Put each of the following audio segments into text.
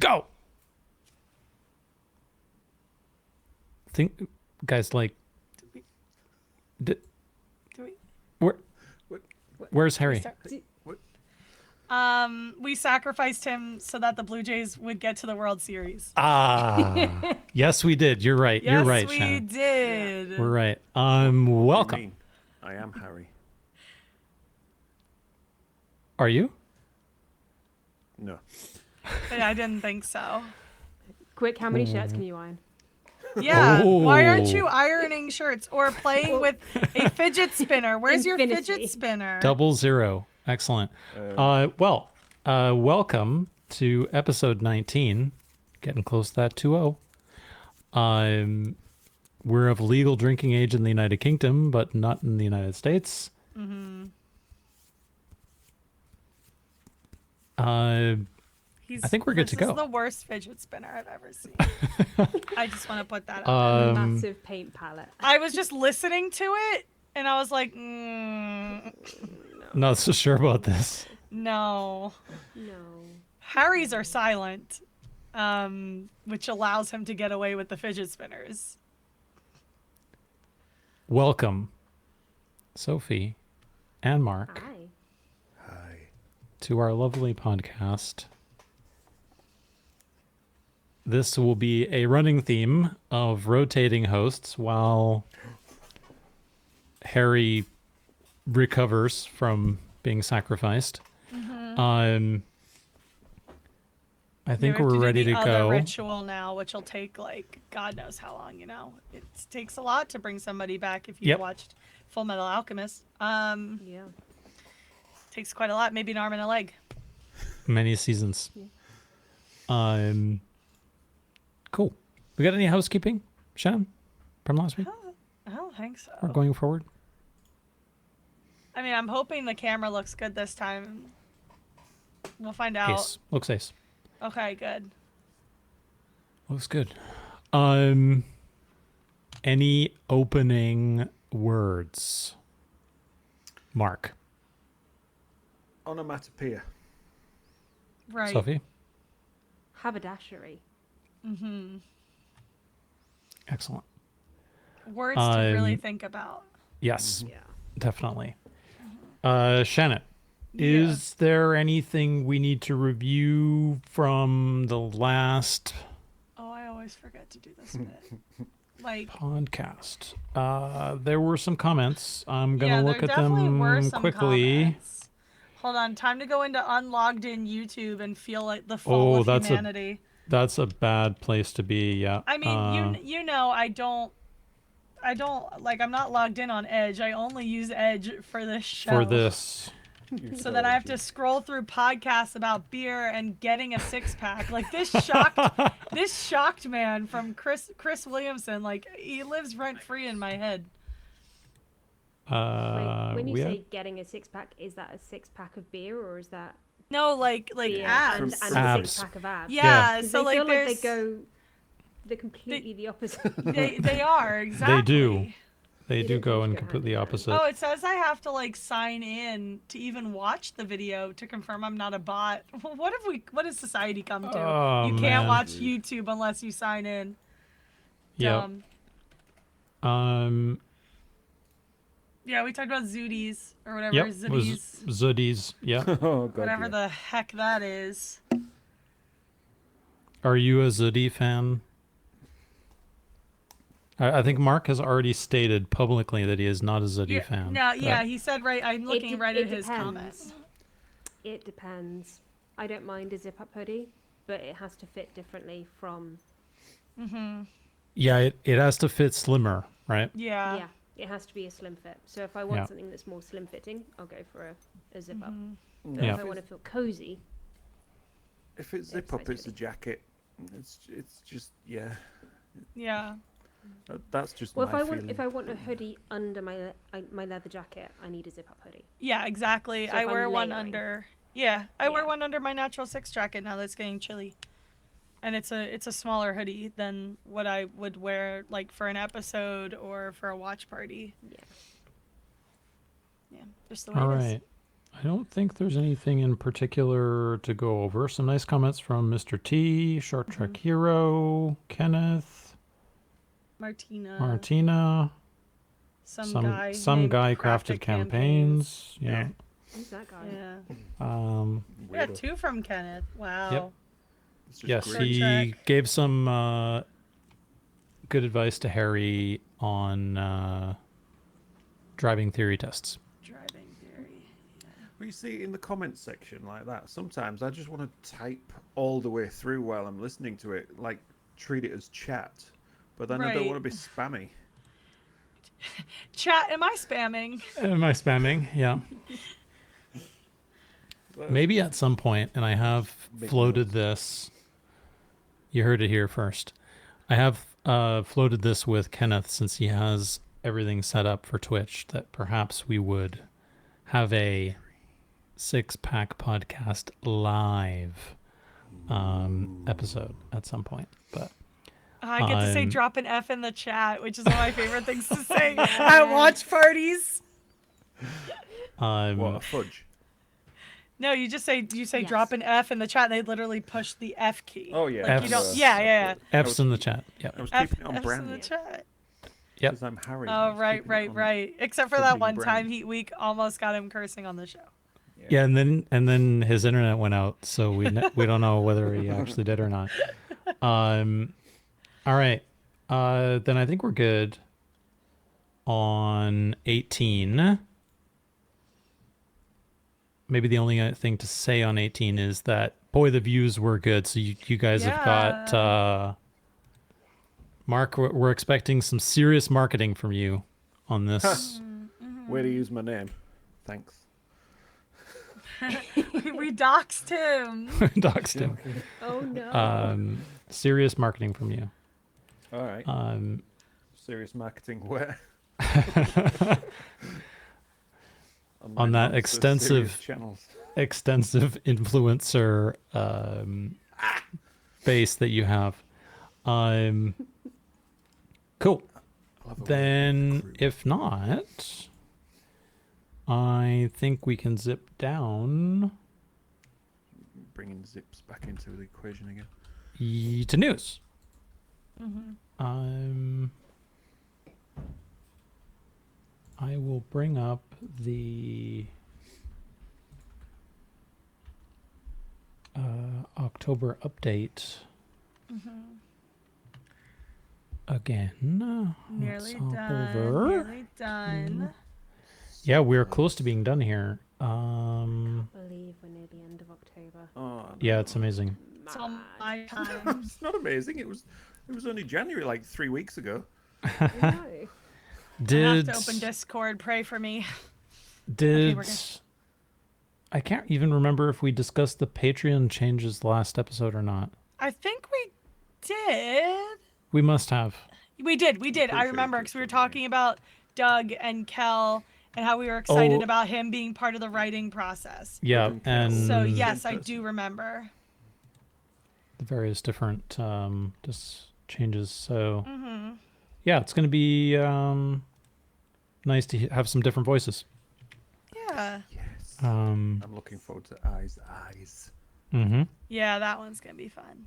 Go. Think, guys, like, d- Do we? where, What? where's Harry? What? We sacrificed him so that the Blue Jays would get to the World Series. Ah, yes, we did. You're right. Yes, You're right, we Shannon. did. We're right. What do you Welcome. mean? I am Harry. Are you? No. I didn't think so. Quick, how many shirts can you iron? Yeah. Why aren't Oh. you ironing shirts or playing with a fidget spinner? Where's your Infinity. fidget spinner? 00. Excellent. Welcome to episode 19. Getting close to that 2-0. We're of legal drinking age in the United Kingdom, but not in the United States. Mm-hmm. I think we're good to go. This is the worst fidget spinner I've ever seen. I just want to put that out there. Massive paint palette. I was just listening to it, and I was like, Not so sure about this. no. No. Harry's are silent, which allows him to get away with the fidget spinners. Welcome, Sophie and Mark, Hi. Hi. to our lovely podcast. This will be a running theme of rotating hosts while Harry recovers from being sacrificed. I think We have we're to do ready the to other go. ritual now, which will take like God knows how long. You know, it takes a lot to bring somebody back. If you've Yep. watched Full Metal Alchemist, Yeah. takes quite a lot, maybe an arm and a leg. Many seasons. Cool. We got any housekeeping, Shannon, from last week I don't think so. or going forward? I mean, I'm hoping the camera looks good this time. We'll find out. Ace. Looks ace. Okay, good. Looks good. Any opening words? Mark. Onomatopoeia. Right. Sophie? Haberdashery. Excellent. Words to really think about. Yes, Yeah. definitely. Shannon, Yeah. is there anything we need to review from the last Oh, I always forget to do this bit. Like, podcast? There were some comments. I'm going to yeah, look there at definitely were them some quickly. comments. Hold on, time to go into unlogged in YouTube and feel like the fall of humanity. That's a bad place to be. Yeah. I mean, you know, I don't like. I'm not logged in on Edge. I only use Edge for this show. for this. so that I have to scroll through podcasts about beer and getting a six pack. Like this shocked man from Chris Williamson. Like he lives rent free in my head. Wait, when you we say have- getting a six-pack, is that a six-pack of beer or is that No, like beer abs. and Abs. a six-pack of abs? Yeah, 'Cause so they like feel like there's they go, they're completely the opposite. they are exactly. They do. They You do don't go think in you go completely hand in hand. opposite. Oh, it says I have to like sign in to even watch the video to confirm I'm not a bot. What has society come to? Oh, You man. can't watch YouTube unless you sign in. Yep. Yeah, we talked about Zooties or whatever. Yep. Zooties. Zoodies. Yeah. Oh, God. Whatever yeah. the heck that is. Are you a Zoodie fan? I think Mark has already stated publicly that he is not a Zoodie fan. No, but- yeah, he said right. I'm looking right at his depends. comments. It depends. I don't mind a zip-up hoodie, but it has to fit differently from. Yeah, it has to fit slimmer, right? Yeah. Yeah, it has to be a slim fit. So if I want Yeah. something that's more slim fitting, I'll go for a zip-up. But Yeah. if I want to feel cozy, If it's zip up, it's a hoodie. jacket. It's just yeah. Yeah. That's just well, my if feeling. I want a hoodie under my leather jacket, I need a zip-up hoodie. Yeah, exactly. So I if I'm wear one layering. under. Yeah, I wear Yeah. one under my natural six jacket now that's getting chilly. And it's a smaller hoodie than what I would wear like for an episode or for a watch party. Yeah. Yeah, just the way All it is. right. I don't think there's anything in particular to go over. Some nice comments from Mr. T, Short Trek Hero, Kenneth, Martina. Martina, Some some guy. some named guy crafted campaigns. Yeah. Who's that guy? Yeah. We got Weirdo. 2 from Kenneth. Wow. Yep. It's just Yes, Short great. he Trek. gave some good advice to Harry on driving theory tests. Driving theory. Well, you see, in the comments section like that, sometimes I just want to type all the way through while I'm listening to it, like treat it as chat. But then I don't Right. want to be spammy. Chat, am I spamming? Am I spamming? Yeah. Maybe at some point, and I have Big floated noise. this. You heard it here first. I have floated this with Kenneth since he has everything set up for Twitch that perhaps we would have a Six-Pack Podcast live episode at some point. But I get to say I'm- drop an F in the chat, which is one of my favorite things to say at watch parties. What, a fudge? No, you say Yes. drop an F in the chat, and they literally push the F key. Oh, yeah. Like you don't. F's. Yeah. F's in the chat. Yep. I was F, keeping it on F's in the brand chat. Yep. because I'm Harry. I Oh, was right. keeping it on- Except for that something one brand. time Heat almost got him cursing on the show. Yeah, and then his internet went out, so we don't know whether he actually did or not. All right. Then I think we're good on 18. Maybe the only thing to say on 18 is that boy, the views were good. So you guys have got Mark. We're expecting some serious marketing from you on this. Way to use my name. Thanks. We doxed him. Doxed him. Oh no. Serious marketing from you. All right. Serious marketing where? On that extensive channels. extensive influencer base that you have. Cool. Then, if not, I think we can zip down Bringing zips back into the equation again. to news. I will bring up the October update again. Nearly Let's hop done. over. Nearly done. Yeah, we're close to being done here. believe we're near the end of October. Oh, no. Yeah, it's amazing. It's on my time. It's not amazing. It was only January, like 3 weeks ago. I know. I Did have to open Discord. Pray for me. did we're good. I can't even remember if we discussed the Patreon changes last episode or not. I think we did. We must have. We did. pretty I sure remember you because we were did something. talking about Doug and Kel and how we were excited Oh. about him being part of the writing process. Yeah, Okay. and So Mm. yes, I Interesting. do remember. the various different just changes. So Mm-hmm. yeah, it's going to be nice to have some different voices. Yeah. Yes. Um, I'm looking forward to Eyes. mhm. Yeah, that one's gonna be fun.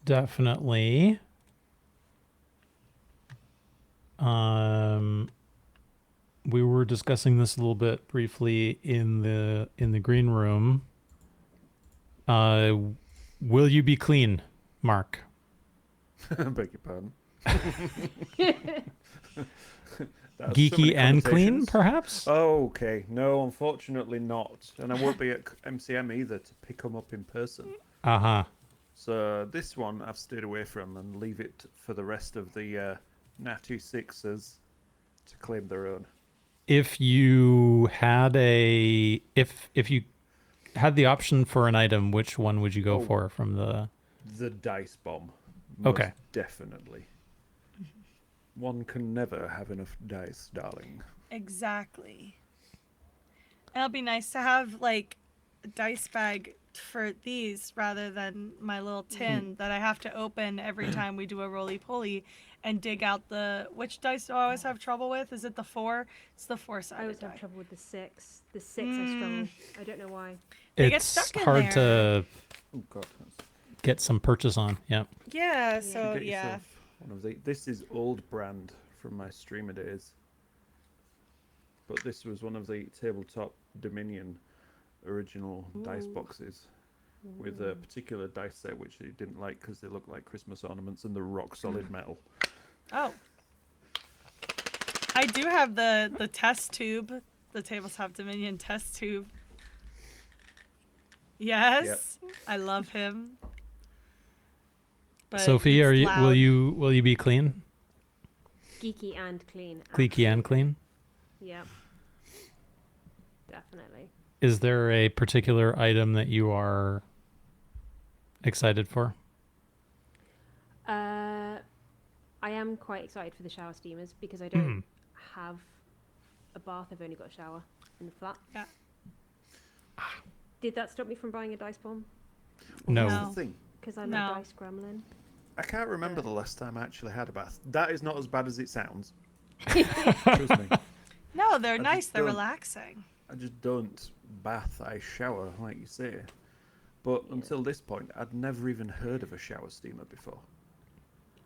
Definitely. We were discussing this a little bit briefly in the green room. Will you be clean, Mark? Beg your pardon. That has so Geeky many and clean, connotations. perhaps? Oh, okay. No, unfortunately not. And I won't be at MCM either to pick them up in person. Uh-huh. So this one I've stayed away from and leave it for the rest of the Natty Sixers to claim their own. If you had if you had the option for an item, which one would you go Oh. for from the The dice bomb. Most Okay. Definitely. One can never have enough dice, darling. Exactly. And it'll be nice to have like a dice bag opt for these rather than my little tin that I have to open every time we do a roly-poly and dig out which dice do I always have trouble with? Is it the 4? It's the 4-sided I always die. have trouble with the 6. The 6 I struggle. I don't know why. They get It's stuck in hard there. to Oh god. That's... get some purchase on. Yeah. Yeah, Yeah. so Get yeah. yourself one of these. This is old brand from my streamer days. But this was one of the tabletop Dominion original dice boxes with a particular dice set which he didn't like because they look like Christmas ornaments and they're rock solid metal. Oh. I do have the test tube, the Tabletop Dominion test tube. Yes. I love him. But Sophie, it's will loud. you be clean? Geeky and clean. Cliquey and clean? Yeah. Definitely. Is there a particular item that you are excited for? I am quite excited for the shower steamers because I don't have a bath. I've only got a shower in the flat. Yeah. Did that stop me from buying a dice bomb? No. That's the thing. Because I'm No. a dice gremlin. I can't remember the last time I actually had a bath. That is not as bad as it sounds. Trust me. No, they're I nice. just They're don't- relaxing. I just don't bath, I shower, like you say. But until this point, I'd never even heard of a shower steamer before.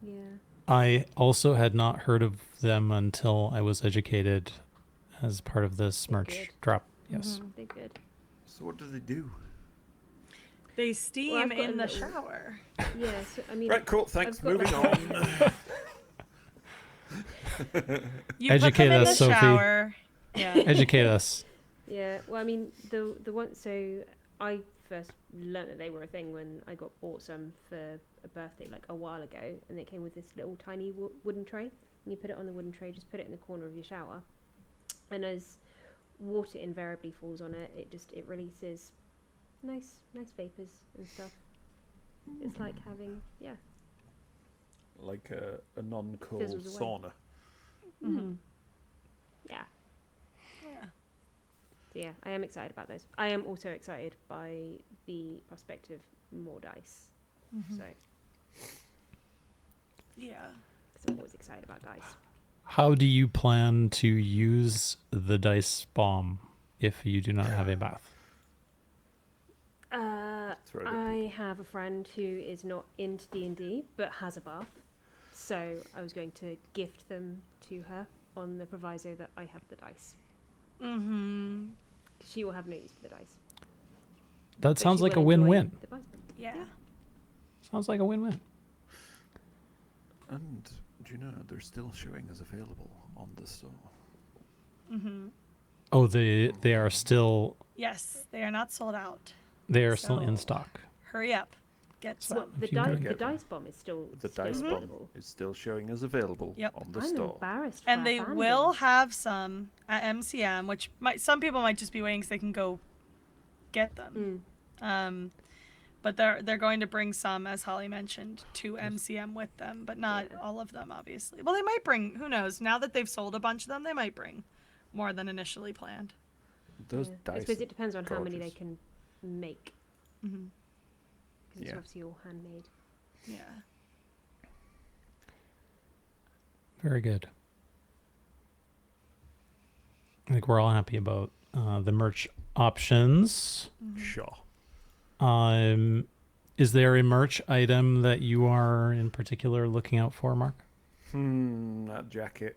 Yeah. I also had not heard of them until I was educated as part of this They're merch good. drop. Yes. They're good. So what do they do? They steam I've got a in the little- shower. Yeah, so, I mean... Right, cool, thanks, I've got moving like- on. You Educate put them in us, the Sophie. shower. Yeah. Educate us. Yeah, well, I mean, the one... So, I first learned that they were a thing when I got bought some for a birthday, like, a while ago. And it came with this little tiny wooden tray. And you put it on the wooden tray, just put it in the corner of your shower. And as water invariably falls on it, it releases nice vapors and stuff. It's like having, yeah. Like a non-cold Fizzles away. sauna. Mm-hmm. Yeah. Yeah. So yeah, I am excited about those. I am also excited by the prospect of more dice. So, Yeah. because I'm always excited about dice. How do you plan to use the dice bomb if you do not have a bath? Throw it at I have a friend who is not into D&D but has a bath, so I was going to gift them to her on the proviso that I have the dice. Mm-hmm. She will have no use for the dice. That but sounds she like a will enjoy win-win. the dice. Yeah. Sounds like a win-win. And do you know they're still showing as available on the store? Mm-hmm. Oh, they are still Yes, they are not sold out. still in So- stock. Hurry up. Get So- some. What, the, If you can the get one. dice bomb is still The still dice bomb available. is still showing as available Yep. on the I'm store. embarrassed. And for they our fandom. will have some at MCM, which some people might just be waiting so they can go get them. But they're going to bring some, as Holly mentioned, to MCM with them, but not Yeah. all of them, obviously. Well, they might bring. Who knows? Now that they've sold a bunch of them, they might bring more than initially planned. Those Yeah. dice. I suppose it depends on how many they gorgeous. can make. Mm-hmm. Because it's Yeah. obviously all handmade. Yeah. Very good. I think we're all happy about the merch options. Sure. Is there a merch item that you are in particular looking out for, Mark? That jacket.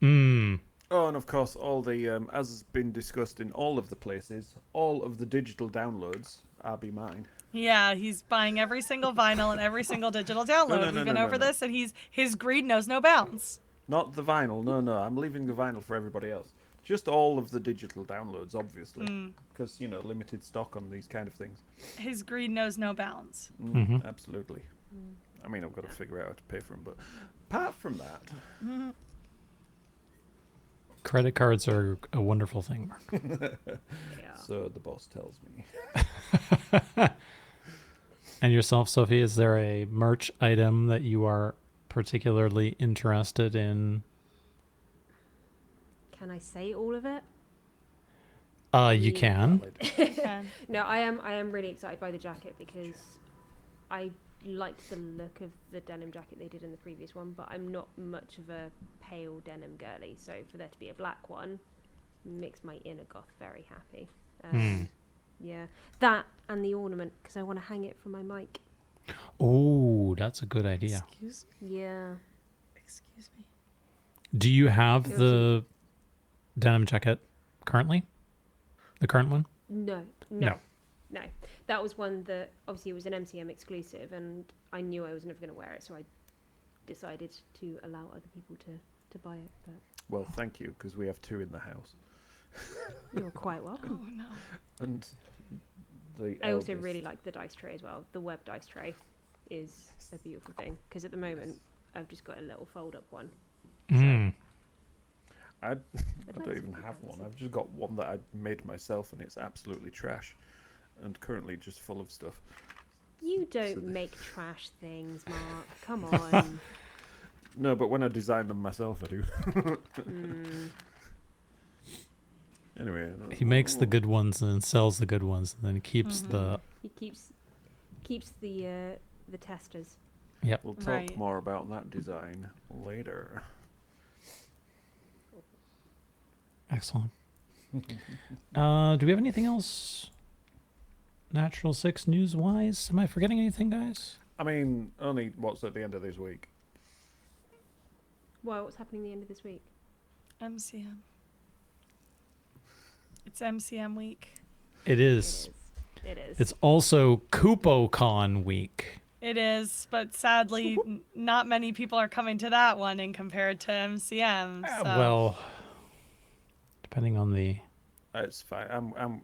Mm. Oh, and of course, all the as has been discussed in all of the places, all of the digital downloads are be mine. Yeah, he's buying every single vinyl and every single digital download. no, We've no, been no, over no. this, and his greed knows no bounds. Not the vinyl. No. I'm leaving the vinyl for everybody else. Just all of the digital downloads, obviously, because limited stock on these kind of things. His greed knows no bounds. Absolutely. I mean, I've got to figure out how to pay for them, but apart from that, Credit cards are a wonderful thing, Mark. Yeah. so the boss tells me. And yourself, Sophie, is there a merch item that you are particularly interested in? Can I say all of it? You can. And No, I am really excited by the jacket because I liked the look of the denim jacket they did in the previous one, but I'm not much of a pale denim girly, so for there to be a black one makes my inner goth very happy. Yeah, that and the ornament because I want to hang it from my mic. Oh, that's a good idea. excuse Yeah. me. Do you have Yes. the denim jacket currently? The current one? No. That was one that obviously it was an MCM exclusive, and I knew I was never going to wear it, so I decided to allow other people to buy it. But Well, thank you, because we have 2 in the house. you're quite welcome. Oh no. And the I also eldest- really like the dice tray as well. The web dice tray is a beautiful thing because at the moment I've just got a little fold-up one. Mm. I I'd don't like even some have one. fancy. I've just got one that I made myself, and it's absolutely trash, and currently just full of stuff. You So don't the- make trash things, Mark. Come on. No, but when I design them myself, I do. Anyway, He makes the good ones and then sells the good ones, and then keeps the. He keeps the testers. Yep. We'll talk Right. more about that design later. Excellent. Do we have anything else? Natural Six news wise? Am I forgetting anything, guys? I mean, only what's at the end of this week. Well, what's happening at the end of this week? MCM. It's MCM week. It is. It is. It's also KupoCon week. It is, but sadly, not many people are coming to that one in compared to MCM. So. Well, depending on the. It's fine.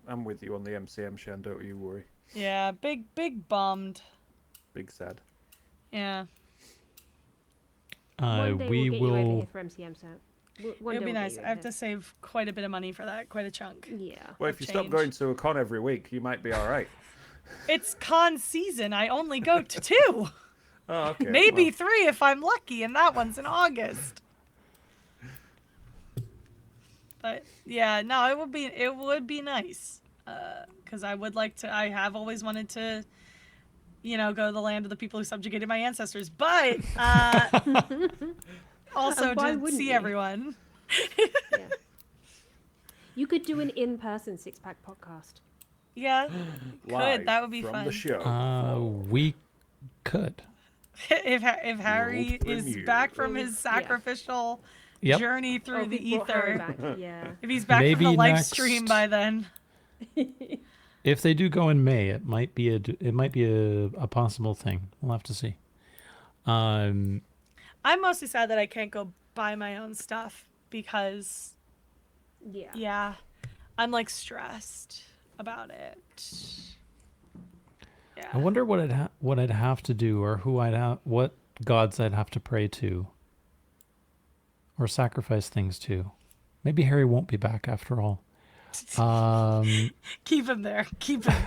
I'm with you on the MCM, Shan. Don't you worry. Yeah, big bummed. Big sad. Yeah, One day we we'll get you over will. here for MCM set. One it'd day be we'll get nice. you I have over to save quite a bit of money for that, quite a chunk. here. Yeah. Well, Of if you stop change. going to a con every week, you might be all right. It's con season. I only go to 2, Oh, okay. maybe well, 3 if I'm lucky, and that one's in August. But yeah, no, it would be nice, because I would like to. I have always wanted to, go to the land of the people who subjugated my ancestors, but also And why to wouldn't see you? everyone. Yeah. You could do an in-person six-pack podcast. Yeah, live that would be from fun. the show. We could. if Harry is premiere. back from Well, his yeah. sacrificial Yep. journey through Oh, the we brought Harry ether, back. Yeah. if he's back Maybe from the live next- stream by then. If they do go in May, it might be a possible thing. We'll have to see. I'm mostly sad that I can't go buy my own stuff because, Yeah. yeah, I'm like stressed about it. Yeah. I wonder what I'd have to do, or what gods I'd have to pray to, or sacrifice things to. Maybe Harry won't be back after all. Keep him there. Keep him.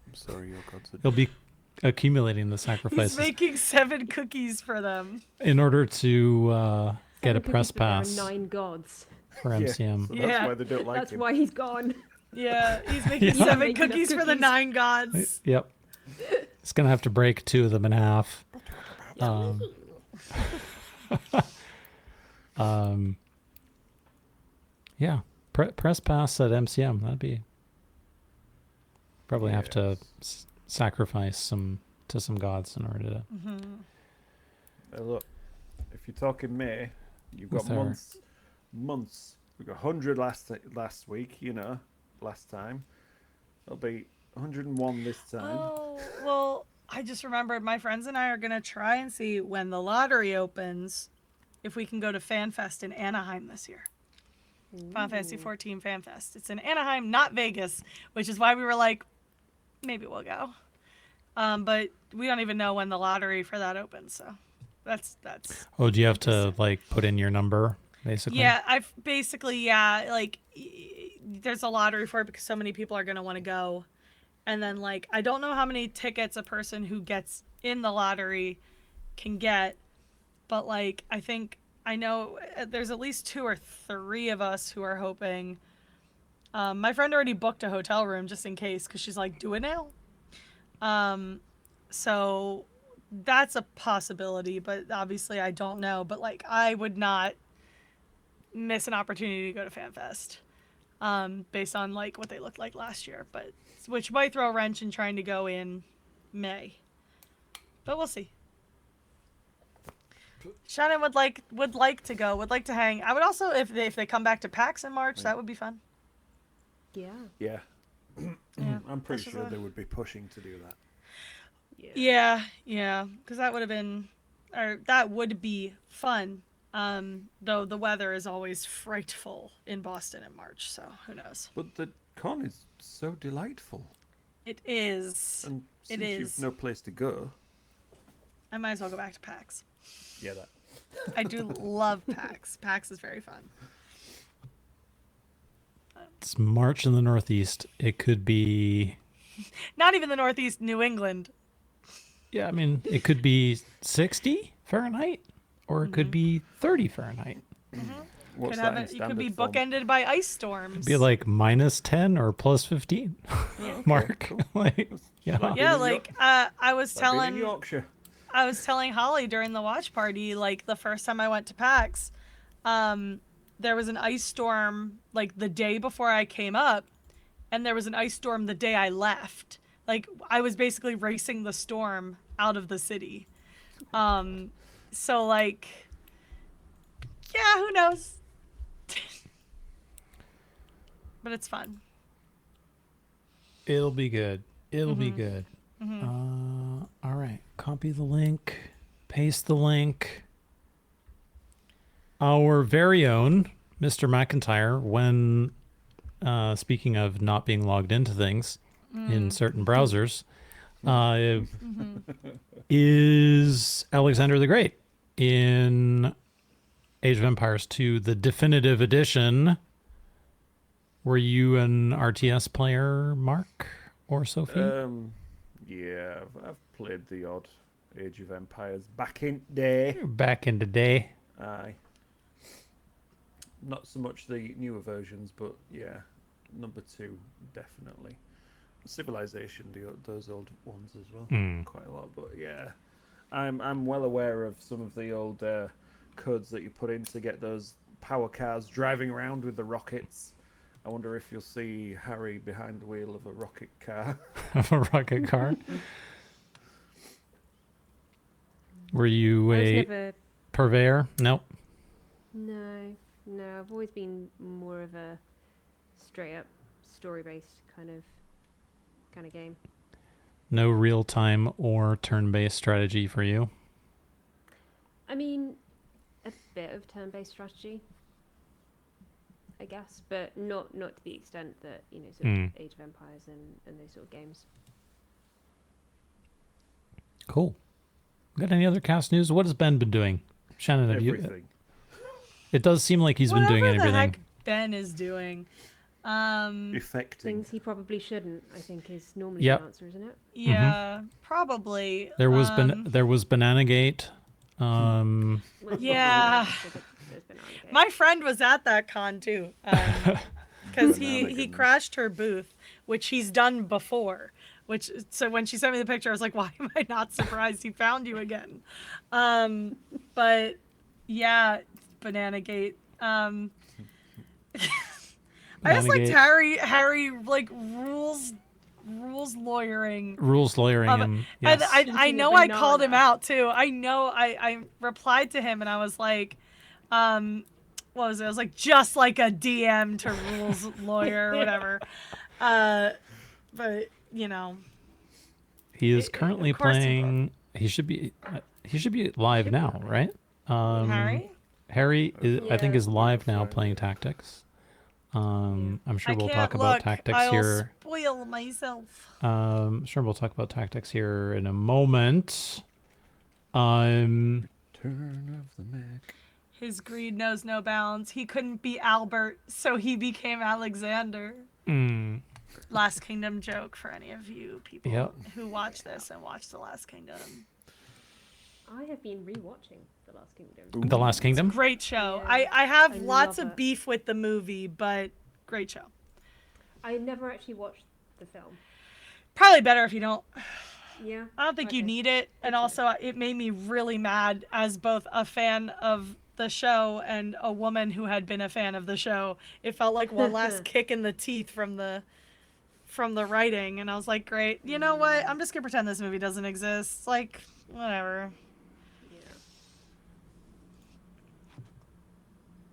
I'm sorry, your gods are He'll be accumulating the He's sacrifices making 7 cookies for them. in order to get a Seven press cookies, but there are pass 9 gods. for Yeah, MCM. so Yeah. that's why they don't like That's him. why he's gone. Yeah, he's making Yeah. 7 Making enough cookies for the cookies. 9 gods. Yep. It's gonna have to break 2 of them in half. Yeah. Press pass at MCM. That'd be. Probably have to sacrifice to some gods in order to. Look, if you're talking May, you've got What's there? months. We got 100 last week. Last time. It'll be 101 this time. Oh, well, I just remembered my friends and I are going to try and see when the lottery opens if we can go to FanFest in Anaheim this year. Final Fantasy 14 FanFest. It's in Anaheim, not Vegas, which is why we were like, maybe we'll go. But we don't even know when the lottery for that opens, so that's Oh, do you have to put in your number basically? yeah, I've basically there's a lottery for it because so many people are going to want to go. And then I don't know how many tickets a person who gets in the lottery can get, but I know there's at least 2 or 3 of us who are hoping My friend already booked a hotel room just in case because she's like, do it now. So that's a possibility, but obviously I don't know. But like, I would not miss an opportunity to go to FanFest, based on like what they looked like last year. But which might throw a wrench in trying to go in May. But we'll see. Shannon would like to go, would like to hang. I would also, if they come back to PAX in March, that would be fun. Yeah. Yeah. Yeah, I'm pretty that's sure just they would be pushing to do that. Yeah, because that would have been, or that would be fun. Though the weather is always frightful in Boston in March, so who knows? But the con is so delightful. It is. And It since is. you've no place to go, I might as well go back to PAX. yeah, that. I do love PAX. PAX is very fun. It's March in the Northeast. It could be, Not even the Northeast, New England. yeah, I mean, it could be 60 Fahrenheit or it could be 30 Fahrenheit. What's Could that have in it, you could be standard form? bookended by ice storms. Be like minus 10 or plus 15. Mark. cool. Like, yeah. Like yeah, in like I was Like being in telling Yorkshire. I was telling Holly during the watch party, like the first time I went to PAX, there was an ice storm like the day before I came up, and there was an ice storm the day I left. Like I was basically racing the storm out of the city. So like, yeah, who knows? But it's fun. It'll be good. It'll be good. All right. Copy the link. Paste the link. Our very own Mr. McIntyre, when speaking of not being logged into things in certain browsers, is Alexander the Great in Age of Empires 2, the definitive edition. Were you an RTS player, Mark or Sophie? Yeah, I've played the odd Age of Empires back in day. Back in the day. Aye. Not so much the newer versions, but yeah, number 2 definitely. Civilization, those old ones as well, quite a lot. But yeah, I'm well aware of some of the old codes that you put in to get those power cars driving around with the rockets. I wonder if you'll see Harry behind the wheel of a rocket car. Of a rocket car. Were you I was a never. purveyor? Nope. No, I've always been more of a straight up story-based kind of game. No real-time or turn-based strategy for you? I mean, a bit of turn-based strategy, I guess, but not to the extent that, sort of Age of Empires and those sort of games. Cool. Got any other cast news? What has Ben been doing? Shannon, have you? Everything. It does seem like he's been doing Whatever the everything. heck Ben is doing. Effecting. Things he probably shouldn't, I think, is normally Yep. the answer, isn't it? Yeah, probably. There was Bananagate. Well, Yeah. there's been Armageddon. My friend was at that con too, because he Shenanigans. crashed her booth, which he's done before. So when she sent me the picture, I was like, why am I not surprised he found you again? But yeah, Bananagate. I just liked Bananagate. Harry like rules lawyering. Rules lawyering him. And Yes. I know Eating a I called him banana. out too. I know I replied to him and I was like, what was it? I was like, just like a DM to rules lawyer or whatever. But He is currently of course he playing. He should be live now, right? Harry? Harry is, I think, Yeah. is live now Fine. playing Tactics. I'm sure I we'll can't talk about look. Tactics I'll here. spoil myself. Sure we'll talk about Tactics here in a moment. Turn of the Mac. His greed knows no bounds. He couldn't be Albert, so he became Alexander. mm, Last Kingdom joke for any of you people Yep. who watch this and watch The Last Kingdom. I have been rewatching The Last Kingdom. The Last Kingdom. Great show. Yeah, I have I lots love of it. beef with the movie, but great show. I never actually watched the film. Probably better if you don't. Yeah. I don't think you Okay. need it. And Good to know. also, it made me really mad as both a fan of the show and a woman who had been a fan of the show. It felt like one last kick in the teeth from the writing, and I was like, great. You know what? I'm just gonna pretend this movie doesn't exist. Like, whatever. Yeah.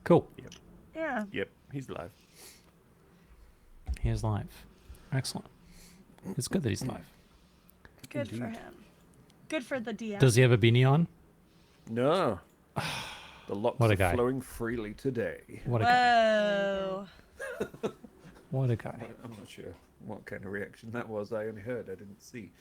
Cool. Yeah. Yep, he's live. He is live. Excellent. It's good that he's live. Good for Indeed. him. Good for the DM. Does he have a beanie on? No. The locks What a are guy. flowing freely today. What a guy. Whoa. What a guy. I'm not sure what kind of reaction that was. I only heard, I didn't see.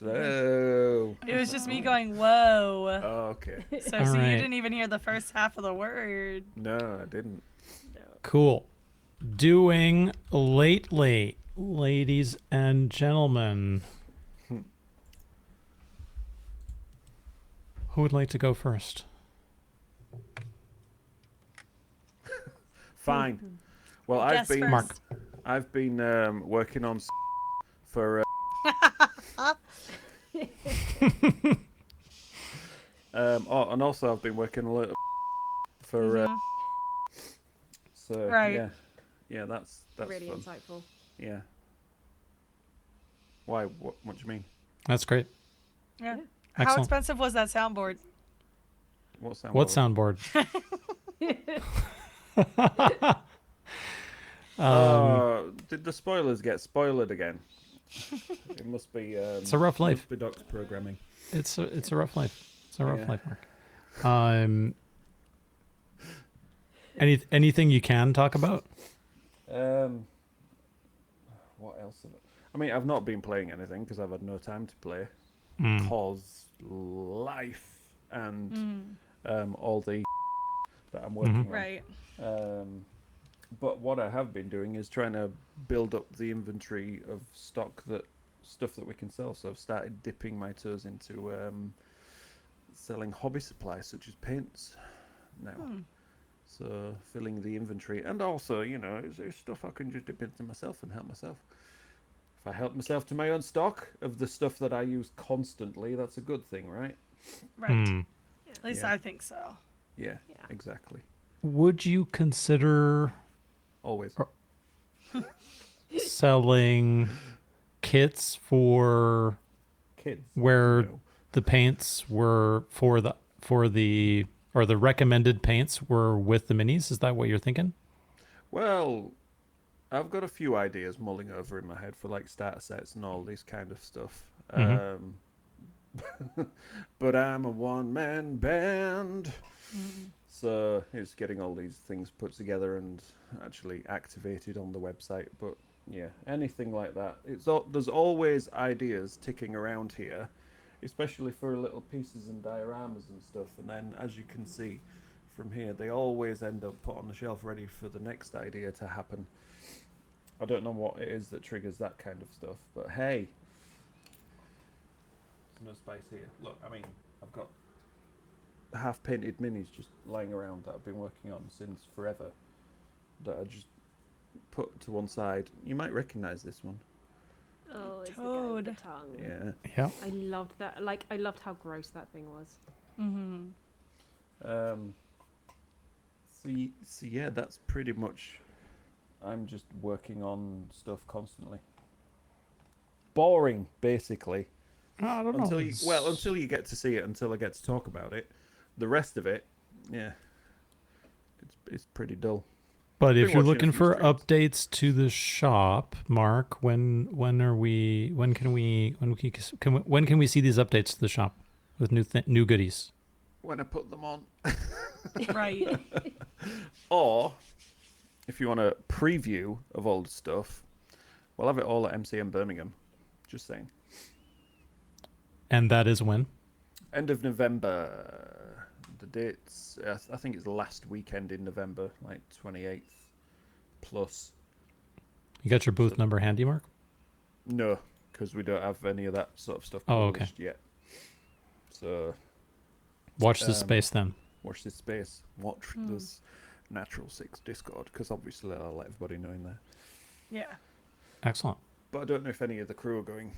Oh. It was just me going, whoa. Oh, okay. So All see, right. you didn't even hear the first half of the word. No, I didn't. Cool. Doing late, ladies and gentlemen. Who would like to go first? Fine. Well, Guess I've been first. I've been working on for oh, and also I've been working a little for Mhm. so Right. yeah, that's Really fun. insightful. Yeah. Why? What do you mean? That's great. Yeah. Yeah. How Excellent. expensive was that soundboard? What sound? What soundboard? Did the spoilers get spoiled again? It must be. It's a rough life. Must be Doc's programming. It's a rough life. It's a rough Yeah. life, Mark. Anything you can talk about? What else? I mean, I've not been playing anything because I've had no time to play. Mm. Cause life and Mm, all the that I'm working on. right. But what I have been doing is trying to build up the inventory of stuff that we can sell. So I've started dipping my toes into selling hobby supplies such as paints now. So filling the inventory, and also, it's stuff I can just dip into myself and help myself. If I help myself to my own stock of the stuff that I use constantly, that's a good thing, right? Right. Hmm. At least Yeah. I think so. Yeah, Yeah. exactly. Would you consider Always. selling kits for Kids. where No. the paints were or the recommended paints were with the minis? Is that what you're thinking? Well, I've got a few ideas mulling over in my head for like starter sets and all this kind of stuff. Mhm. But I'm a one-man band. Mm. So it's getting all these things put together and actually activated on the website. But yeah, anything like that. There's always ideas ticking around here, especially for little pieces and dioramas and stuff. And then, as you can see from here, they always end up put on the shelf ready for the next idea to happen. I don't know what it is that triggers that kind of stuff, but hey, there's no space here. Look, I mean, I've got half-painted minis just lying around that I've been working on since forever that I just put to one side. You might recognize this one. Oh, it's the guy with the Toad. tongue. Yeah. Yeah. I loved that. Like, I loved how gross that thing was. Mm-hmm. So yeah, that's pretty much. I'm just working on stuff constantly. Boring, basically. I don't know. Until you get to see it, until I get to talk about it. The rest of it, yeah, it's pretty dull. But if been you're watching a looking few for streams. updates to the shop, Mark, when can we see these updates to the shop with new goodies? When I put them on. Right. Or, if you want a preview of old stuff, we'll have it all at MCM Birmingham. Just saying. And that is when? End of November. The dates, I think it's the last weekend in November, like 28th plus. You got your booth number handy, Mark? No, because we don't have any of that sort of stuff Oh, okay. published yet. So, Watch this space then. watch this space. Watch Hmm. this Natural Six Discord, because obviously I'll let everybody know in there. Yeah. Excellent. But I don't know if any of the crew are going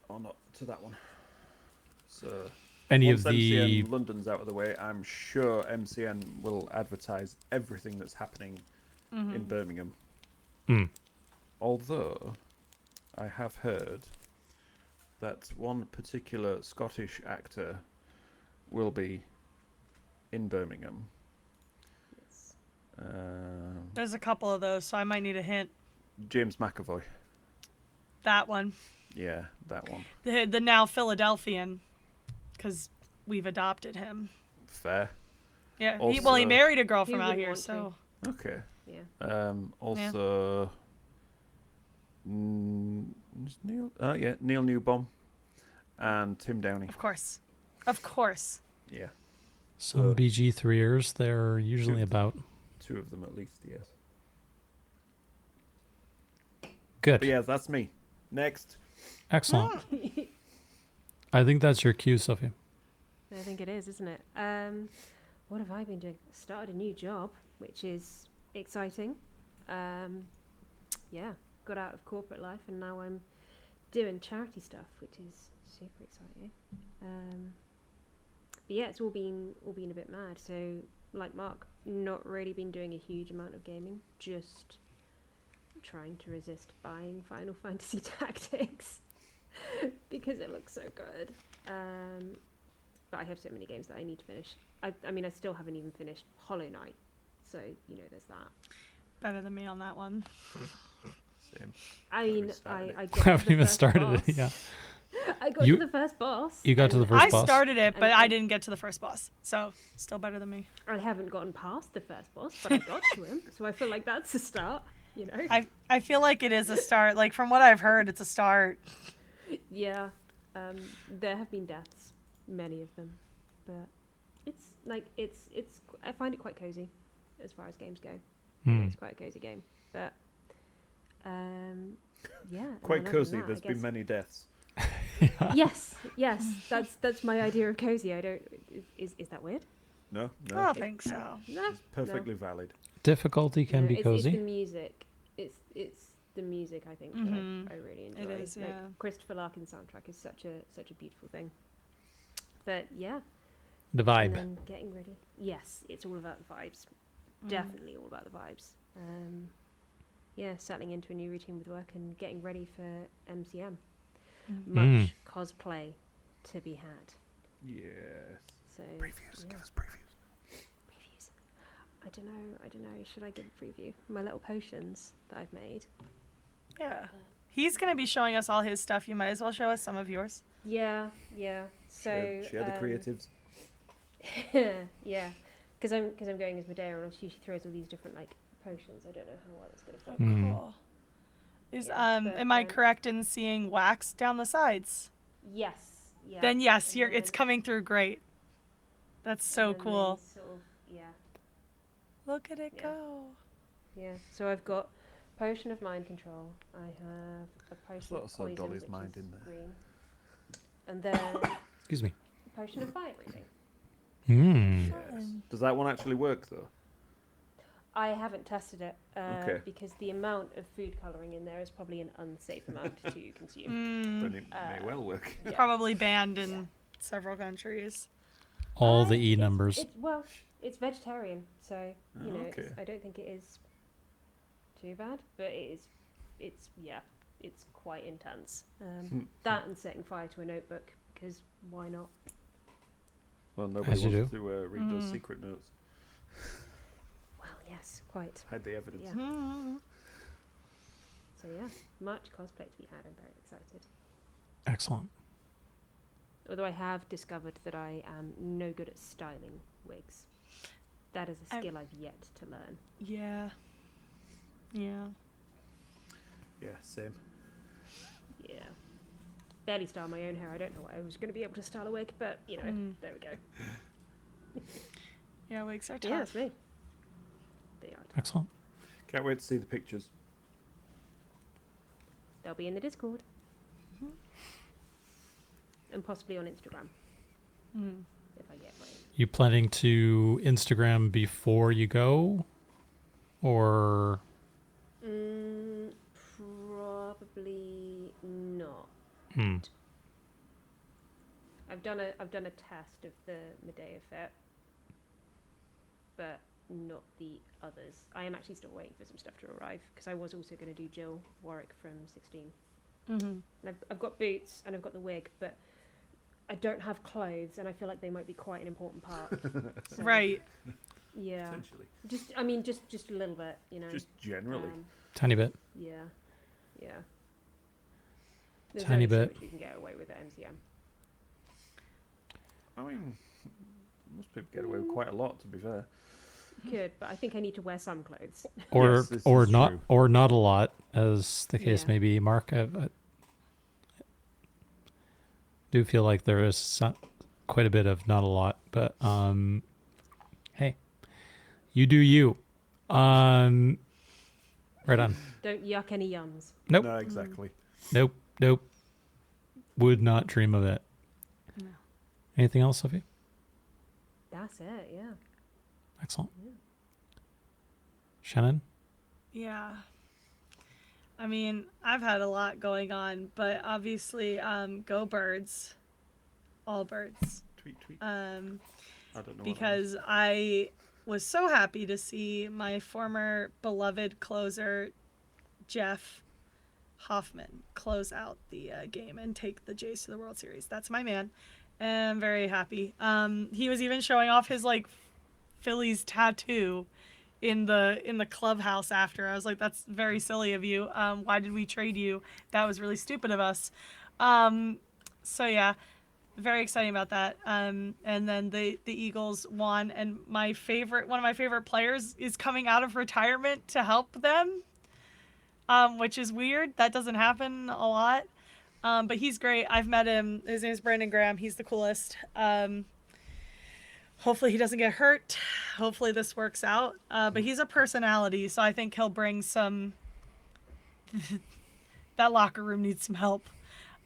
or not to that one. So Any once of the MCN London's out of the way, I'm sure MCN will advertise everything that's happening in Birmingham. Mm. Although I have heard that one particular Scottish actor will be in Birmingham. Yes. There's a couple of those, so I might need a hint. James McAvoy. That one. Yeah, that one. The now Philadelphian, because we've adopted him. Fair. Yeah. He Also- married a girl Who from out wouldn't here, want to? so. Okay. Yeah. Also, is Neil. Neil Newbomb and Tim Downey. Of course. Of course. Yeah, some BG3ers, they're usually Two. about two of them at least. Yes. good. But yeah, that's me. Next. Excellent. I think that's your cue, Sophie. I think it is, isn't it? What have I been doing? Started a new job, which is exciting. Yeah, got out of corporate life and now I'm doing charity stuff, which is super exciting. But yeah, it's all been a bit mad. So, like Mark, not really been doing a huge amount of gaming, just trying to resist buying Final Fantasy Tactics because it looks so good. But I have so many games that I need to finish. I mean, I still haven't even finished Hollow Knight, so there's that. Better than me on that one. Same. I mean, started I got I to haven't the even first started boss. it. Yeah. I got You- to the first boss. You got to the and first I boss. started it, but And- I didn't get to the first boss. So, still better than me. I haven't gotten past the first boss, but I got to him, so I feel like that's a start. I feel like it is a start. Like, from what I've heard, it's a start. Yeah, there have been deaths, many of them, but it's like it's I find it quite cozy as far as games go. Hmm. It's quite a cozy game, but yeah. and Quite then other than cozy. that, I There's been guess- many deaths. Yes, that's my idea of cozy. I don't. Is that weird? No, I no. don't think so. No, Perfectly valid. Difficulty can no, be it's cozy. the music. It's the music. I think Mhm. that I really enjoy. It is, Like, yeah. Christopher Larkin's soundtrack is such a beautiful thing. But yeah, The and vibe. then getting ready. Yes, it's all about the vibes. Definitely all about the vibes. Yeah, settling into a new routine with work and getting ready for MCM. Much cosplay to be had. Yes. So Previews. yeah. Give us previews. Previews. I don't know. Should I give a preview? My little potions that I've made. Yeah. He's going to be showing us all his stuff. You might as well show us some of yours. Yeah. So Share the creatives. yeah, because I'm going as Medea, and she throws all these different like potions. I don't know how well it's gonna Oh, fit. Mm. cool. Is Yeah, but, am I correct in seeing wax down the sides? Yes. Yeah. Then yes, And it's then- coming through great. That's so and then cool. they sort of, yeah. Look at it Yeah. go. Yeah. So I've got potion of mind control. I have a potion Thought I of saw poison, Dolly's which mind is in there. green, and then Excuse me. a potion of fire breathing. Hmm. Yes. Does that one actually work though? I haven't tested it Okay. because the amount of food coloring in there is probably an unsafe amount to consume. Mm, Then it may well work. Yeah. probably banned in several countries. All the E It's- numbers. Well, it's vegetarian, so you know, Okay. I don't think it is too bad, but it's quite intense. That and setting fire to a notebook, because why not? Well, nobody As you wants to read those Mhm. secret notes. Well, yes, quite. Hide the evidence. Yeah. Mm. So yeah, much cosplay to be had. I'm very excited. Excellent. Although I have discovered that I am no good at styling wigs. That is a I'm- skill I've yet to learn. Yeah. Yeah. Yeah, same. Yeah. Barely style my own hair. I don't know what I was going to be able to style a wig, but you know, there we go. Yeah, wigs are tough. Yeah, that's me. They are. Excellent. Can't wait to see the pictures. They'll be in the Discord. And possibly on Instagram, Mm. if I get my... You planning to Instagram before you go? or Probably not. hmm. I've done a test of the Medea fit, but not the others. I am actually still waiting for some stuff to arrive because I was also going to do Jill Warwick from 16. Mm-hmm. And I've got boots and I've got the wig, but I don't have clothes, and I feel like they might be quite an important part. So, Right. Yeah. Essentially. Just a little bit, you know. Just generally. Tiny bit. Yeah. Yeah. There's Tiny only so bit. much you can get away with at MCM. I mean, most people get away with quite a lot, to be fair. Good, but I think I need to wear some clothes. Or Yes, this or is not true. or not a lot, as the case Yeah. may be. Mark, I do feel like there is quite a bit of not a lot, but hey, you do you. Right on. Don't yuck any yums. Nope. No, exactly. Nope. Would not dream of it. No. Anything else, Sophie? That's it, yeah. Excellent. Shannon? Yeah. I mean, I've had a lot going on, but obviously, go birds. All birds. Tweet. I I don't know. what that is. because I was so happy to see my former beloved closer, Jeff Hoffman, close out the game and take the Jays to the World Series. That's my man, and I'm very happy. He was even showing off his like Phillies tattoo in the clubhouse after. I was like, that's very silly of you. Why did we trade you? That was really stupid of us. So yeah, very exciting about that. And then the Eagles won, and one of my favorite players is coming out of retirement to help them, which is weird. That doesn't happen a lot. But he's great. I've met him. His name is Brandon Graham. He's the coolest. Hopefully he doesn't get hurt. Hopefully this works out. But he's a personality, so I think he'll bring some. That locker room needs some help.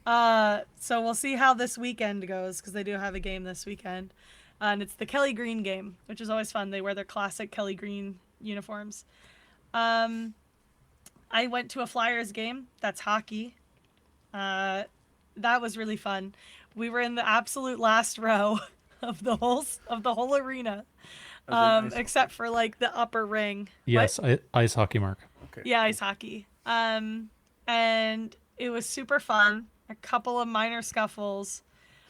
So we'll see how this weekend goes, because they do have a game this weekend. And it's the Kelly Green game, which is always fun. They wear their classic Kelly Green uniforms. I went to a Flyers game. That's hockey. That was really fun. We were in the absolute last row of the whole arena, As in ice except for like the upper ring. Yes, ice hockey, Mark. Okay. Yeah, ice hockey. And it was super fun. A couple of minor scuffles.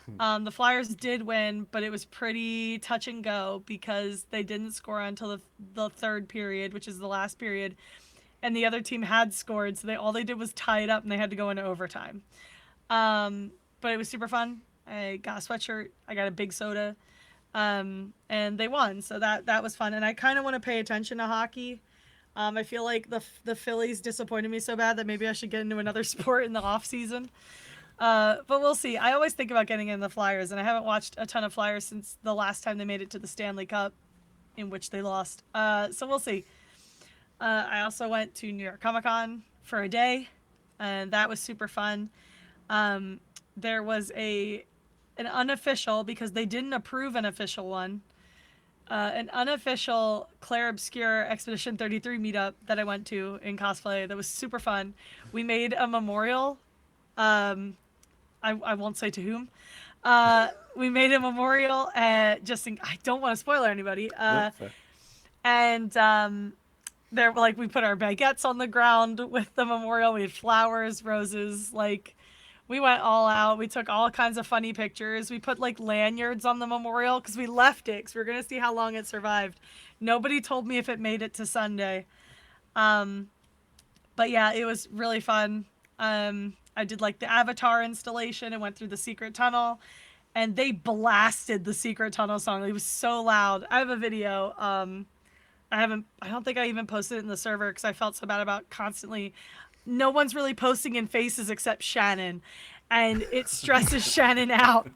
The Flyers did win, but it was pretty touch and go because they didn't score until the third period, which is the last period. And the other team had scored, so all they did was tie it up, and they had to go into overtime. But it was super fun. I got a sweatshirt. I got a big soda. And they won, so that was fun. And I kind of want to pay attention to hockey. I feel like the Phillies disappointed me so bad that maybe I should get into another sport in the off season. But we'll see. I always think about getting in the Flyers, and I haven't watched a ton of Flyers since the last time they made it to the Stanley Cup, in which they lost. So we'll see. I also went to New York Comic Con for a day, and that was super fun. There was an unofficial, because they didn't approve an official one, an unofficial Claire Obscure Expedition 33 meetup that I went to in cosplay that was super fun. We made a memorial. I won't say to whom. We made a memorial, I don't want to spoil anybody. No, fair. And we put our baguettes on the ground with the memorial. We had flowers, roses, we went all out. We took all kinds of funny pictures. We put lanyards on the memorial because we left it because we were going to see how long it survived. Nobody told me if it made it to Sunday. But yeah, it was really fun. I did the Avatar installation and went through the secret tunnel, and they blasted the secret tunnel song. It was so loud. I have a video. I don't think I even posted it in the server because I felt so bad about constantly. No one's really posting in faces except Shannon, and it stresses Shannon out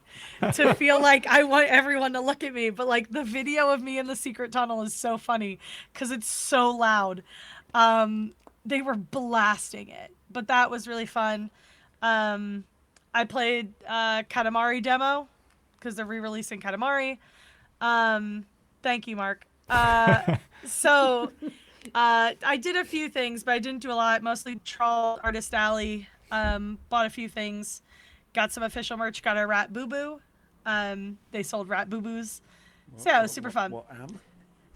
to feel like I want everyone to look at me. But the video of me in the secret tunnel is so funny because it's so loud. They were blasting it, but that was really fun. I played Katamari demo because they're re-releasing Katamari. Thank you, Mark. So I did a few things, but I didn't do a lot. Mostly trawled Artist Alley. Bought a few things. Got some official merch. Got a rat boo boo. They sold rat boo boos. So yeah, it was super fun. What am?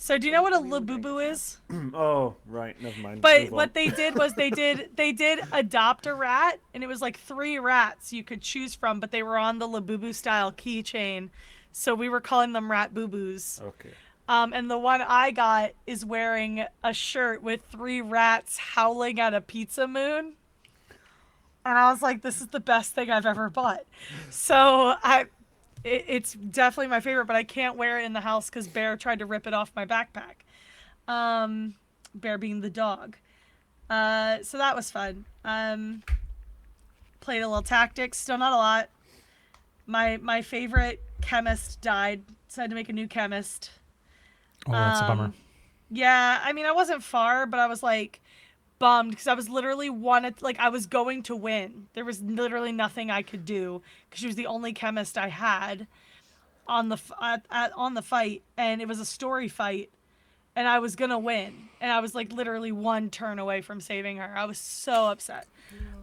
So do you know what a Real labubu drinks, is? Oh, right. Never mind. But Move on. what they did was they did adopt a rat, and it was like 3 rats you could choose from, but they were on the labubu style keychain, so we were calling them rat boo boos. Okay. And the one I got is wearing a shirt with 3 rats howling at a pizza moon. And I was like, this is the best thing I've ever bought. So it's definitely my favorite, but I can't wear it in the house because Bear tried to rip it off my backpack. Bear being the dog. So that was fun. Played a little tactics, still not a lot. My favorite chemist died, so I had to make a new chemist. Oh, that's a bummer. Yeah, I mean, I wasn't far, but I was like bummed because I was literally I was going to win. There was literally nothing I could do because she was the only chemist I had on the on the fight, and it was a story fight, and I was gonna win, and I was like literally 1 turn away from saving her. I was so upset.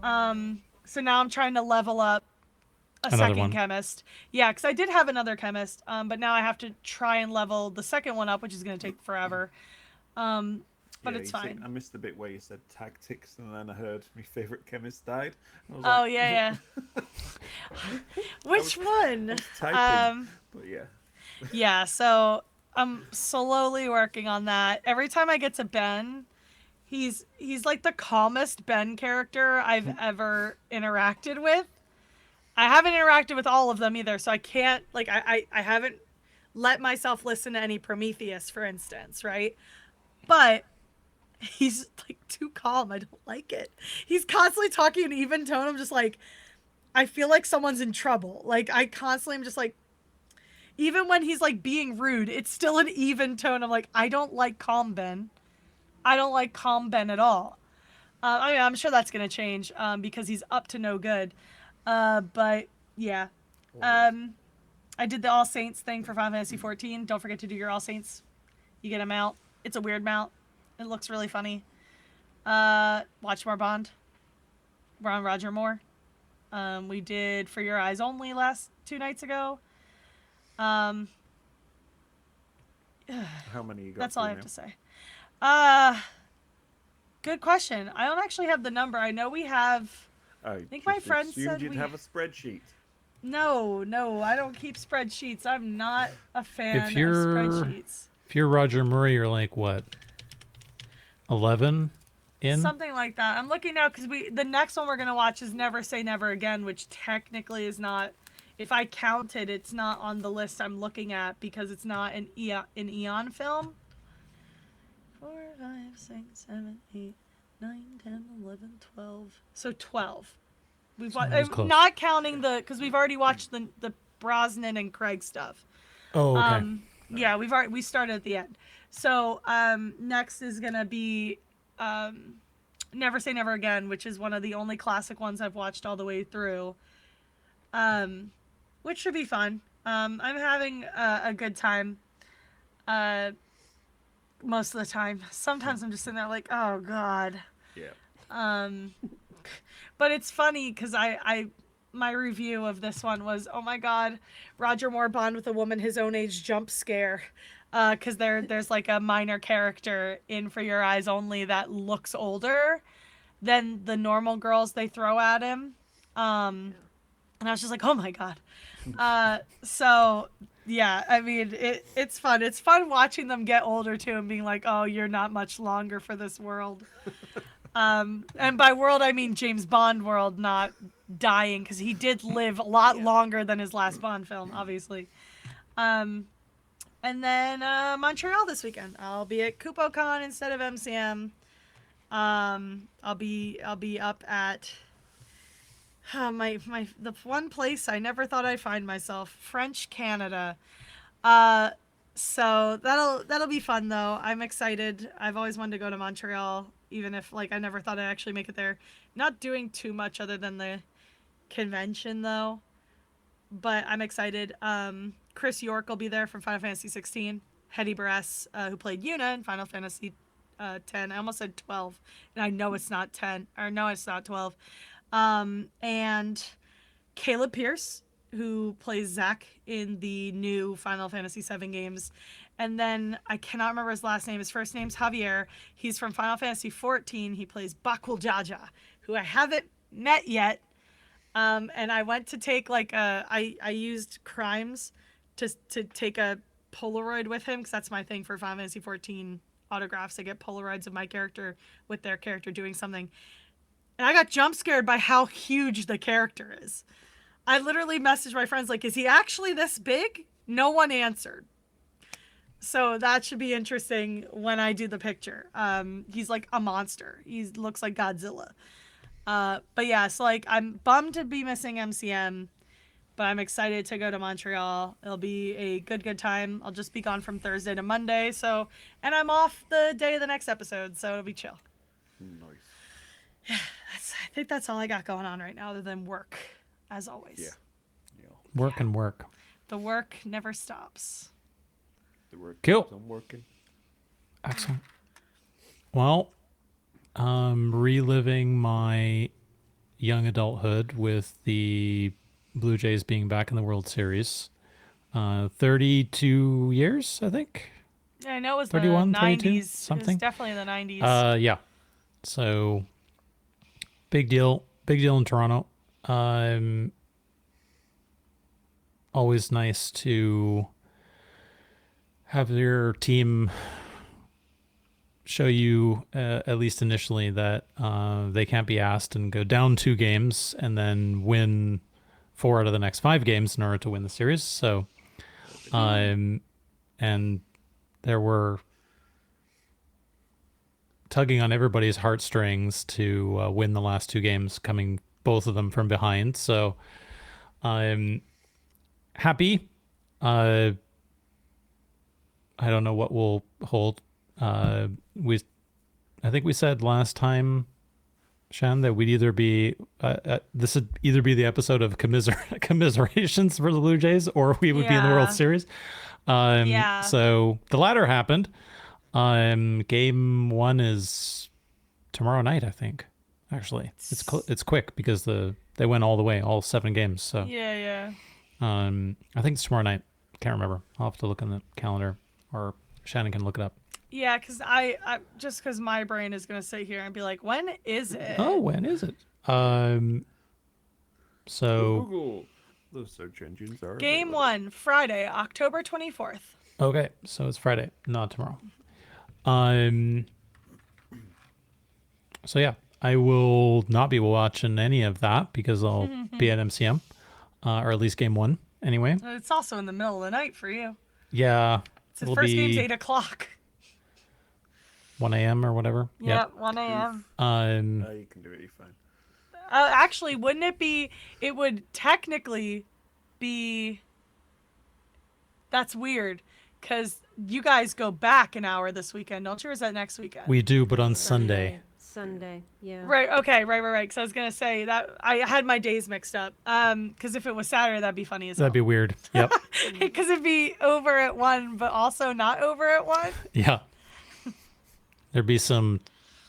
So now I'm trying to level up a Another second one. chemist. Yeah, because I did have another chemist, but now I have to try and level the second one up, which is gonna take forever. But Yeah, it's you see, fine. I missed the bit where you said tactics, and then I heard my favorite chemist died. I was Oh like, yeah. Which one? typing. But yeah. Yeah, so I'm slowly working on that. Every time I get to Ben, he's like the calmest Ben character I've ever interacted with. I haven't interacted with all of them either, so I can't I haven't let myself listen to any Prometheus, for instance, right? But he's like too calm. I don't like it. He's constantly talking in even tone. I'm just like, I feel like someone's in trouble. Like I constantly am just like, even when he's like being rude, it's still an even tone. I'm like, I don't like calm Ben. I don't like calm Ben at all. I mean, I'm sure that's gonna change because he's up to no good. But yeah, I did the All Saints thing for Final Fantasy 14. Don't forget to do your All Saints. You get a mount. It's a weird mount. It looks really funny. Watch more Bond. We're on Roger Moore. We did For Your Eyes Only 2 nights ago. How many you got? That's all I through have now? to say. Good question. I don't actually have the number. I know we have. I think my just friend assumed said you'd we- have a spreadsheet. No, I don't keep spreadsheets. I'm not a fan If you're- of spreadsheets. If you're Roger Murray, you're like what? 11 in? Something like that. I'm looking now because the next one we're gonna watch is Never Say Never Again, which technically is not. If I counted, it's not on the list I'm looking at because it's not an Eon film. 4, 5, 6, 7, 8, 9, 10, 11, 12. So 12. We've So that was I'm close. not counting because we've already watched the Brosnan and Craig stuff. Oh, okay. Yeah, we started at the end. So next is gonna be Never Say Never Again, which is one of the only classic ones I've watched all the way through. Which should be fun. I'm having a good time. Most of the time. Sometimes I'm just sitting there like, oh god. Yeah. But it's funny because my review of this one was, oh my god, Roger Moore Bond with a woman his own age jump scare. Because there's like a minor character in For Your Eyes Only that looks older than the normal girls they throw at him. And I was just like, oh my god. So yeah, I mean, it's fun. It's fun watching them get older too and being like, oh, you're not much longer for this world. And by world, I mean James Bond world, not dying, because he did live a lot longer than his last Bond film, obviously. And then Montreal this weekend. I'll be at KupoCon instead of MCM. I'll be up at the one place I never thought I'd find myself, French Canada. So that'll be fun though. I'm excited. I've always wanted to go to Montreal, even if like I never thought I'd actually make it there. Not doing too much other than the convention though. But I'm excited. Chris York will be there from Final Fantasy 16. Hetty Barres, who played Yuna in Final Fantasy 10. I almost said 12, and I know it's not 10, or no, it's not 12. And Caleb Pierce, who plays Zach in the new Final Fantasy VII games. And then I cannot remember his last name. His first name's Javier. He's from Final Fantasy XIV. He plays Bakul Jaja, who I haven't met yet. And I went to take I used Crimes to take a Polaroid with him, because that's my thing for Final Fantasy XIV autographs. I get Polaroids of my character with their character doing something. And I got jump scared by how huge the character is. I literally messaged my friends like, is he actually this big? No one answered. So that should be interesting when I do the picture. He's like a monster. He looks like Godzilla. But yeah, so like I'm bummed to be missing MCM, but I'm excited to go to Montreal. It'll be a good time. I'll just be gone from Thursday to Monday. So, and I'm off the day of the next episode, so it'll be chill. Nice. I think that's all I got going on right now, other than work, as always. Yeah. Work and work. The work never stops. The work Cool. keeps on working. Excellent. Well, reliving my young adulthood with the Blue Jays being back in the World Series. 32 years, I think. Yeah, I know it was 31, the 32, 90s. It something. was definitely in the 90s. Yeah. So big deal in Toronto. Always nice to have your team show you, at least initially, that they can't be asked and go down 2 games and then win 4 out of the next 5 games in order to win the series. So, and there were tugging on everybody's heartstrings to win the last 2 games, coming both of them from behind. So I'm happy. I don't know what will hold. I think we said last time, Shan, that we'd either be this would either be the episode of commiserations for the Blue Jays, or we would be in the World Yeah. Series. Yeah. So the latter happened. Game 1 is tomorrow night, I think. Actually, it's quick because they went all the way, all 7 games. So Yeah. I think it's tomorrow night. Can't remember. I'll have to look in the calendar, or Shannon can look it up. Yeah, because I just because my brain is gonna sit here and be like, when is it? Oh, when is it? So Google. Those search engines are Game available. 1, Friday, October 24th. okay, so it's Friday, not tomorrow. So yeah, I will not be watching any of that because I'll be at MCM, or at least game 1 anyway. It's also in the middle of the night for you. Yeah, It's the it'll first game's be 8 o'clock. 1 a.m. or whatever. Yeah, 1 a.m. You can do it. You're fine. Actually, wouldn't it be? It would technically be. That's weird, because you guys go back an hour this weekend, don't you? Or is that next weekend? We do, but on Sunday. Sunday, yeah. Right. Okay. Right. Because I was gonna say that I had my days mixed up. Because if it was Saturday, that'd be funny as hell. That'd be weird. Yep. Because it'd be over at 1, but also not over at 1. Yeah. There'd be some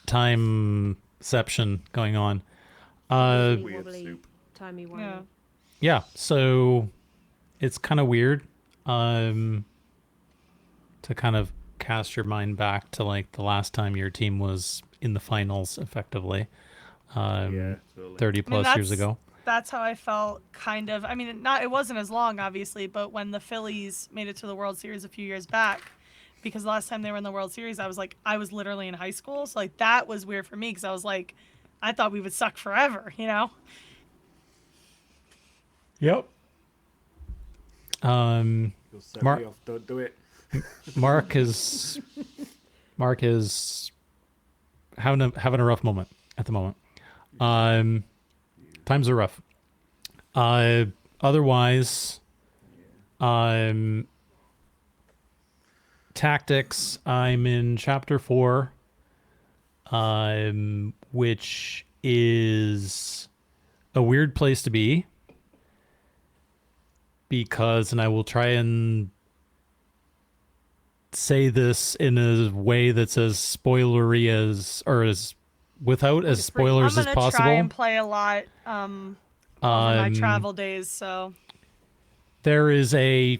timeception going on. Weird Wobbly, soup. timey wimey. Yeah. Yeah, so it's kind of weird to kind of cast your mind back to like the last time your team was in the finals effectively. Yeah, totally. 30 plus years that's- ago. That's how I felt, kind of. I mean, it wasn't as long, obviously, but when the Phillies made it to the World Series a few years back, because the last time they were in the World Series, I was literally in high school, so like that was weird for me, because I was like, I thought we would suck forever, you know? Yep. You'll set Mark- me off. Don't do it. Mark is having a rough moment at the moment. Times are rough. Otherwise, tactics. I'm in chapter 4, which is a weird place to be because, and I will try and say this in a way that's as spoilery as, or as without as spoilers I'm as gonna possible. try and play a lot over my Um, travel days. So There is a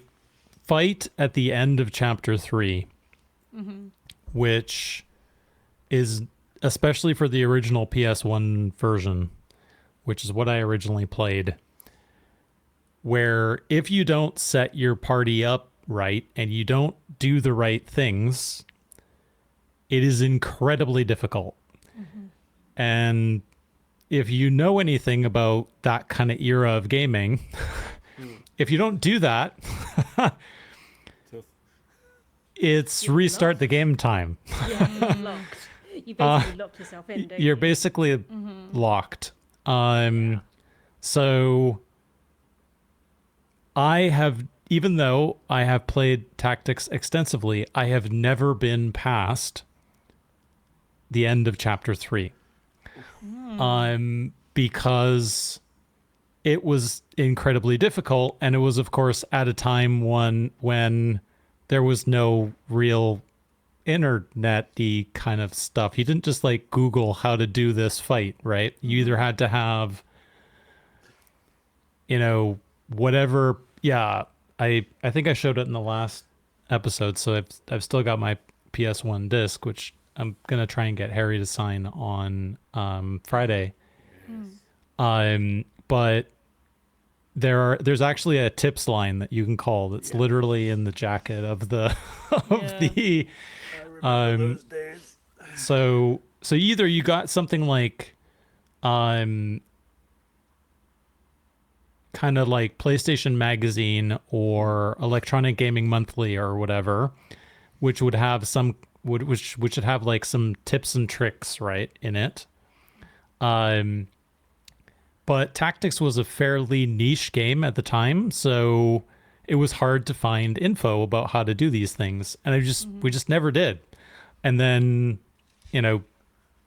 fight at the end of chapter 3, which is especially for the original PS1 version, which is what I originally played, where if you don't set your party up right and you don't do the right things, it is incredibly difficult. And if you know anything about that kind of era of gaming, if you don't do that, Tough. it's You're restart the game time. Yeah, you're locked. You basically locked yourself in, don't You're you? basically locked. So I have, even though I have played Tactics extensively, I have never been past the end of chapter 3. Because it was incredibly difficult, and it was, of course, at a time when there was no real internet-y kind of stuff. You didn't just like Google how to do this fight, right? You either had to have, whatever. Yeah, I think I showed it in the last episode, so I've still got my PS1 disc, which I'm gonna try and get Harry to sign on Friday. But there's actually a tips line that you can call that's literally in the jacket of the the I remember those days. so either you got something like kind of like PlayStation Magazine or Electronic Gaming Monthly or whatever, which would have which would have like some tips and tricks right in it. But Tactics was a fairly niche game at the time, so it was hard to find info about how to do these things, and we just never did. And then,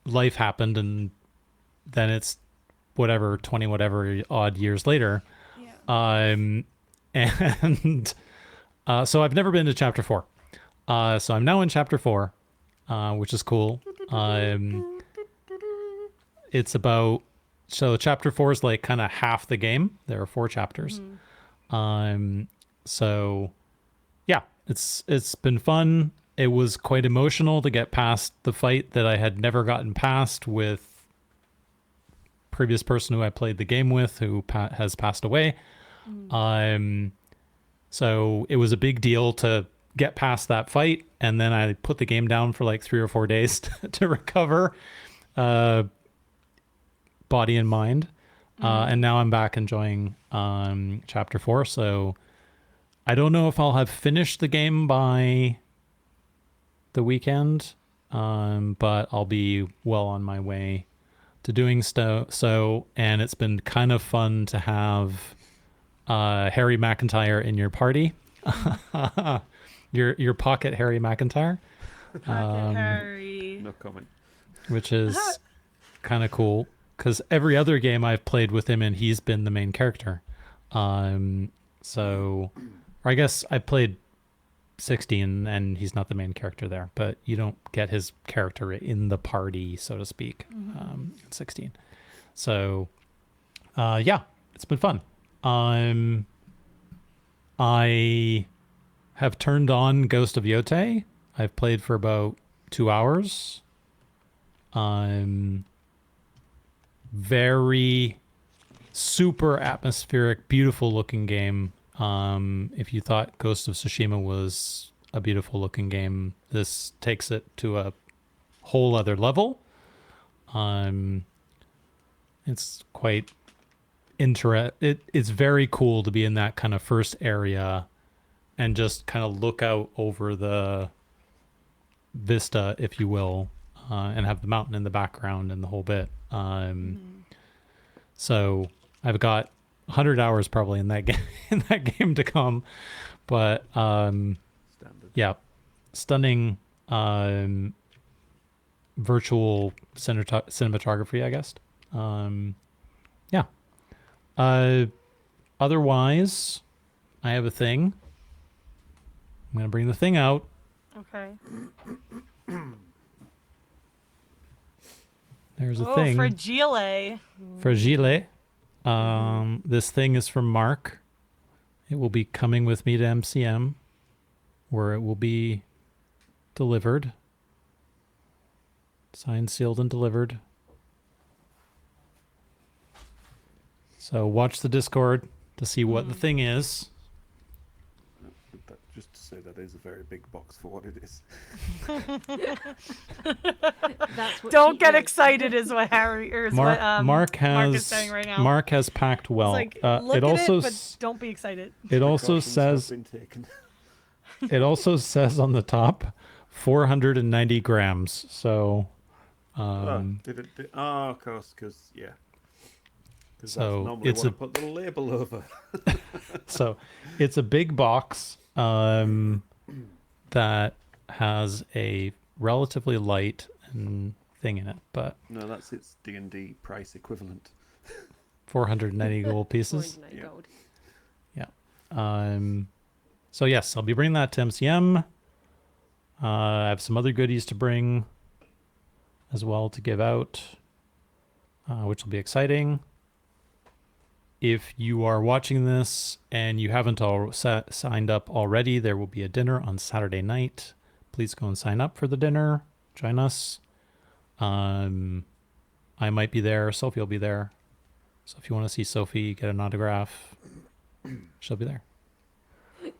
life happened, and then it's 20 whatever odd years later. yeah. And so I've never been to chapter 4. So I'm now in chapter 4, which is cool. It's about, so chapter 4 is like kind of half the game. There are 4 chapters. So yeah, it's been fun. It was quite emotional to get past the fight that I had never gotten past with previous person who I played the game with, who has passed away. So it was a big deal to get past that fight, and then I put the game down for like 3 or 4 days to recover body and mind. And now I'm back enjoying chapter 4. So I don't know if I'll have finished the game by the weekend, but I'll be well on my way to doing so. And it's been kind of fun to have Harry McIntyre in your party. your pocket Harry McIntyre. Harry. No comment. Which is kind of cool, because every other game I've played with him in, he's been the main character. So, or I guess I played 16 and he's not the main character there, but you don't get his character in the party, so to speak, in 16. So, yeah, it's been fun. I have turned on Ghost of Yote. I've played for about 2 hours. Very super atmospheric, beautiful looking game. If you thought Ghost of Tsushima was a beautiful looking game, this takes it to a whole other level. It's quite it's very cool to be in that kind of first area and just kind of look out over the vista, if you will, and have the mountain in the background and the whole bit. So I've got 100 hours probably in that game to come, but Standard. yeah, stunning virtual cinematography, I guess. Yeah. Otherwise, I have a thing. I'm gonna bring the thing out. Okay. There's a Oh, thing. fragile. Fragile. This thing is from Mark. It will be coming with me to MCM, where it will be delivered. Signed, sealed, and delivered. So watch the Discord to see what the thing is. Just to say that is a very big box for what it is. That's what Don't she get is. excited, is what Harry or is what Mark has is saying right now. Mark has packed well. It's like, look it at also it, but don't be excited. it also Precautions have says been taken. it also says on the top 490 grams. So Did it? Of course, because yeah. Because So that's normally it's what a- I put the label over. so it's a big box that has a relatively light thing in it, but No, that's its D&D price equivalent. 490 gold pieces. 490 gold. So yes, I'll be bringing that to MCM. I have some other goodies to bring as well to give out, which will be exciting. If you are watching this and you haven't signed up already, there will be a dinner on Saturday night. Please go and sign up for the dinner. Join us. I might be there. Sophie will be there. So if you want to see Sophie, get an autograph, she'll be there.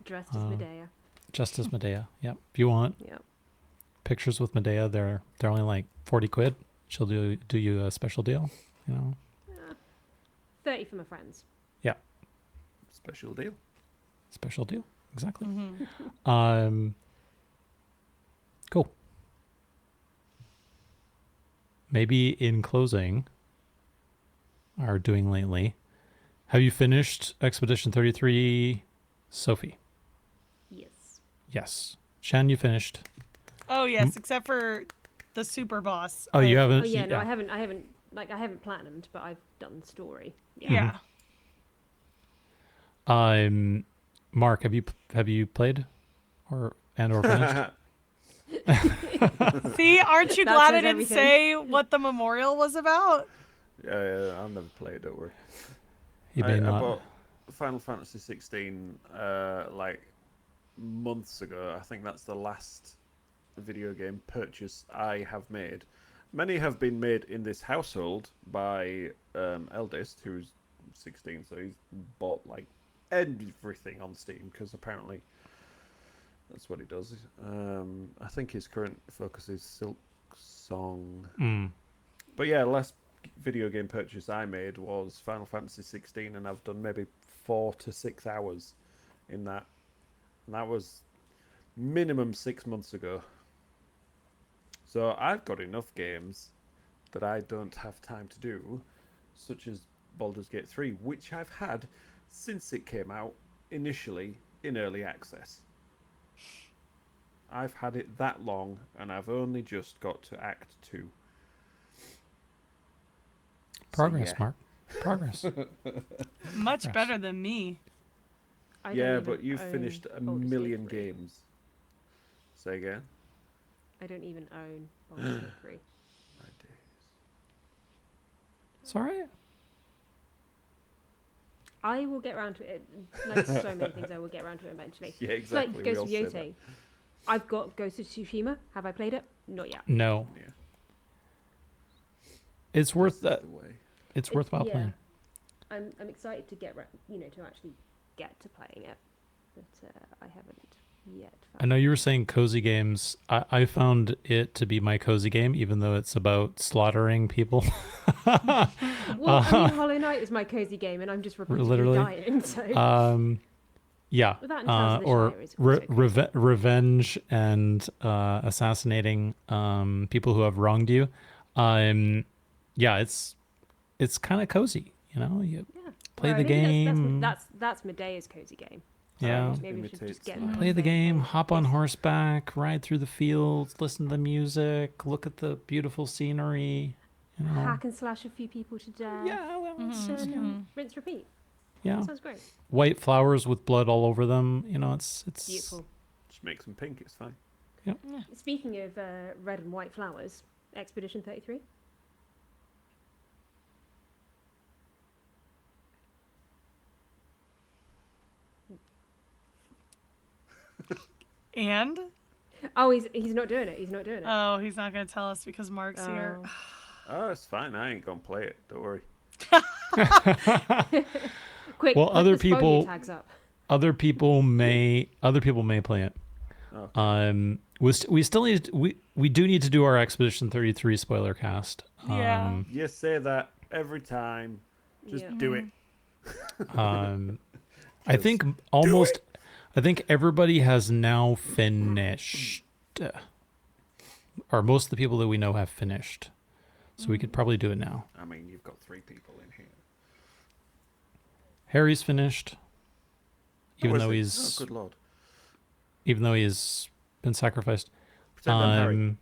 Dressed as Medea. Just as Medea. Yep. If you want Yep. pictures with Medea, they're only like 40 quid. She'll do you a special deal, you know. 30 for my friends. Special deal. Special deal. Exactly. Mm-hmm. Cool. Maybe in closing, are doing lately. Have you finished Expedition 33, Sophie? Yes. Yes. Shan, you finished. Oh yes, except for the super boss. Oh, you haven't? Oh yeah, no, I haven't platinumed, but I've done the story. Yeah. Mark, have you played or finished? See, aren't you That glad says I didn't everything. say what the memorial was about? Yeah, I'll never play it, don't worry. You may I not. bought Final Fantasy 16 like months ago. I think that's the last video game purchase I have made. Many have been made in this household by eldest, who's 16, so he's bought like everything on Steam because apparently that's what he does. I think his current focus is Silk Song. But yeah, last video game purchase I made was Final Fantasy 16, and I've done maybe 4 to 6 hours in that. And that was minimum 6 months ago. So I've got enough games that I don't have time to do, such as Baldur's Gate 3, which I've had since it came out initially in early access. I've had it that long, and I've only just got to Act 2. Progress, yeah. Mark. Progress. Much Yes. better than me. I don't Yeah, even but you've own finished a Baldur's Gate million 3. games. Say again? I don't even own Baldur's Gate 3. My days. It's all right. I will get around to it. Like so many things, I will get around to it eventually. Yeah, It's like exactly. we Ghost all of say Yote. I've got Ghost of Tsushima. Have I played it? Not yet. No. that. Yeah. It's worth That's that. the way. It's worthwhile playing. I'm excited to get to actually get to playing it, but I haven't yet. I know you were saying cozy games. I found it to be my cozy game, even though it's about slaughtering people. Well, I mean, Hollow Knight is my cozy game, and I'm just repeatedly Literally. dying. So Yeah. Well, that and Tales of the Or Shire is also cozy. revenge and assassinating people who have wronged you. Yeah, it's kind of cozy. You know, you play Well, the maybe game. That's Medea's cozy game. Yeah. Maybe we should just Imitates get life. on Play the same game, page. hop on Yes. horseback, ride through the fields, listen to the music, look at the beautiful scenery. You know. Hack and slash a few people to death. Yeah, well, Rinse, repeat. yeah. That sounds great. White flowers with blood all over them. You know, it's Beautiful. Just make some pink, it's fine. Speaking of red and white flowers, Expedition 33. And Oh, he's not doing it. He's not doing it. oh, he's not gonna tell us because Mark's here. Oh. Oh, it's fine. I ain't gonna play it. Don't worry. Quick, Well, put other the spoiler people- tags up. Other people may play it. Okay. We still need we do need to do our Expedition 33 spoiler cast. Yeah. You say that every time. Just Yeah. do it. I think I think everybody has now finished, or most of the people that we know have finished. So we could probably do it now. I mean, you've got 3 people in here. Harry's finished, even though is he's he? Oh, good lord. even though he's been sacrificed. Pretend I'm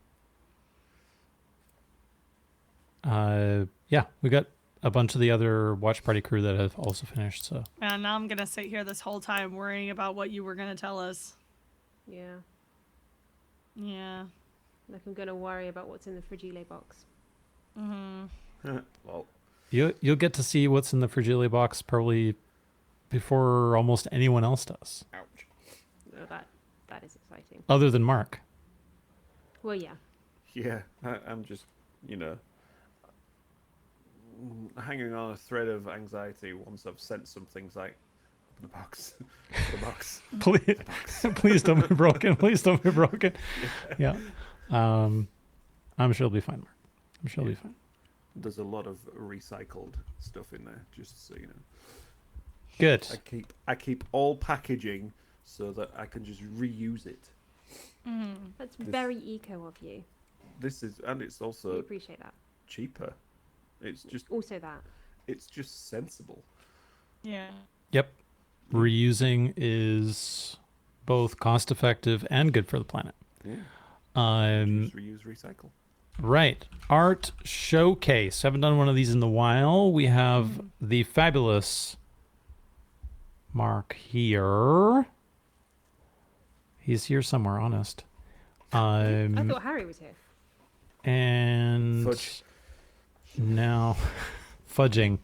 Harry. Yeah, we got a bunch of the other watch party crew that have also finished. So And now I'm gonna sit here this whole time worrying about what you were gonna tell us. Yeah. Yeah. Like I'm gonna worry about what's in the fragile box. Well, you'll get to see what's in the fragile box probably before almost anyone else does, ouch. Oh, that is exciting. other than Mark. Well, yeah. Yeah, I'm just, hanging on a thread of anxiety once I've sent some things like, open the box, open the box. Please don't be broken. Please don't be broken. Yeah. I'm sure it'll be fine, Mark. I'm sure it'll be fine. There's a lot of recycled stuff in there, just so you know. Good. I keep all packaging so that I can just reuse it. That's very eco of you. And it's We also appreciate that. cheaper. It's just Also that. It's just sensible. Yeah. Yep. Reusing is both cost effective and good for the planet. Yeah. Reuse, recycle. Right. Art showcase. Haven't done one of these in a while. We have the fabulous Mark here. He's here somewhere, honest. I thought Harry was here. And Fudge. now fudging.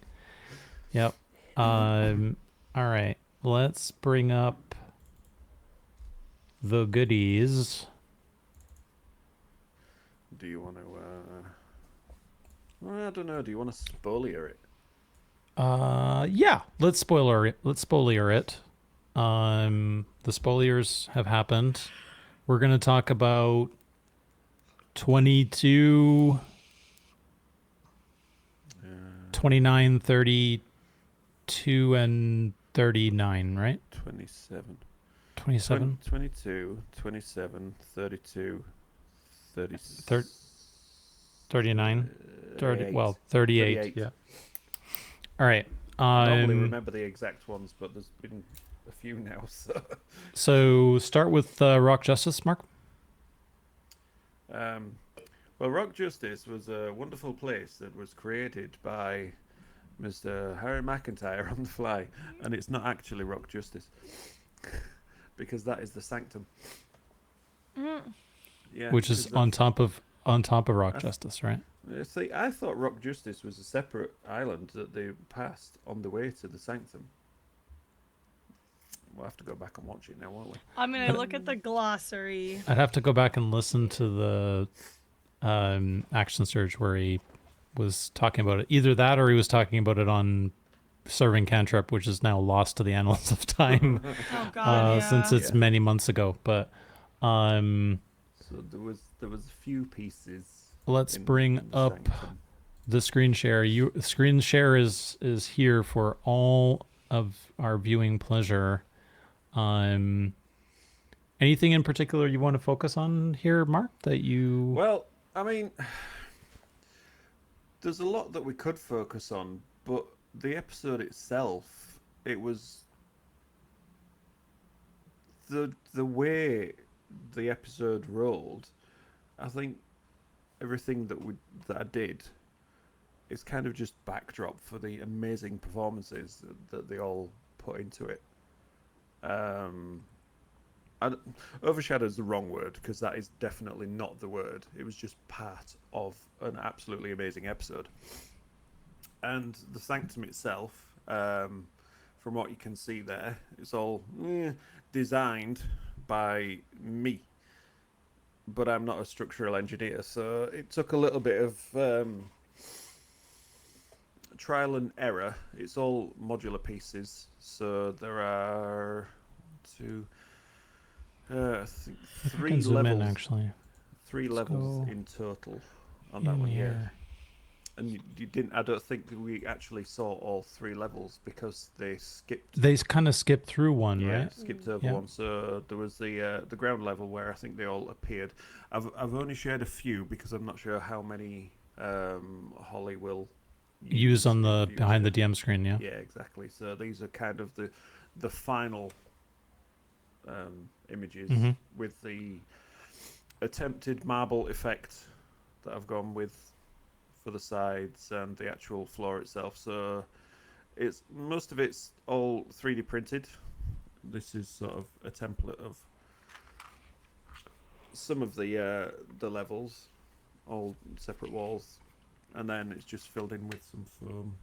Yep. All right. Let's bring up the goodies. Do you want to? I don't know. Do you want to spolier it? Yeah. Let's spoiler it. The spoilers have happened. We're gonna talk about 22, 29, 32, and 39, right? 27. 27? 22, 27, 32, 30, 39? 30, well, 38. 38. Yeah. All right. I normally remember the exact ones, but there's been a few now. So start with Rock Justice, Mark. Well, Rock Justice was a wonderful place that was created by Mr. Harry McIntyre on the fly, and it's not actually Rock Justice because that is the Sanctum. Yeah, Which is on top of Rock Justice, right? See, I thought Rock Justice was a separate island that they passed on the way to the Sanctum. We'll have to go back and watch it now, won't we? I'm gonna look at the glossary. I'd have to go back and listen to the Action Surge where he was talking about it. Either that or he was talking about it on Serving Cantrip, which is now lost to the annals of time Oh God, yeah. since it's many months ago. But So there was a few pieces. let's in bring the up Sanctum. the screen share. Screen share is here for all of our viewing pleasure. Anything in particular you want to focus on here, Mark? That you Well, I mean, there's a lot that we could focus on, but the episode itself, it was the way the episode rolled. I think everything that I did is kind of just backdrop for the amazing performances that they all put into it. Overshadow is the wrong word, because that is definitely not the word. It was just part of an absolutely amazing episode. And the Sanctum itself, from what you can see there, it's all designed by me. But I'm not a structural engineer, so it took a little bit of trial and error. It's all modular pieces, so there are I think I three can zoom in levels. actually. Three Let's levels go in total on that in one, yeah. here. And you didn't. I don't think we actually saw all three levels because they skipped. They kind of skipped through one, Yeah, right? skipped over Yeah. one. So there was the ground level where I think they all appeared. I've only shared a few because I'm not sure how many Holly will Use on in the behind the future. DM screen, yeah. Yeah, exactly. So these are kind of the final images Mhm. with the attempted marble effect that I've gone with for the sides and the actual floor itself. So it's most of it's all 3D printed. This is sort of a template of some of the levels, all separate walls, and then it's just filled in with some foam.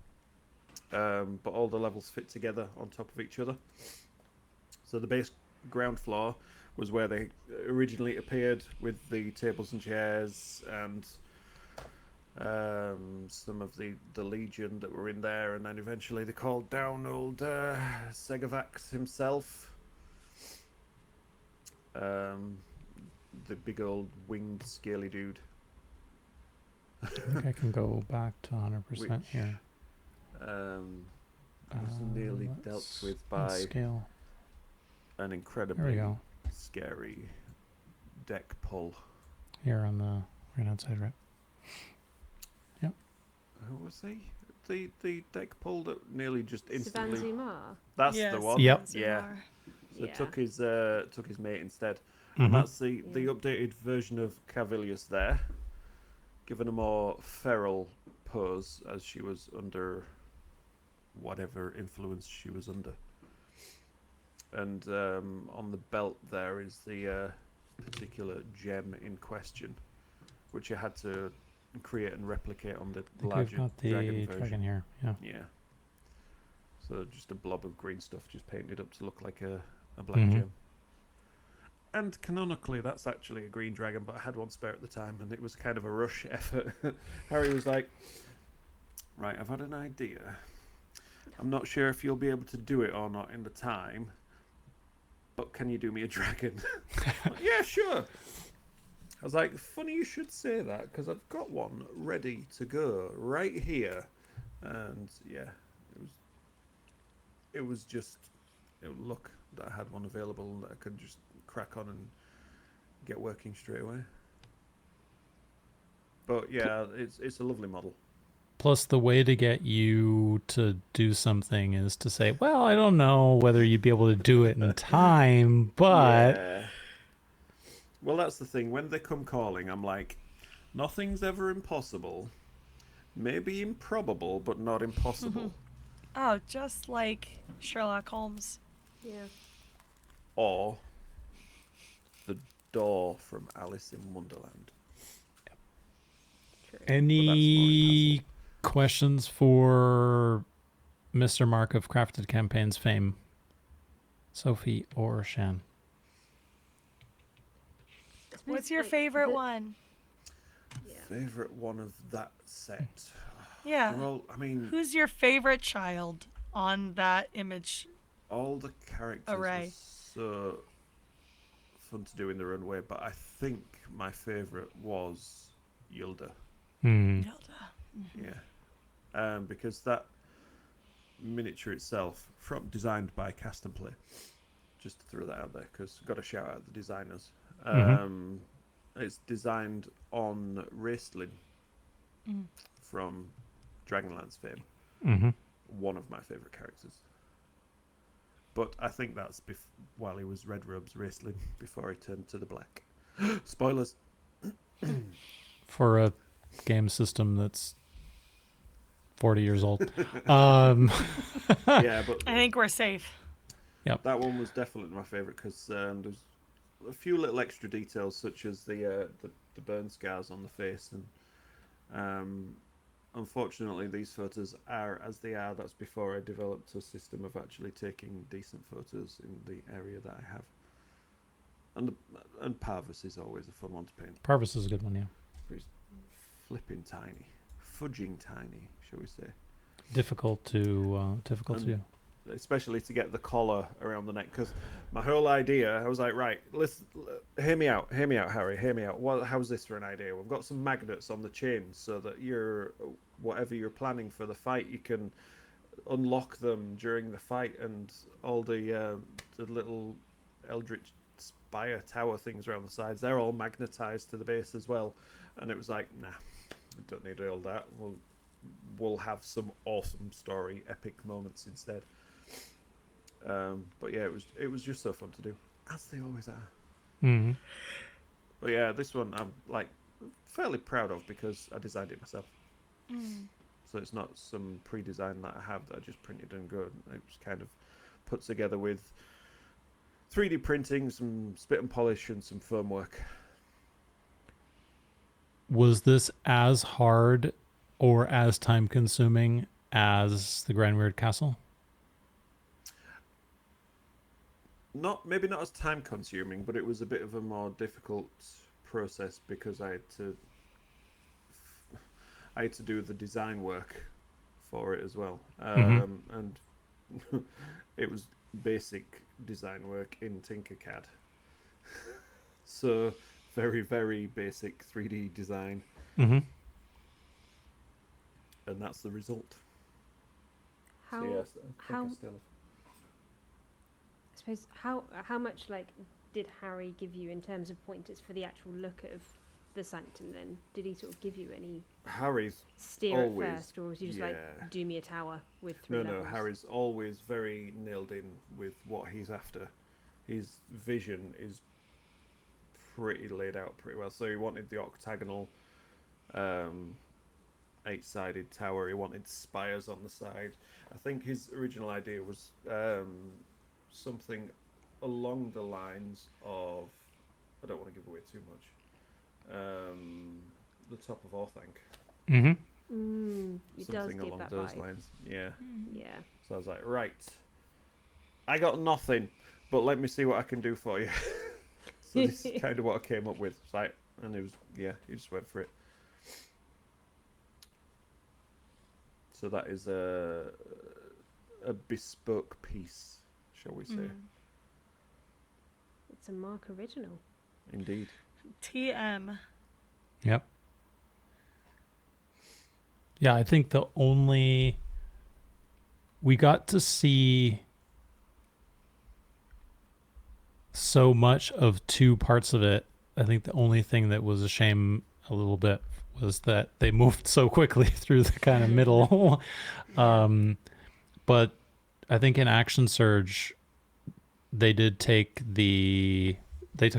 But all the levels fit together on top of each other. So the base ground floor was where they originally appeared, with the tables and chairs and some of the Legion that were in there, and then eventually they called down old Segavax himself. The big old winged scaly dude. I think I can go back to 100% Which, here. Was nearly dealt Let's- with let's by scale. an There we incredibly go. scary deck pull. Here on the right hand side, right? Who was he? The deck pull that nearly just instantly. Savanzumar. That's Yes, the one. Yep. Yeah. Zanzibar. So Yeah. took his mate instead. Mhm. And that's the Yeah. updated version of Cavilius there, given a more feral pose as she was under whatever influence she was under. And on the belt there is the particular gem in question, which I had to create and replicate on the I think we've larger got the dragon dragon version. here. Yeah. Yeah. So just a blob of green stuff just painted up to look like a black Mhm. gem. And canonically, that's actually a green dragon, but I had one spare at the time, and it was kind of a rush effort. Harry was like, right, I've had an idea. I'm not sure if you'll be able to do it or not in the time, but can you do me a dragon? Like, yeah, sure. I was like, funny you should say that, because I've got one ready to go right here. And yeah, it was just luck that I had one available that I could just crack on and get working straight away. But yeah, it's a lovely model. Plus, the way to get you to do something is to say, well, I don't know whether you'd be able to do it in time, but Yeah. Well, that's the thing. When they come calling, I'm like, nothing's ever impossible. Maybe improbable, but not impossible. Oh, just like Sherlock Holmes. Yeah. Or the door from Alice in Wonderland. True. any questions for Mr. Mark of Crafted Campaigns fame? Sophie or Shan? What's your Like, favorite the- one? Yeah. Favorite one of that set? Yeah. Well, I mean, Who's your favorite child on that image? all the characters Array. were so fun to do in their own way, but I think my favorite was Yilda. Hmm. Yeah, because that miniature itself, designed by Cast and Play, just to throw that out there, because got to shout out the designers. It's designed on Raistlin from Dragonlance fame. Mm-hmm. One of my favorite characters. But I think that's while he was Red Robes Raistlin before he turned to the black. Spoilers. For a game system that's 40 years old. Yeah, but I think we're safe. that one was definitely my favorite because there's a few little extra details, such as the burn scars on the face, and unfortunately, these photos are as they are. That's before I developed a system of actually taking decent photos in the area that I have. And Parvis is always a fun one to paint. Parvis is a good one, yeah. He's flipping tiny, fudging tiny, shall we say? Difficult to do. Especially to get the collar around the neck, because my whole idea, I was like, right, hear me out, Harry, hear me out. How's this for an idea? We've got some magnets on the chain so that whatever you're planning for the fight, you can unlock them during the fight, and all the little Eldritch Spire tower things around the sides, they're all magnetized to the base as well. And it was like, nah, I don't need all that. We'll have some awesome story, epic moments instead. But yeah, it was just so fun to do, as they always are. Mm-hmm. But yeah, this one I'm like fairly proud of because I designed it myself. So it's not some pre-design that I have that I just printed and go. It was kind of put together with 3D printing, some spit and polish, and some foam work. Was this as hard or as time consuming as the Grand Weird Castle? Maybe not as time consuming, but it was a bit of a more difficult process because I had to do the design work for it as well. And it was basic design work in Tinkercad. So very, very basic 3D design. Mm-hmm. And that's the result. How So yes, I how- think I still I suppose how much like did Harry give you in terms of pointers for the actual look of the sanctum? Then did he sort of give you any Harry's steer always, at first, or was he just like, yeah. do me a tower with three No, levels? Harry's always very nailed in with what he's after. His vision is pretty laid out pretty well. So he wanted the octagonal 8-sided tower. He wanted spires on the side. I think his original idea was something along the lines of, I don't want to give away too much, the top of Orthanc. Mm-hmm. It does Something give along that those vibe. lines. Yeah. Yeah. So I was like, right, I got nothing, but let me see what I can do for you. So this is kind of what I came up with. It's like, and it was, yeah, he just went for it. So that is a bespoke piece, shall we say? It's a Mark original. Indeed. TM. Yep. Yeah, I think we got to see so much of two parts of it. I think the only thing that was a shame a little bit was that they moved so quickly through the kind of middle. But I think in Action Surge, they took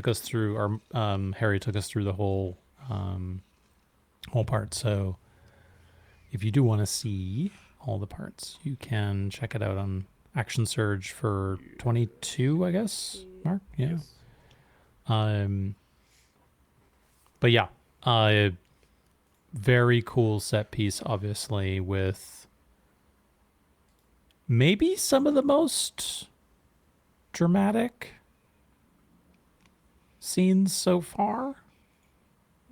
us through Harry took us through the whole part. So if you do want to see all the parts, you can check it out on Action Surge for 22, I guess, Mark? Yeah. Yes. But yeah, very cool set piece, obviously, with maybe some of the most dramatic scenes so far.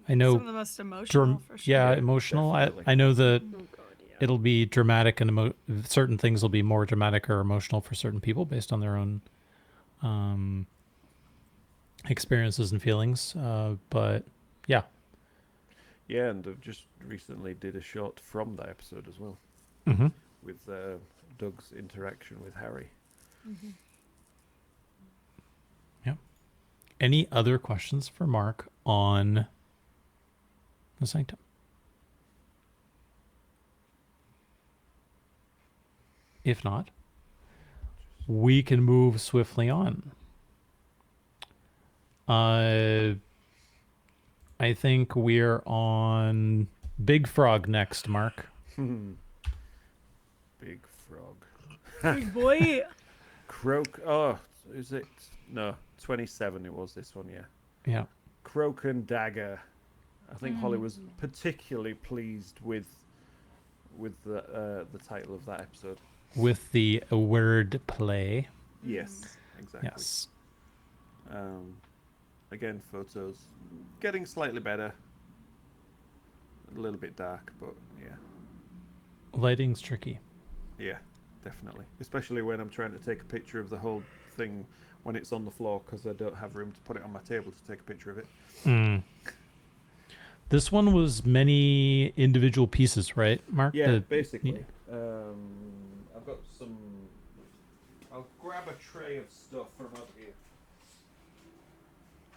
I know Some of the most emotional, for sure. yeah, Yeah, emotional. definitely. I know that Oh god, yeah. it'll be dramatic and certain things will be more dramatic or emotional for certain people based on their own experiences and feelings. But yeah. Yeah, and I've just recently did a shot from that episode as well, Mm-hmm. with Doug's interaction with Harry. Yep. Any other questions for Mark on the Sanctum? If not, we can move swiftly on. I think we're on Big Frog next, Mark. Big frog. Big boy. Oh, is it? No, 27 it was this one, yeah. Yeah. Croak and Dagger. I think Holly was particularly pleased with the title of that episode. With the word play. Yes, exactly. Yes. Again, photos getting slightly better. A little bit dark, but yeah. Lighting's tricky. Yeah, definitely. Especially when I'm trying to take a picture of the whole thing when it's on the floor because I don't have room to put it on my table to take a picture of it. Mm. This one was many individual pieces, right, Mark? Yeah, basically. I've got some... I'll grab a tray of stuff from over here.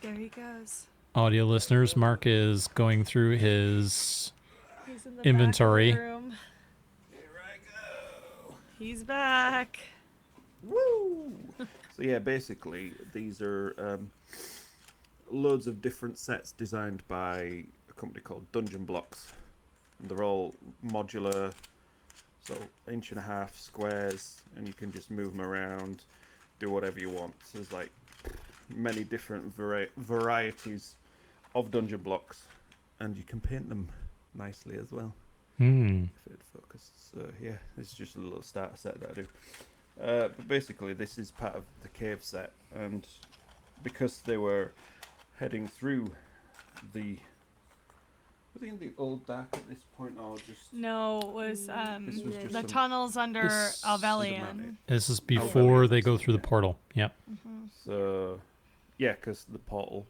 There he goes. Audio listeners, Mark is going through his He's in the inventory. Back of the room. Here I go. He's back. Woo! So yeah, basically, these are loads of different sets designed by a company called Dungeon Blocks. And they're all modular, so 1.5 squares, and you can just move them around, do whatever you want. So there's like many different varieties of dungeon blocks, and you can paint them nicely as well. Hmm. If it focus. So yeah, this is just a little starter set that I do. But basically, this is part of the cave set, and because they were heading through the... Were they in the old dark at this point, or just... No, it was This was just the some- tunnels under This- Alvelian. This is before they go through the yeah. portal. Yep. So, yeah, because the portal...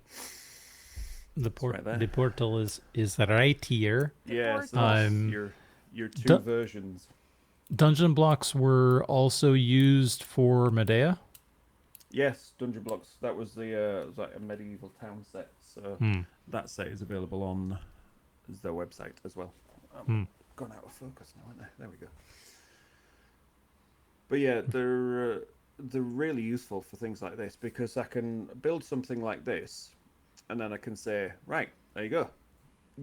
The right there. the portal is right here. Yeah, so portal. that's your two versions. Dungeon blocks were also used for Medea. Yes, Dungeon Blocks. That was the was like a medieval town set. So that set is available on their website as well. Gone out of focus now, aren't they? There we go. But yeah, they're really useful for things like this because I can build something like this, and then I can say, right, there you go.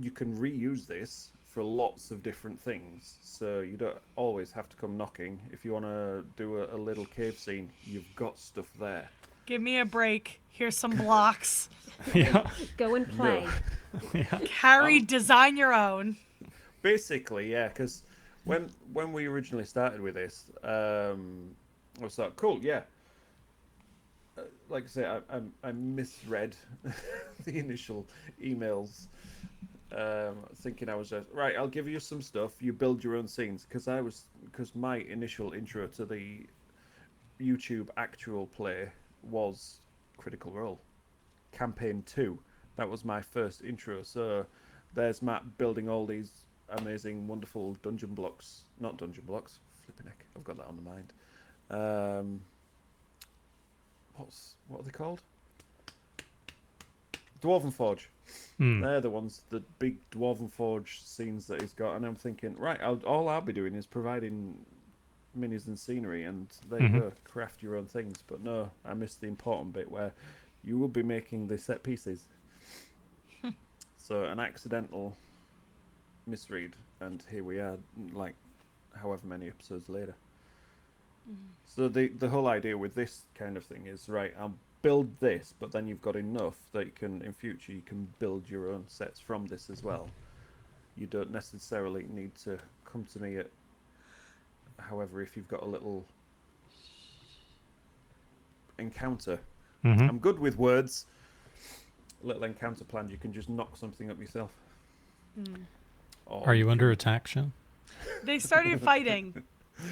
You can reuse this for lots of different things, so you don't always have to come knocking. If you want to do a little cave scene, you've got stuff there. Give me a break. Here's some blocks. Yeah. Go and play. Carry, design your own. Basically, yeah, because when we originally started with this, I was like, cool, yeah. Like I say, I misread the initial emails, thinking I was just right. I'll give you some stuff. You build your own scenes because my initial intro to the YouTube actual play was Critical Role Campaign 2. That was my first intro. So there's Matt building all these amazing, wonderful dungeon blocks. Not dungeon blocks. Flipping heck, I've got that on the mind. What are they called? Dwarven Forge. They're the ones, the big Dwarven Forge scenes that he's got, and I'm thinking, right, all I'll be doing is providing minis and scenery, and there you go, craft your own things. But no, I missed the important bit where you will be making the set pieces. So an accidental misread, and here we are, like however many episodes later. So the whole idea with this kind of thing is, right, I'll build this, but then you've got enough that you can, in future, you can build your own sets from this as well. You don't necessarily need to come to me at, however, if you've got a little encounter. I'm good with words. A little encounter planned, you can just knock something up yourself. Or Are you under attack, Shem? They started fighting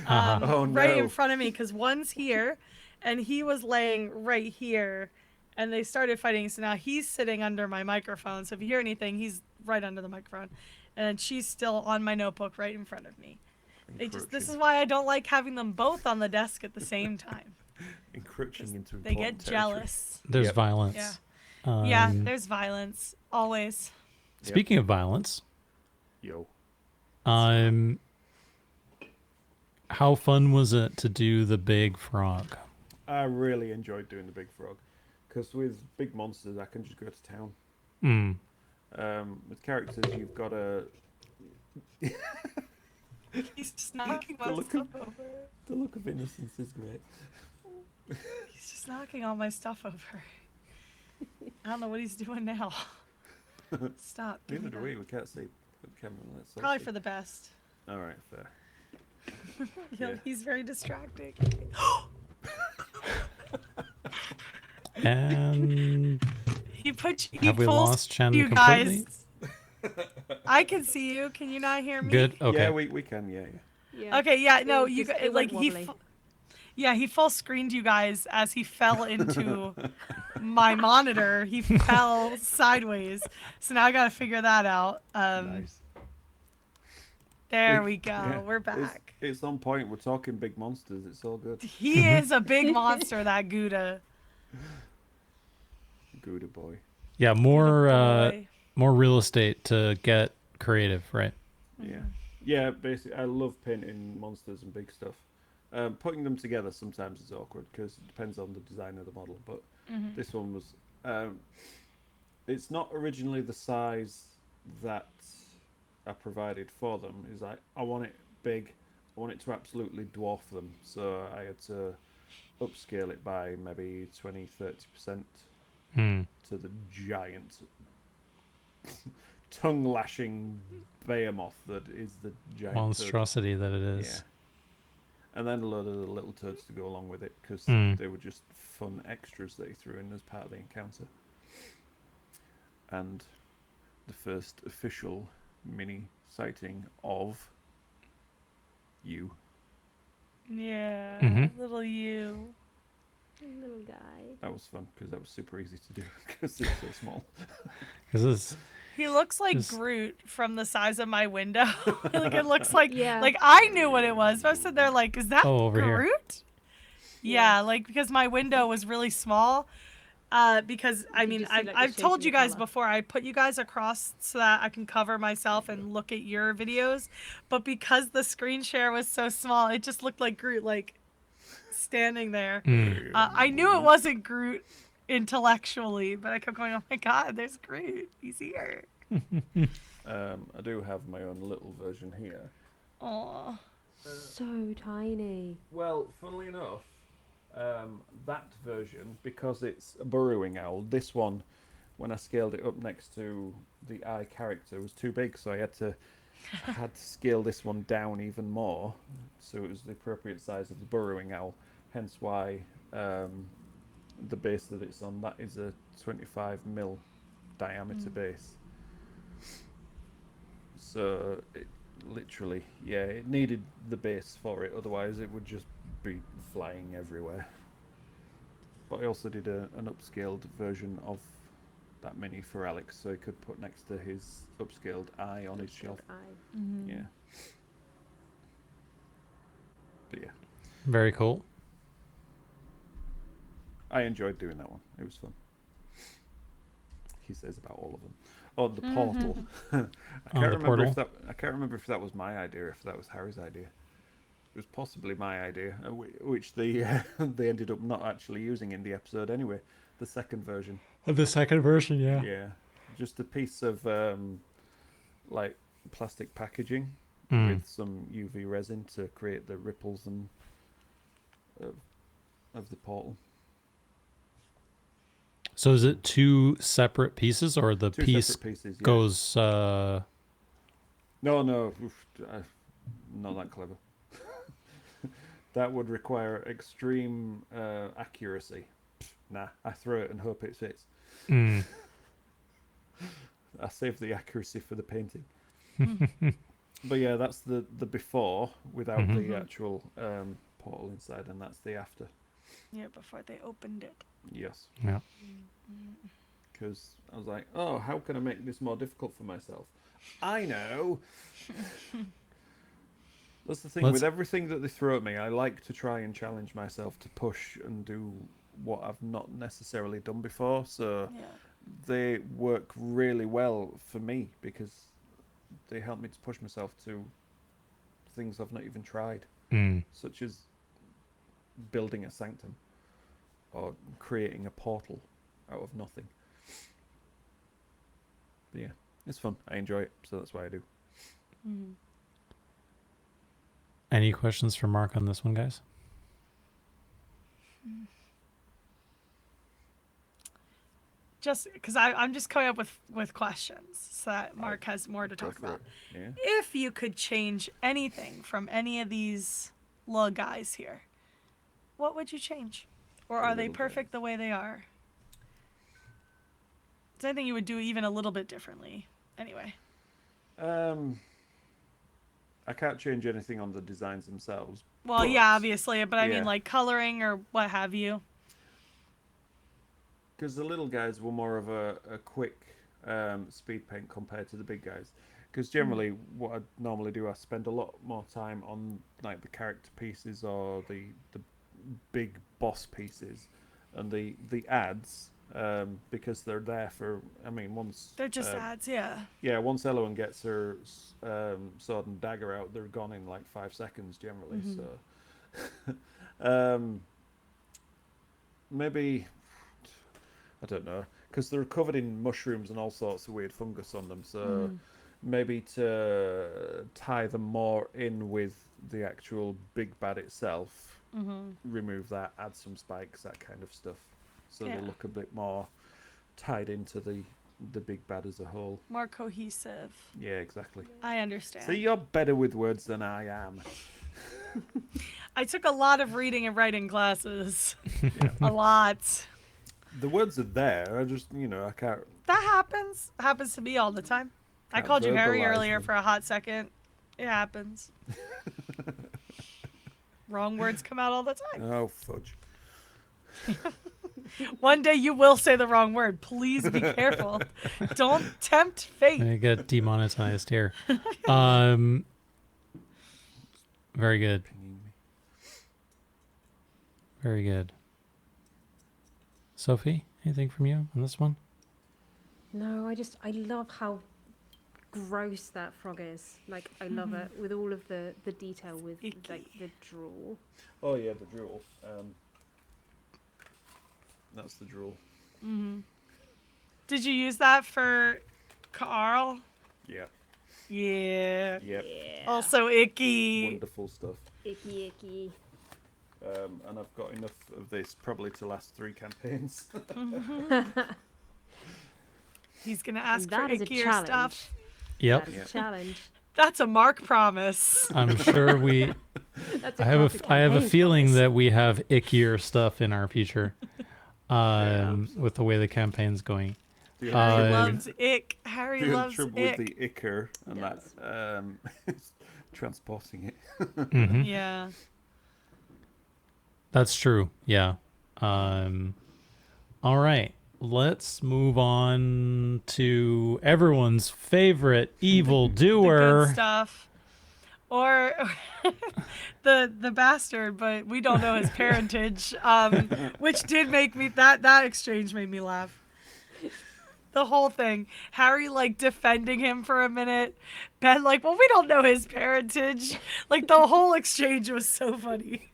Oh, right no. in front of me because one's here and he was laying right here and they started fighting. So now he's sitting under my microphone. So if you hear anything, he's right under the microphone. And then she's still on my notebook right in front of me. This is why I don't like having them both on the desk at the same time. encroaching into They get important territory. jealous. There's Yep. violence. Yeah. Yeah, there's violence. Always. Speaking of violence, Yo. how fun was it to do the big frog? I really enjoyed doing the big frog, because with big monsters I can just go to town. With characters you've got to... He's just knocking The look myself of- over. The look of innocence is great. He's just knocking all my stuff over. I don't know what he's doing now. Stop. Give Neither me do that. we can't see the camera. Let's all Probably see. for the best. Alright, fair. Yeah. Yeah. He's very distracting. And He have we full lost Chen you completely? guys. I can see you. Can you not hear me? Good. Okay. Yeah, we can, yeah. Yeah. Okay, yeah, no, It you just- gu- it like went he wobbly. yeah, he full screened you guys as he fell into my monitor. He fell sideways. So now I got to figure that out. Nice. There we go. Yeah, We're back. It's on point. We're talking big monsters. It's all good. He is a big monster, that Gouda. Gouda boy. Yeah, Gouda boy. more real estate to get creative, right? Yeah. Yeah, basically, I love painting monsters and big stuff. Putting them together sometimes is awkward because it depends on the design of the model. But this one was... it's not originally the size that I provided for them. Is I want it big. I want it to absolutely dwarf them. So I had to upscale it by maybe 20-30% to the giant tongue-lashing behemoth that is the giant turd. Monstrosity that it is. Yeah. And then a load of the little turds to go along with it because they were just fun extras that he threw in as part of the encounter. And the first official mini sighting of you. Yeah, little you. Little guy. That was fun because that was super easy to do because it's so small. Because He looks like Just- Groot from the size of my window. Like it looks like Yeah. like I knew what it was. But I stood there like, is that over here. Groot? Yeah, like because my window was really small. Because I You mean just see, like, the I've shape told and you the guys colour. before, I put you guys across so that I can cover myself and look at your videos. But because the screen share was so small, it just looked like Groot like standing there. I knew it wasn't Groot intellectually, but I kept going, oh my god, there's Groot. He's here. I do have my own little version here. Aw. So tiny. Well, funnily enough, that version, because it's a burrowing owl, this one, when I scaled it up next to the eye character, was too big, so I had to scale this one down even more, so it was the appropriate size of the burrowing owl. Hence why the base that it's on, that is a 25mm diameter base. So it literally, yeah, it needed the base for it, otherwise it would just be flying everywhere. But I also did an upscaled version of that mini for Alex, so he could put next to his upscaled eye on his shelf. Eye. Yeah. But yeah, Very cool. I enjoyed doing that one. It was fun. He says about all of them. Oh, the portal. I can't remember if that was my idea, or if that was Harry's idea. It was possibly my idea, which they they ended up not actually using in the episode anyway. The second version. The second version, yeah. Yeah, just a piece of like plastic packaging with some UV resin to create the ripples and of the portal. So is it two separate pieces, or the Two piece separate pieces. Yeah. goes? No, oof, not that clever. That would require extreme accuracy. Nah, I throw it and hope it fits. I save the accuracy for the painting. But yeah, that's the before without the actual portal inside, and that's the after. Yeah, before they opened it. Yes. Yeah. Because I was like, oh, how can I make this more difficult for myself? I know. That's the thing with everything that they throw at me. I like to try and challenge myself to push and do what I've not necessarily done before. So they work really well for me because they help me to push myself to things I've not even tried, such as building a sanctum or creating a portal out of nothing. But yeah, it's fun. I enjoy it, so that's why I do. Any questions for Mark on this one, guys? just because I'm just coming up with questions so that Mark has more to Go talk for about. it. Yeah. If you could change anything from any of these little guys here, what would you change? Or The are they little perfect guys. the way they are? Is there anything you would do even a little bit differently? Anyway. I can't change anything on the designs themselves. Well, but, yeah, obviously, but I mean yeah. like coloring or what have you. Because the little guys were more of a quick speed paint compared to the big guys. Because generally, what I normally do, I spend a lot more time on like the character pieces or the big boss pieces, and the ads because they're there for. I mean, once They're just ads, yeah. yeah, once Elowen gets her sword and dagger out, they're gone in like 5 seconds generally. So maybe. I don't know, because they're covered in mushrooms and all sorts of weird fungus on them. So maybe to tie them more in with the actual big bad itself, remove that, add some spikes, that kind of stuff, so Yeah. they look a bit more tied into the big bad as a whole. More cohesive. Yeah, exactly. I understand. So you're better with words than I am. I took a lot of reading and writing classes. Yeah. A lot. The words are there. I just, I can't. That happens. Happens to me all the time. I Can't called you Harry verbalize earlier them. for a hot second. It happens. Wrong words come out all the time. Oh fudge. One day you will say the wrong word. Please be careful. Don't tempt fate. I get demonetized here. Very good. Pinging me. Very good. Sophie, anything from you on this one? No, I love how gross that frog is. Like, I love it with all of the detail with Icky. like the drool. Oh yeah, the drool. That's the drool. Did you use that for Carl? Yeah. Yeah. Yep. Yeah. Also icky. Wonderful stuff. Icky icky. And I've got enough of this probably to last 3 campaigns. He's gonna ask for That is a ickier challenge. stuff. Yep. That is Yeah. a challenge. That's a Mark promise. I'm sure we. That's I have classic a campaign feeling promise. that we have ickier stuff in our future. With the way the campaign's going. The Harry Uh, loves ick. Harry the loves trouble ick. with the icker and He that does. is transporting it. Mhm. Yeah. That's true. Yeah. All right. Let's move on to everyone's favorite The evildoer. good stuff. Or the bastard, but we don't know his parentage. Which did make me that exchange made me laugh. The whole thing. Harry like defending him for a minute. Ben like, well, we don't know his parentage. Like the whole exchange was so funny.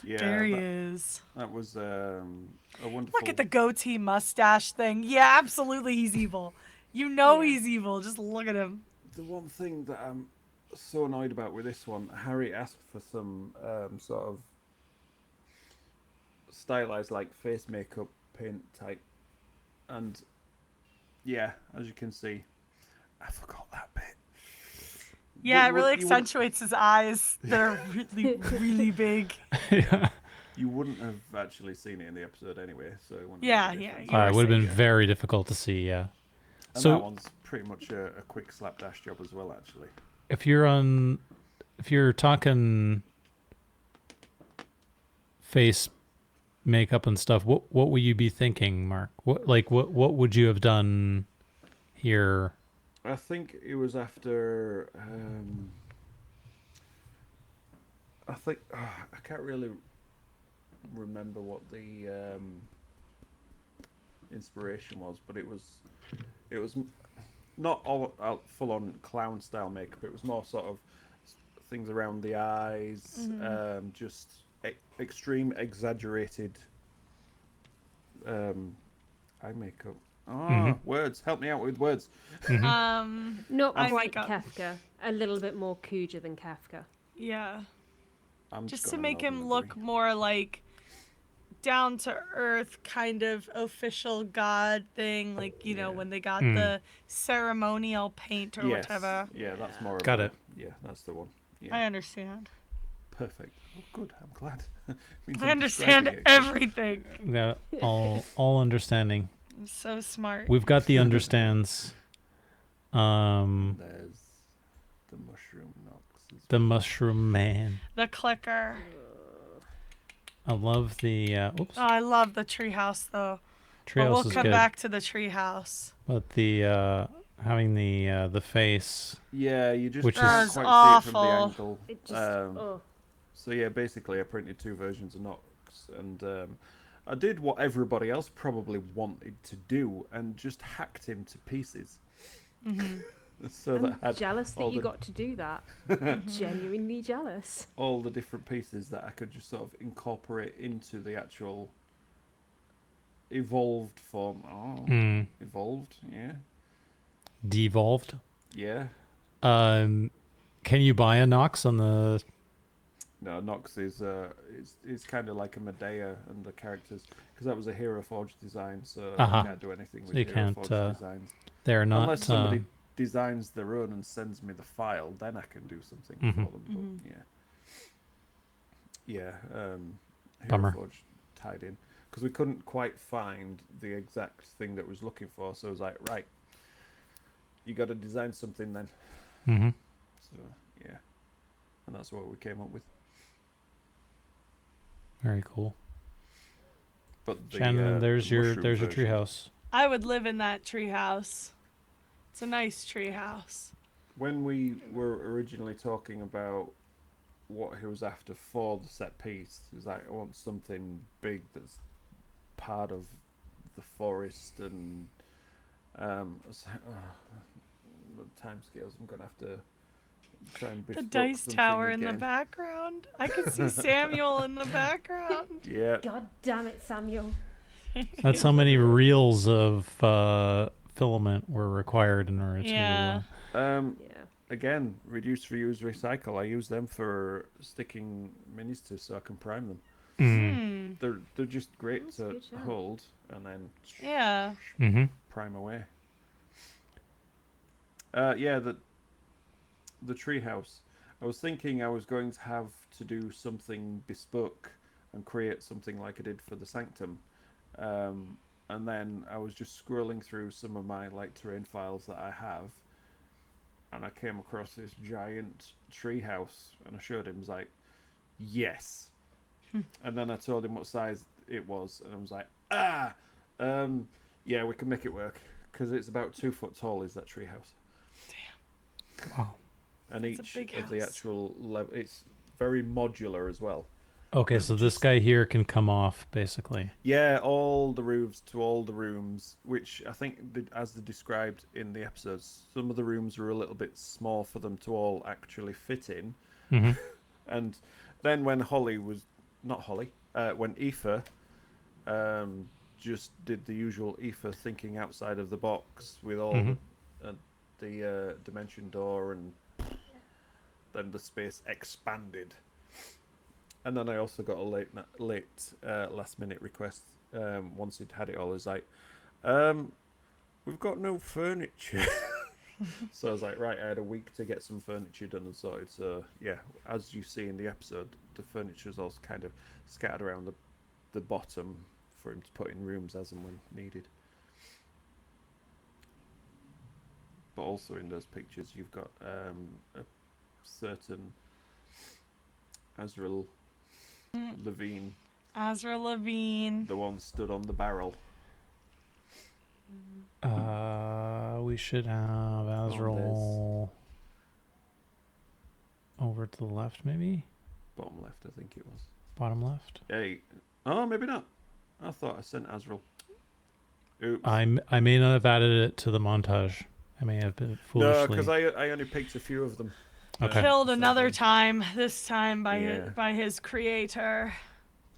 Yeah, There he that, is. that was a wonderful. Look at the goatee mustache thing. Yeah, absolutely he's evil. You know Yeah. he's evil. Just look at him. The one thing that I'm so annoyed about with this one, Harry asked for some sort of stylized like face makeup paint type, and yeah, as you can see, I forgot that bit. Yeah, it Would- really you would- accentuates his eyes. They're really, really big. Yeah. You wouldn't have actually seen it in the episode anyway, so it wouldn't Yeah, make a yeah, difference. you were It would have been safe. very difficult to see. Yeah. And So- that one's pretty much a quick slapdash job as well, actually. If you're talking face makeup and stuff, what would you be thinking, Mark? What would you have done here? I think it was after. I think I can't really remember what the inspiration was, but it was not all out full on clown style makeup. It was more sort of things around the eyes, just extreme exaggerated eye makeup. Words, help me out with words. Not I quite think Kafka. A little bit more Cuja than Kafka. Yeah. I'm Just to gonna make nod and him agree. look more like down to earth kind of official god thing, like you know Yeah. when they got Mm. the ceremonial paint or Yes. whatever. Yeah, that's more. Got of a, it. Yeah, that's the one. I Yeah. understand. Perfect. Oh, good. I'm glad. Means I I'm understand describing it. everything. Yeah, all understanding. I'm so smart. We've got the understands. There's the mushroom knocks. The mushroom man. The clicker. I love the oops. Oh, I love the treehouse though. But Treehouse we'll is come good. back to the treehouse. But the having the face. Yeah, you just Which can't is quite see it from the awful. angle. It just. So yeah, basically I printed 2 versions of Nox, and I did what everybody else probably wanted to do, and just hacked him to pieces. So that I I'm had jealous that all you the- got to do that. Genuinely jealous. all the different pieces that I could just sort of incorporate into the actual evolved form. Oh, evolved, yeah, Devolved. yeah. Can you buy a Nox on the? No, Nox is kind of like a Medea and the characters, because that was a Hero Forge design, so Uh-huh. I can't do anything with you Hero can't, Forge designs. They're not. Unless somebody designs their own and sends me the file, then I can do something for them. But yeah, Hero Bummer. Forge tied in, because we couldn't quite find the exact thing that we was looking for. So I was like, right, you got to design something then. Mm-hmm. So yeah, and that's what we came up with. Very cool. But the, Shannon, there's the your mushroom version- treehouse. I would live in that treehouse. It's a nice treehouse. When we were originally talking about what he was after for the set piece, he was like, I want something big that's part of the forest, and I was like, the time scales, I'm gonna have to try and The bespoke dice something tower in the again. background. I can see Samuel in the background. Yeah, God damn it, Samuel. That's how many reels of filament were required in order Yeah. to. Yeah. again, reduce, reuse, recycle. I use them for sticking minis to, so I can prime them. They're just great That's a to good shout. hold and then Yeah. Mm-hmm. prime away. Yeah, the treehouse. I was thinking I was going to have to do something bespoke and create something like I did for the Sanctum, and then I was just scrolling through some of my like terrain files that I have, and I came across this giant treehouse, and I showed him. He was like, "Yes," and then I told him what size it was, and I was like, yeah, we can make it work, because it's about 2 foot tall. Is that treehouse? Wow. And It's a each big of the house. actual level, it's very modular as well. Okay, so this guy here can come off basically. Yeah, all the roofs to all the rooms, which I think, as they described in the episodes, some of the rooms are a little bit small for them to all actually fit in. Mm-hmm. And then when when Aoife just did the usual Aoife thinking outside of the box with all the dimension door, and then the space expanded. And then I also got a late last minute request. Once he'd had it all, is like, we've got no furniture. So I was like, right, I had a week to get some furniture done and sorted. So yeah, as you see in the episode, the furniture's also kind of scattered around the bottom for him to put in rooms as and when needed. But also in those pictures, you've got a certain Azrael Levine, Azra Levine. the one stood on the barrel. We should have Azrael over to the left, maybe Bottom left, I think it was. bottom left. Hey, oh, maybe not. I thought I sent Azrael. Oops. I may not have added it to the montage. I may have been foolishly. No, because I only picked a few of them. Okay. Killed So another then- time. This time by Yeah. by his creator.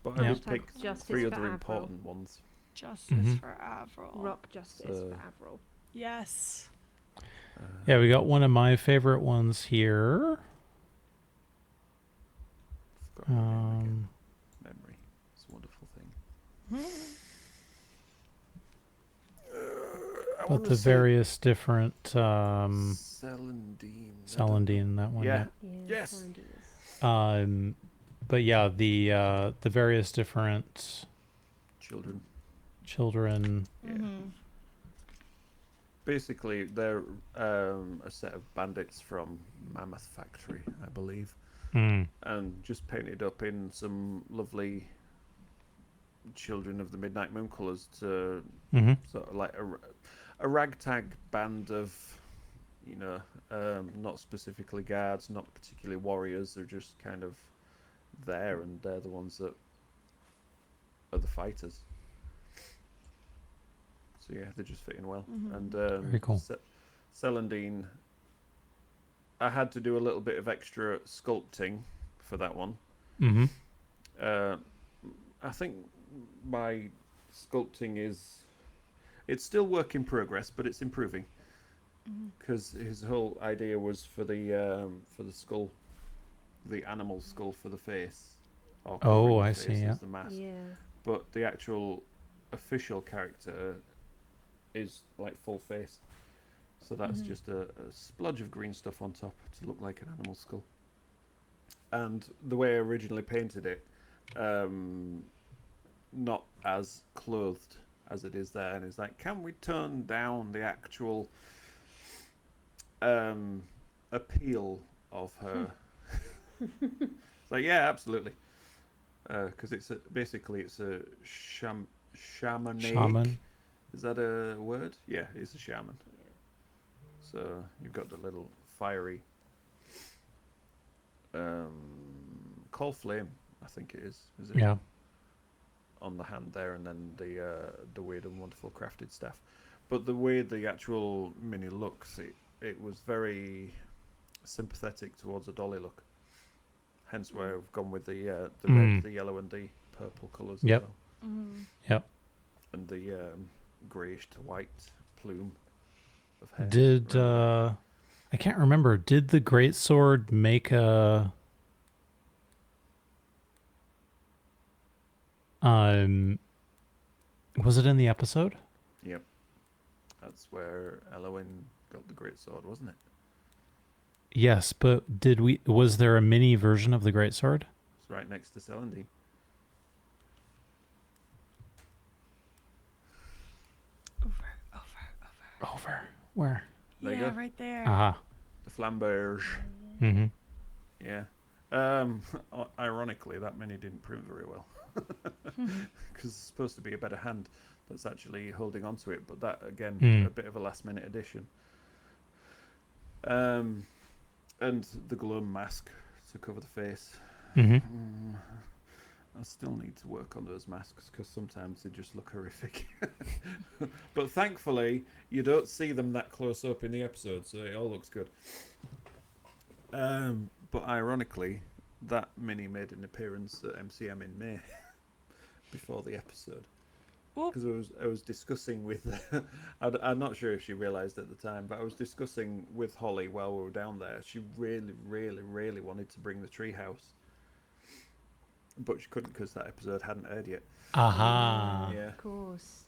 But I Yeah. did pick Justice 3 for other Avril. important ones. Justice Mhm. for Avril. Rock justice for Avril. Yes. Yeah, we got one of my favorite ones here. Forgot her name again. Memory. It's a wonderful thing. I But wanna the say various different Celandine. I don't know. Celandine, that one. Yeah. Yeah. Yes. Cleanliness. But yeah, the various different Children. children. Yeah. Basically, they're a set of bandits from Mammoth Factory, I believe, Mm. and just painted up in some lovely Children of the Midnight Moon colours to Mm-hmm. sort of like a ragtag band of, you know, not specifically guards, not particularly warriors. They're just kind of there, and they're the ones that are the fighters. So yeah, they're just fitting well. And Very cool. Celandine, I had to do a little bit of extra sculpting for that one. Mm-hmm. I think my sculpting it's still work in progress, but it's improving. Because his whole idea was for the skull, the animal skull for the face. Or covering Oh, the I face see. Yeah. as the mask. Yeah. But the actual official character is like full face. So that's just a splodge of green stuff on top to look like an animal skull. And the way I originally painted it, not as clothed as it is there, and it's like, can we turn down the actual appeal of her? It's like, yeah, absolutely. Because basically it's a shamanic. Shaman. Is that a word? Yeah, it's a shaman. So you've got the little fiery call flame, I think it is. Is it? Yeah. On the hand there, and then the weird and wonderful crafted staff. But the way the actual mini looks, it was very sympathetic towards a dolly look. Hence why I've gone with the red, the yellow, and the purple colours as Yep. well. Yep. And the greyish to white plume of hair. Did around the I can't remember. Did the greatsword make a was it in the episode? back. Yep. That's where Elowen got the great sword, wasn't it? Yes, but was there a mini version of the greatsword? It's right next to Celandine. Over. Where? There you Yeah, go. right there. Aha. The flamberge. Mm-hmm. Yeah. Ironically, that mini didn't print very well. Because it's supposed to be a better hand that's actually holding on to it. But that, again, a bit of a last minute addition. And the gloom mask to cover the face. Mm-hmm. I still need to work on those masks because sometimes they just look horrific. But thankfully, you don't see them that close up in the episode, so it all looks good. But ironically, that mini made an appearance at MCM in May before the episode. Because I was discussing with, I'm not sure if she realised at the time, but I was discussing with Holly while we were down there. She really, really, really wanted to bring the treehouse. But she couldn't because that episode hadn't aired yet. Aha. Yeah. Of course.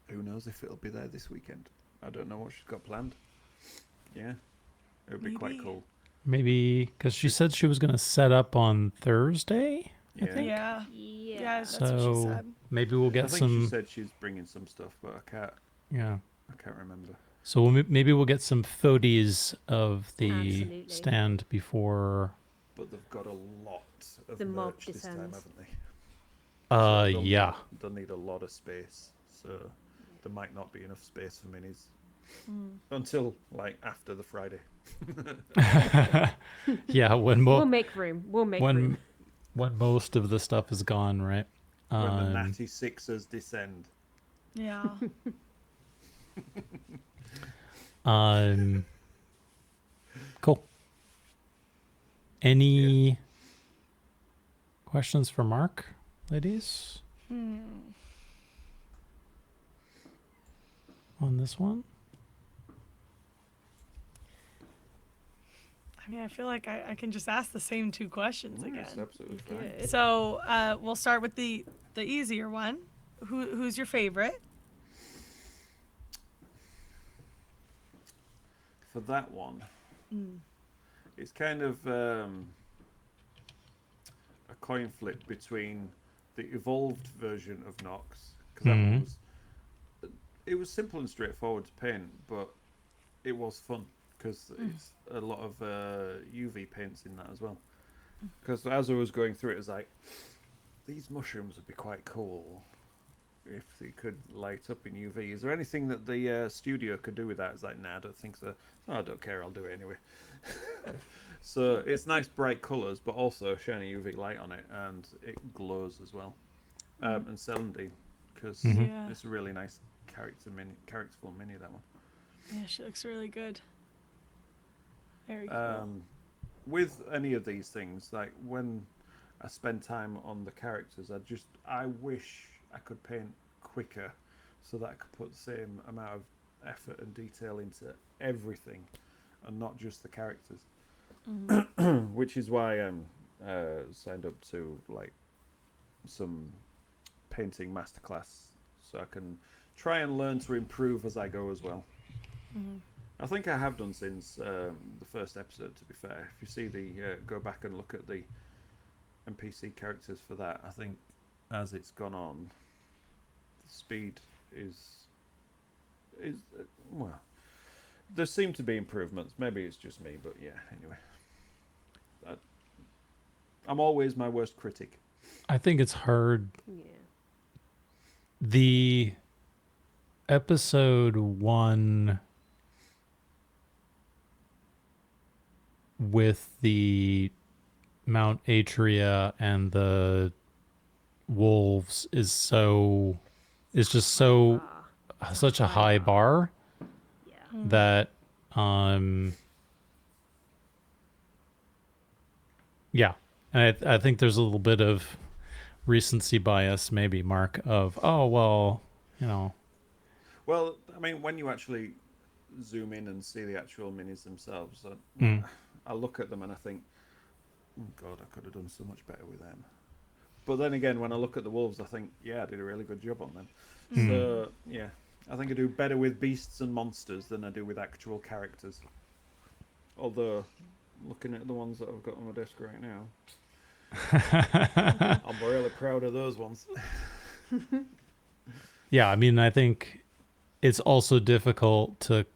Who knows if it'll be there this weekend? I don't know what she's got planned. Yeah, it would be quite Maybe. cool. Maybe because she said she was going to set up on Thursday. Yeah, Yeah. Yeah. Yeah, that's what she So said. maybe we'll I get think she some. said she's bringing some stuff, but I can't remember. So maybe we'll get some photos of the Absolutely. stand before. But they've got a lot of The mob merch this time, descends. haven't they? So Yeah. They'll need a lot of space, so there might not be enough space for minis until like after the Friday. Yeah, when We'll make room. We'll make room. when most of the stuff is gone, right? When the natty sixers descend. Yeah. Cool. Any questions for Mark, ladies? On this one? I I mean, I feel like I can just ask the same two questions Yes, again. absolutely fine. Good. So we'll start with the easier one. Who's your favorite? For that one, it's kind of a coin flip between the evolved version of Nox, because that one was simple and straightforward to paint, but it was fun because it's a lot of UV paints in that as well. Because as I was going through it, it was like, these mushrooms would be quite cool if they could light up in UV. Is there anything that the studio could do with that? It's like, nah, I don't think so. Oh, I don't care, I'll do it anyway. So it's nice bright colours, but also shiny UV light on it, and it glows as well. And Celandine, because Yeah. it's a really nice characterful mini, that one. Yeah, she looks really good. Very cool. With any of these things, like when I spend time on the characters, I wish I could paint quicker so that I could put the same amount of effort and detail into everything and not just the characters. Which is why I'm signed up to like some painting masterclass so I can try and learn to improve as I go as well. I think I have done since the first episode, to be fair. If you see go back and look at the NPC characters for that, I think as it's gone on, the speed is well, there seem to be improvements. Maybe it's just me, but yeah, anyway. I'm always my worst critic. I think it's hard. Yeah. The episode 1 with the Mount Atria and the wolves is just so such a high bar Yeah. that yeah, and I think there's a little bit of recency bias, maybe, Mark, of, oh well, you know. Well, I mean, when you actually zoom in and see the actual minis themselves, I look at them and I think, oh God, I could have done so much better with them. But then again, when I look at the wolves, I think, yeah, I did a really good job on them. So, yeah, I think I do better with beasts and monsters than I do with actual characters. Although, looking at the ones that I've got on my desk right now, I'm really proud of those ones. Yeah, I mean, I think it's also difficult to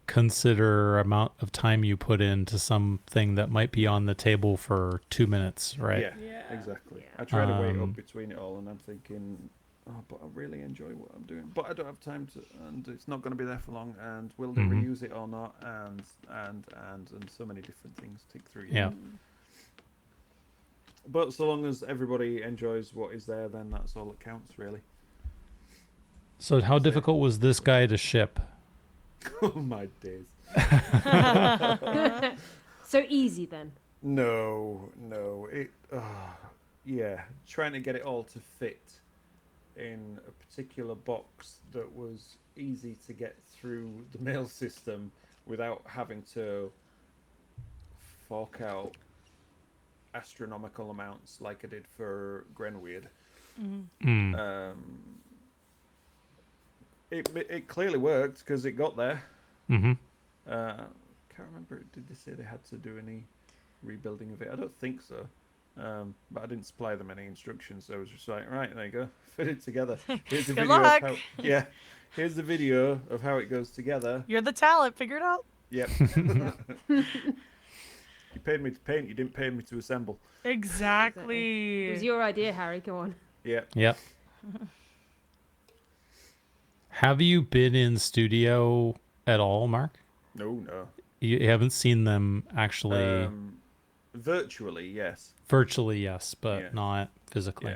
consider amount of time you put into something that might be on the table for 2 minutes, right? Yeah, exactly. Yeah. I try to wait up between it all, and I'm thinking, oh, but I really enjoy what I'm doing, but I don't have time to, and it's not going to be there for long, and will they reuse it or not, and so many different things tick through. Yeah. But so long as everybody enjoys what is there, then that's all that counts, really. So how difficult was this guy to ship? Oh my days. So easy then. No. Yeah, trying to get it all to fit in a particular box that was easy to get through the mail system without having to fork out astronomical amounts like I did for Grenweird. It clearly worked because it got there. Can't remember. Did they say they had to do any rebuilding of it? I don't think so. But I didn't supply them any instructions, so I was just like, right, there you go, fit it together. Here's the Good video luck. of how, here's the video of how it goes together. You're the talent. Figure it out. Yep. You paid me to paint. You didn't pay me to assemble. Exactly. It was your idea, Harry. Come on. Yeah. Yep. Have you been in studio at all, Mark? No. You haven't seen them actually. Virtually, yes. Virtually, yes, but not physically.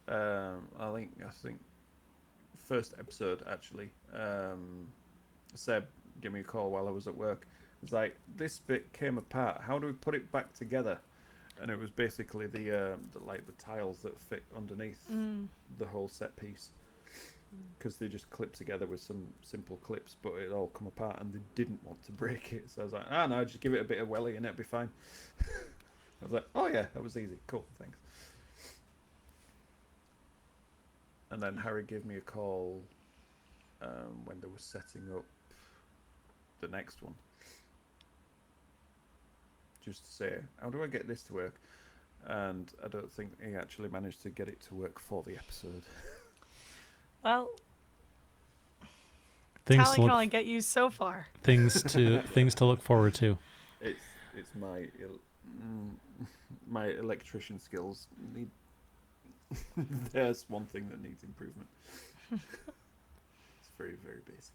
Yeah. I think first episode actually. Seb gave me a call while I was at work. It's like, this bit came apart. How do we put it back together? And it was basically the tiles that fit underneath the whole set piece. because they just clipped together with some simple clips, but it all come apart, and they didn't want to break it. So I was like, no, just give it a bit of welly and it'll be fine. I was like, oh yeah, that was easy. Cool, thanks. And then Harry gave me a call when they were setting up the next one. Just to say, how do I get this to work? And I don't think he actually managed to get it to work for the episode. Well, Things talent to can look, only get you so far. things to look forward to. It's my electrician skills need. There's one thing that needs improvement. It's very, very basic.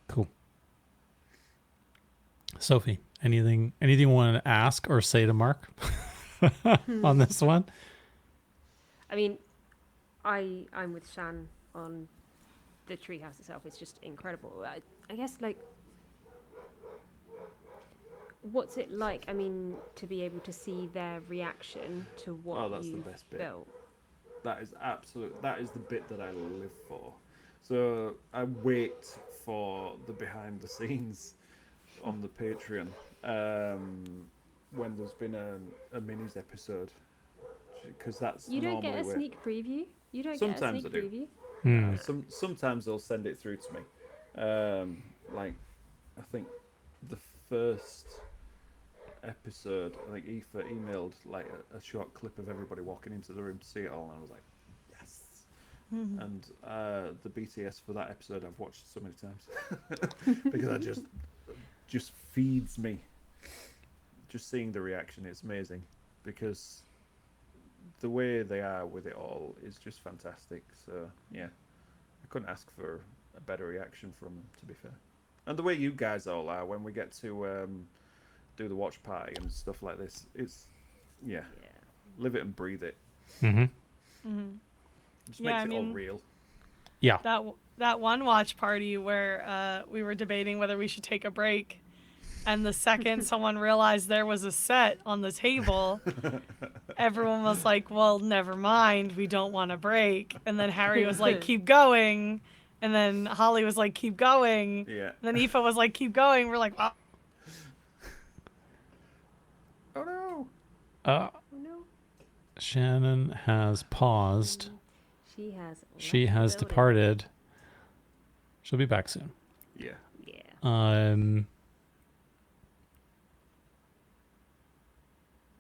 Cool. Sophie, anything you want to ask or say to Mark on this one? I mean, I'm with Shan on the treehouse itself. It's just incredible. I guess, like, what's it like? I mean, to be able to see their reaction to what That's the you've best bit. built. That is the bit that I live for. So I wait for the behind the scenes on the Patreon when there's been a minis episode, because that's You don't get a normally sneak preview. You don't Sometimes get I a do. sneak preview. Sometimes they'll send it through to me. Like, I think the first episode, I think Aoife emailed like a short clip of everybody walking into the room to see it all, and I was like, yes. And the BTS for that episode I've watched so many times because I just feeds me. Just seeing the reaction, it's amazing, because the way they are with it all is just fantastic. So yeah, I couldn't ask for a better reaction from them, to be fair. And the way you guys all are when we get to do the watch party and stuff like this, it's live it and breathe it. Just makes it all real. Yeah. That one watch party where we were debating whether we should take a break, and the second someone realized there was a set on the table, everyone was like, well, never mind, we don't want to break. And then Harry was like, keep going. And then Holly was like, keep going. Yeah. And then Aoife was like, keep going. We're like, oh. Oh no. Oh no. Shannon has paused. She has Departed. She'll be back soon. Yeah.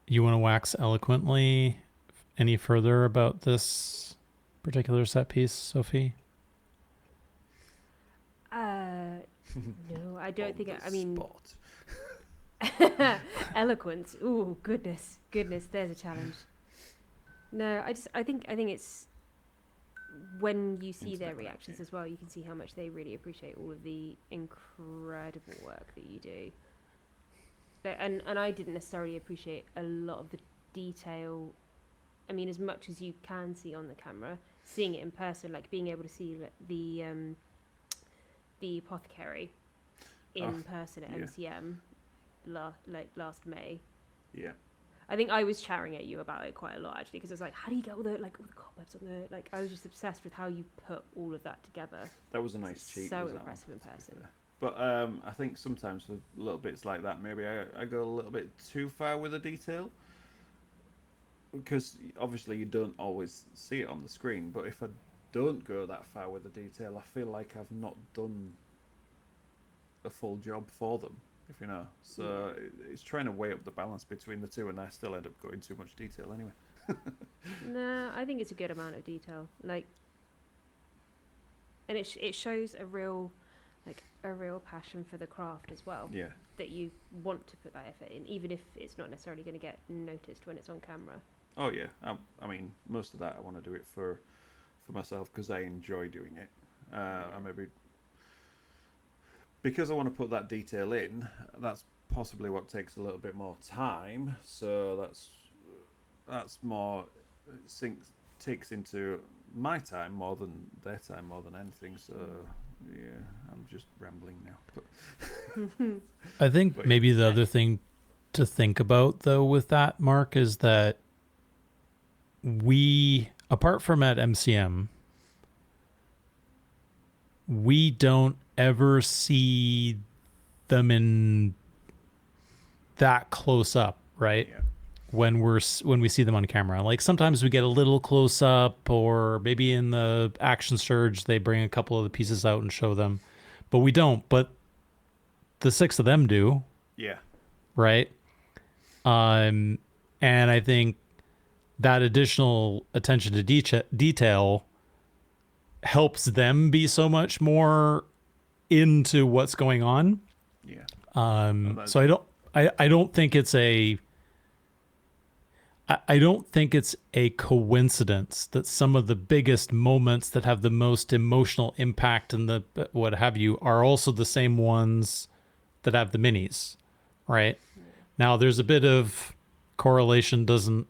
You want to wax eloquently any further about this particular set piece, Sophie? No, I don't think. I mean, spot. eloquence. Ooh, goodness, there's a challenge. No, I think it's when you see their reactions as well, you can see how much they really appreciate all of the incredible work that you do. And I didn't necessarily appreciate a lot of the detail. I mean, as much as you can see on the camera, seeing it in person, like being able to see the apothecary in person at MCM last May. Yeah. I think I was chatting at you about it quite a lot, actually, because I was like, how do you get all the cobwebs on the, like, I was just obsessed with how you put all of that together. That was a nice cheat. So impressive in person. But I think sometimes with little bits like that, maybe I go a little bit too far with the detail, because obviously you don't always see it on the screen. But if I don't go that far with the detail, I feel like I've not done a full job for them, if you know. So it's trying to weigh up the balance between the two, and I still end up going too much detail anyway. No, I think it's a good amount of detail, like, and it shows a real passion for the craft as well. Yeah. That you want to put that effort in, even if it's not necessarily going to get noticed when it's on camera. Oh yeah. I mean, most of that I want to do it for myself because I enjoy doing it. I maybe because I want to put that detail in. That's possibly what takes a little bit more time. So that's more takes into my time more than their time more than anything. So. Yeah, I'm just rambling now. I think maybe the other thing to think about, though, with that, Mark, is that apart from at MCM, we don't ever see them in that close up, right? Yeah. When we see them on camera, like sometimes we get a little close up, or maybe in the action surge they bring a couple of the pieces out and show them, but we don't. But the 6 of them do, Yeah. right? And I think that additional attention to detail helps them be so much more into what's going on. Yeah. So I don't think it's I don't think it's a coincidence that some of the biggest moments that have the most emotional impact and the what have you are also the same ones that have the minis, right? Now there's a bit of correlation, doesn't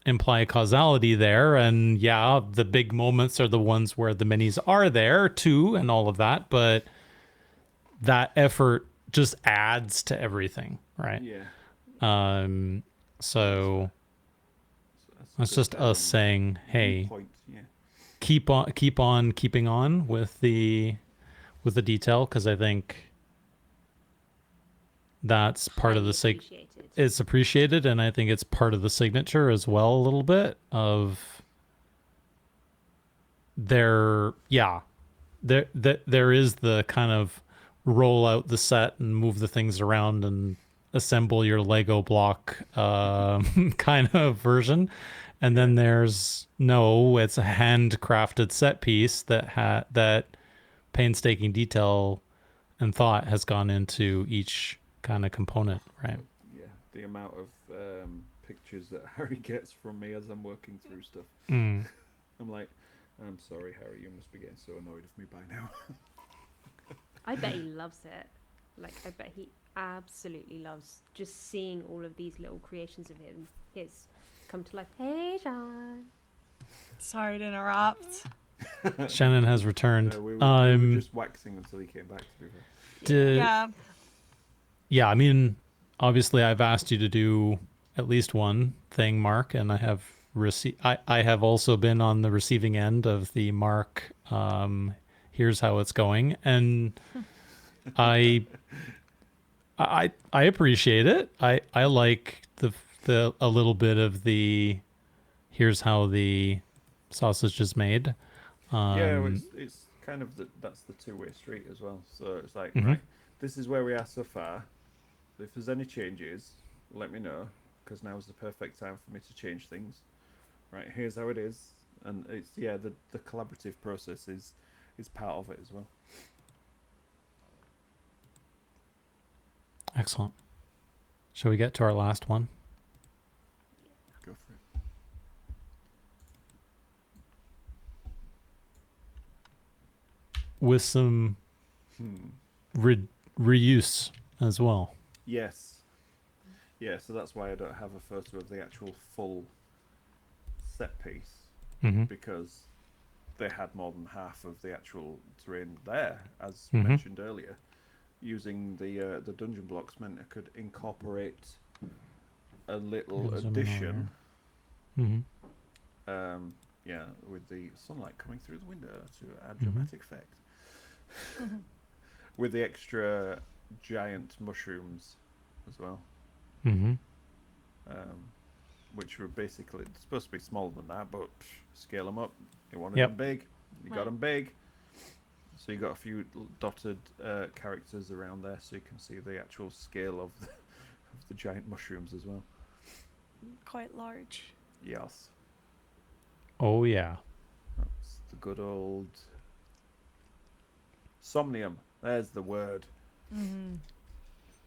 imply causality there, and yeah, the big moments are the ones where the minis are there too and all of that, but that effort just adds to everything, right? Yeah. So That's it's just us saying, hey, point. Yeah. keep on keeping on with the detail, because I think that's part of Highly the appreciated. it's appreciated, and I think it's part of the signature as well, a little bit of there is the kind of roll out the set and move the things around and assemble your Lego block kind of version, and then there's it's a handcrafted set piece that painstaking detail and thought has gone into each kind of component, right? Yeah. The amount of pictures that Harry gets from me as I'm working through stuff. Mm. I'm like, I'm sorry, Harry, you must be getting so annoyed with me by now. I bet he loves it. Like, I bet he absolutely loves just seeing all of these little creations of his come to life. Hey, John. Sorry to interrupt. Shannon has returned. We were just waxing until he came back, to be fair. Yeah. I mean, obviously I've asked you to do at least one thing, Mark, and I have I have also been on the receiving end of the Mark here's how it's going, and I appreciate it. I like the a little bit of the here's how the sausage is made. Yeah, well, it's kind of that's the two-way street as well. So it's like, right, this is where we are so far. If there's any changes, let me know, because now is the perfect time for me to change things. Right, here's how it is, and it's the collaborative process is part of it as well. Excellent. Shall we get to our last one? Go for it. With some reuse as well. Yes. Yeah, so that's why I don't have a photo of the actual full set piece, because they had more than half of the actual terrain there, as mentioned earlier. Using the dungeon blocks meant I could incorporate a little addition. With the sunlight coming through the window to add dramatic effect. With the extra giant mushrooms as well. Which were basically supposed to be smaller than that, but scale them up. You wanted them big, you got them big. So you got a few dotted characters around there, so you can see the actual scale of the giant mushrooms as well. Quite large. Yes. Oh yeah. That's the good old somnium. There's the word.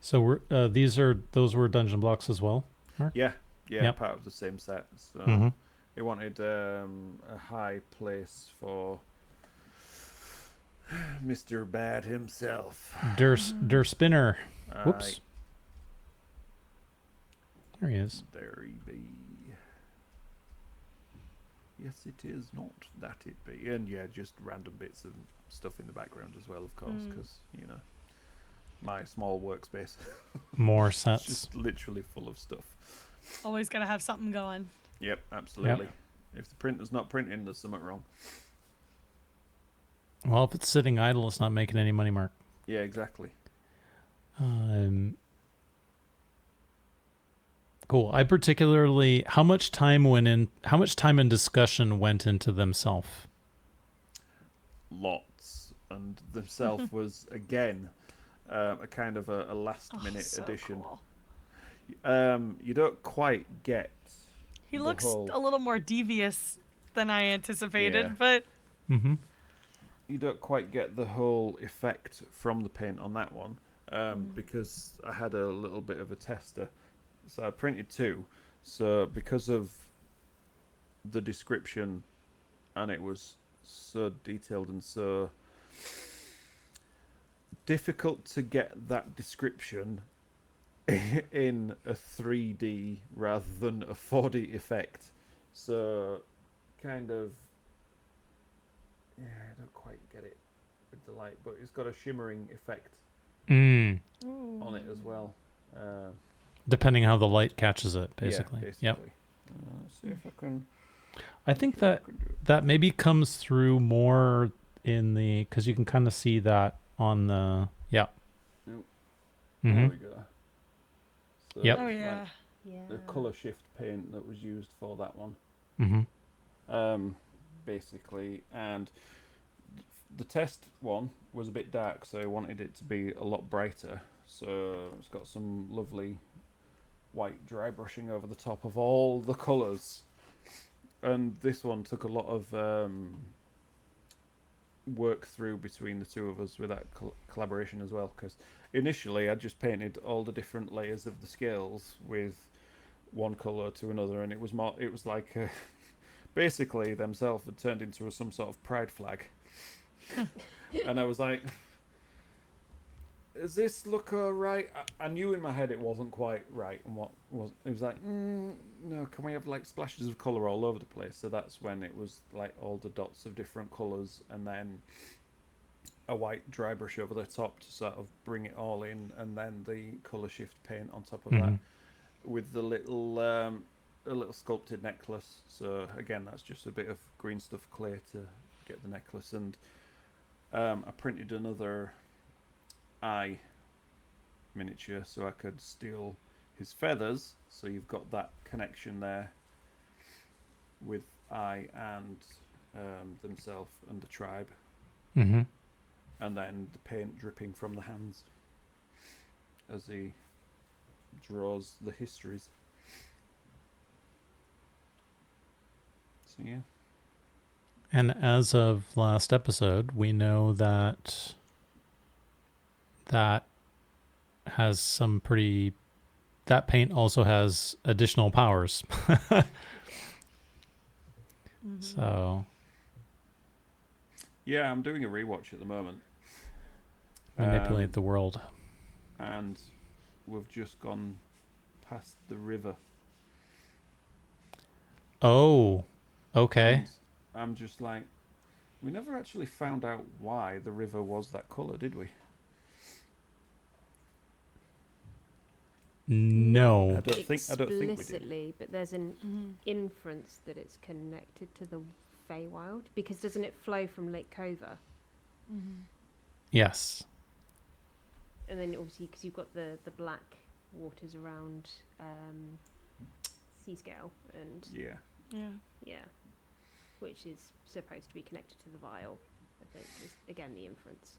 So we're those were dungeon blocks as well, Mark? Yeah, Yep. part of the same set. So he wanted a high place for Mr. Bad himself. Der Spinner. Whoops. There he is. There he be. Yes, it is not that it be. And yeah, just random bits of stuff in the background as well, of course, because, my small workspace. More sets. Just literally full of stuff. Always gotta have something going. Yep, absolutely. If the printer's not printing, there's something wrong. Well, if it's sitting idle, it's not making any money, Mark. Yeah, exactly. Cool. I particularly, how much time and discussion went into themselves? Lots. And themself was, again, a kind of a last-minute so addition. cool. You don't quite get He the looks whole... a little more devious than I anticipated, Yeah. but Mm-hmm. You don't quite get the whole effect from the paint on that one, because I had a little bit of a tester. So I printed two. So because of the description, and it was so detailed and so difficult to get that description in a 3D rather than a 4D effect. So kind of, yeah, I don't quite get it with the light, but it's got a shimmering effect on it as well. Depending how the light catches it, basically. Yeah, basically. Yep. Let's see if I can. I think see if I that can do it. that maybe comes through more in the, because you can kind of see that on the, yeah. Nope. Mm-hmm. There we go. So Yep. oh it's yeah. like Yeah. the color shift paint that was used for that one. Mm-hmm. Basically, and the test one was a bit dark, so I wanted it to be a lot brighter. So it's got some lovely white dry brushing over the top of all the colours. And this one took a lot of work through between the two of us with that collaboration as well, because initially I just painted all the different layers of the scales with one colour to another, and it was like basically themselves had turned into some sort of pride flag. And I was like, does this look alright? I knew in my head it wasn't quite right, and what was it was like, no, can we have like splashes of colour all over the place? So that's when it was like all the dots of different colours, and then a white dry brush over the top to sort of bring it all in, and then the colour shift paint on top of that, with the little a little sculpted necklace. So again, that's just a bit of green stuff clay to get the necklace, and I printed another eye miniature so I could steal his feathers. So you've got that connection there with eye and themselves and the tribe, Mm-hmm. and then the paint dripping from the hands as he draws the histories. So yeah. And as of last episode, we know that that has some pretty, that paint also has additional powers. So Yeah, I'm doing a rewatch at the moment. manipulate the world. And we've just gone past the river. Oh, okay. And I'm just like, we never actually found out why the river was that colour, did we? No. I don't think we did. Explicitly, but there's an inference that it's connected to the Feywild, because doesn't it flow from Lake Cova? Yes. And then obviously, because you've got the black waters around Seascale, and Yeah. which is supposed to be connected to the vial, I think, is again the inference.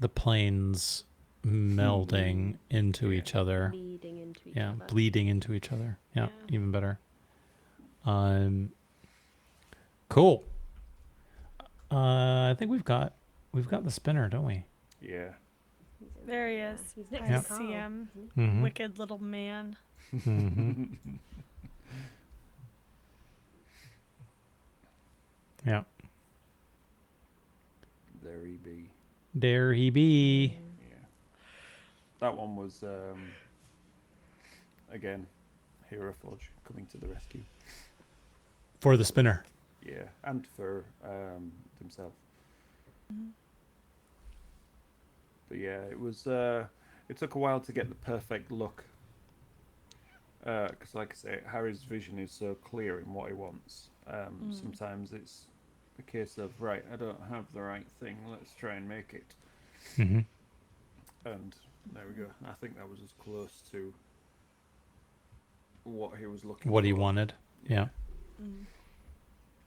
The planes melding into each other. Bleeding into each Yeah, other. bleeding into each other. Yeah, Yeah. even better. Cool. I think we've got the spinner, don't we? Yeah. There he is. He's next Yep. to Carl. See him. Mm-hmm. Wicked little man. Mm-hmm. Yeah. There he be. There he be. Yeah. That one was again, Hero Forge coming to the rescue. For the spinner. Yeah, and for himself. But yeah, it was. It took a while to get the perfect look. because like I say, Harry's vision is so clear in what he wants. Sometimes it's a case of, right, I don't have the right thing, let's try and make it. Mm-hmm. And there we go. I think that was as close to what he was looking What for. he wanted. Yeah.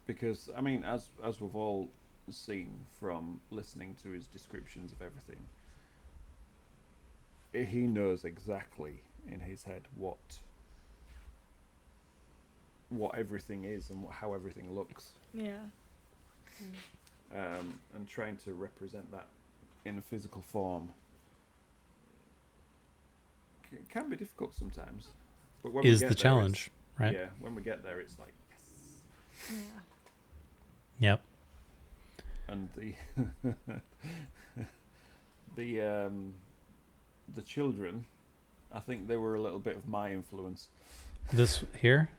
Because I mean, as we've all seen from listening to his descriptions of everything, he knows exactly in his head what everything is and how everything looks. Yeah. And trying to represent that in a physical form can be difficult sometimes. But when we Is get the there, challenge, right? Yeah, when we get there, it's like, yes. Yeah. Yep. And the children, I think they were a little bit of my influence. This here?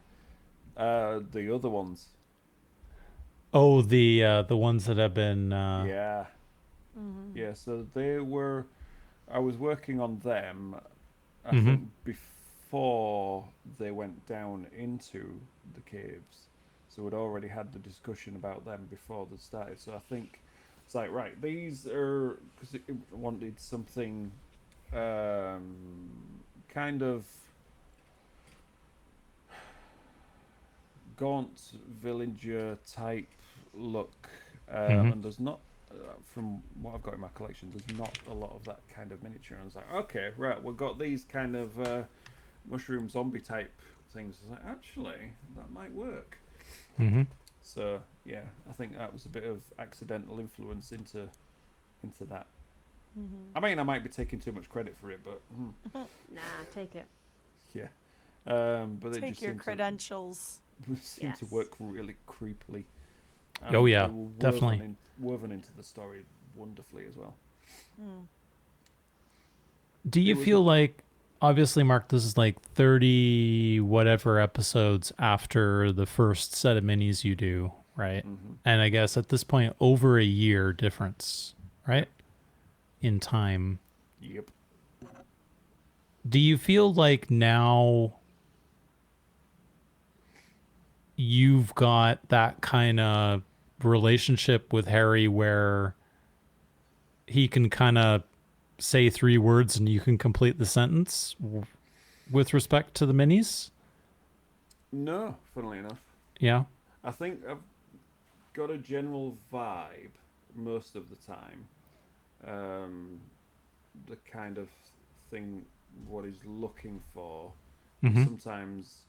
The other ones, Oh, the ones that have been yeah. Yeah, so they were. I was working on them. I think before they went down into the caves, so we'd already had the discussion about them before they started. So I think it's like, right, these are, because it wanted something kind of gaunt villager type look, and there's not, from what I've got in my collection, there's not a lot of that kind of miniature. And I was like, okay, right, we've got these kind of mushroom zombie type things. I was like, actually, that might work. Mm-hmm. So yeah, I think that was a bit of accidental influence into that. I mean, I might be taking too much credit for it, but Nah, take it. yeah. But it Take just your seemed credentials. seemed to Yes. work really creepily. Oh, yeah, they were definitely. woven into the story wonderfully as well. Do you It was feel a- like, obviously, Mark, this is like 30 whatever episodes after the first set of minis you do, right? And I guess at this point, over a year difference, right? In time. Yep. Do you feel like now you've got that kind of relationship with Harry where he can kind of say 3 words and you can complete the sentence with respect to the minis? No, funnily enough, Yeah. I think I've got a general vibe most of the time. The kind of thing what he's looking for. Sometimes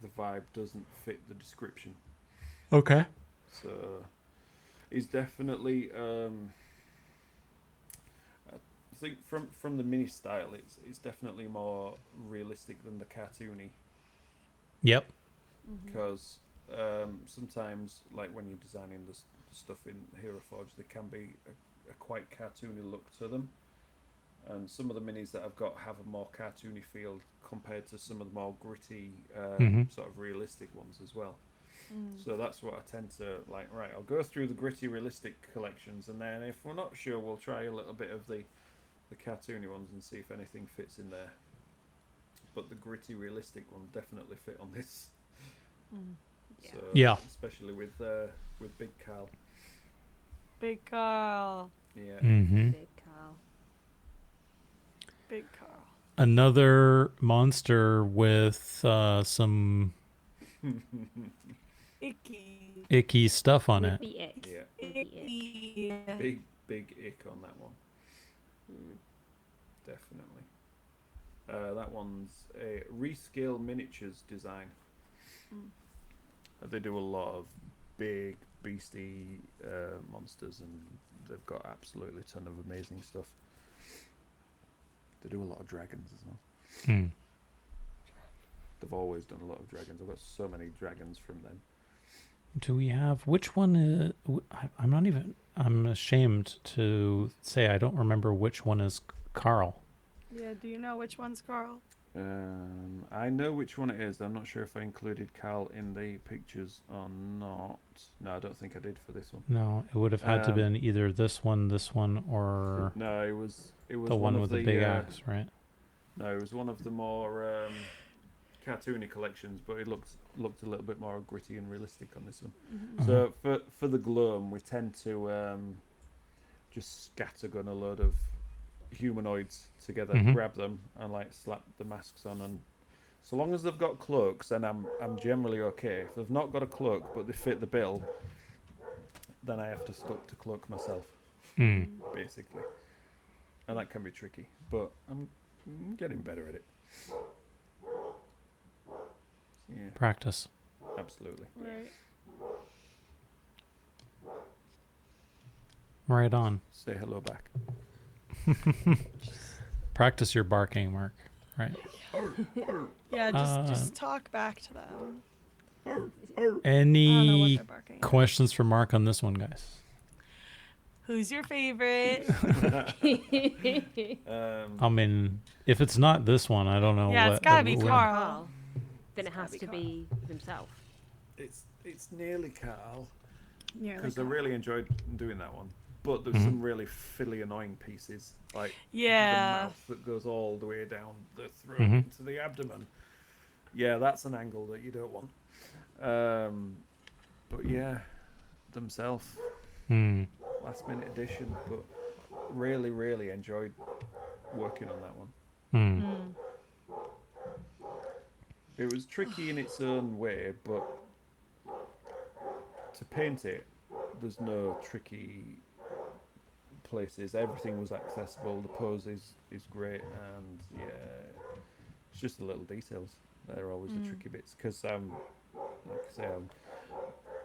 the vibe doesn't fit the description. Okay. So he's definitely. I think from the mini style, it's definitely more realistic than the cartoony. Yep. Because sometimes, like when you're designing the stuff in Hero Forge, there can be a quite cartoony look to them. And some of the minis that I've got have a more cartoony feel compared to some of the more gritty, sort of realistic ones as well. So that's what I tend to like. Right, I'll go through the gritty, realistic collections, and then if we're not sure, we'll try a little bit of the cartoony ones and see if anything fits in there. But the gritty, realistic one definitely fit on this. Yeah. So, Yeah. especially with Big Carl. Big Carl. Yeah. Mm-hmm. Big Carl. Big Carl. Another monster with some icky stuff on With it. the ick. Yeah. With the ick. Icky. Big ick on that one. Definitely. That one's a Rescale Miniatures design. They do a lot of big, beastie monsters, and they've got absolutely a ton of amazing stuff. They do a lot of dragons as well. Mm. They've always done a lot of dragons. I've got so many dragons from them. Do we have which one? I'm not even. I'm ashamed to say I don't remember which one is Carl. Yeah, do you know which one's Carl? I know which one it is. I'm not sure if I included Carl in the pictures or not. No, I don't think I did for this one. No, it would have had to been either this one, or No, it was the one of with the big axe, right? No, it was one of the more cartoony collections, but it looked a little bit more gritty and realistic on this one. Mm-hmm. So for the gloam, we tend to just scattergun a load of humanoids together, Mhm. grab them, and like slap the masks on. And so long as they've got cloaks, then I'm generally okay. If they've not got a cloak but they fit the bill, then I have to stuck to cloak myself, Mm. basically, and that can be tricky. But I'm getting better at it. Yeah, Practice. absolutely. Right. Right on. Say hello back. Practice your barking, Mark. Right. Yeah, Uh, just talk back to them. I don't know what Any they're barking. questions for Mark on this one, guys? Who's your favorite? I mean, if it's not this one, I don't know. Yeah, it's what gotta be what- Carl. Carl. Then it It's gotta has be to Carl. be himself. It's nearly Carl Yeah, because I really enjoyed doing that one. But there's Mhm. some really fiddly, annoying pieces, like the yeah. mouth that goes all the way down the throat Mhm. into the abdomen. Yeah, that's an angle that you don't want. But yeah, themselves, Hmm. last minute addition, but really, really enjoyed working on that one. Hmm. Mm. It was tricky in its own way, but to paint it, there's no tricky places. Everything was accessible. The pose is great, and yeah, it's just the little details. They're always the tricky bits because like I say, I'm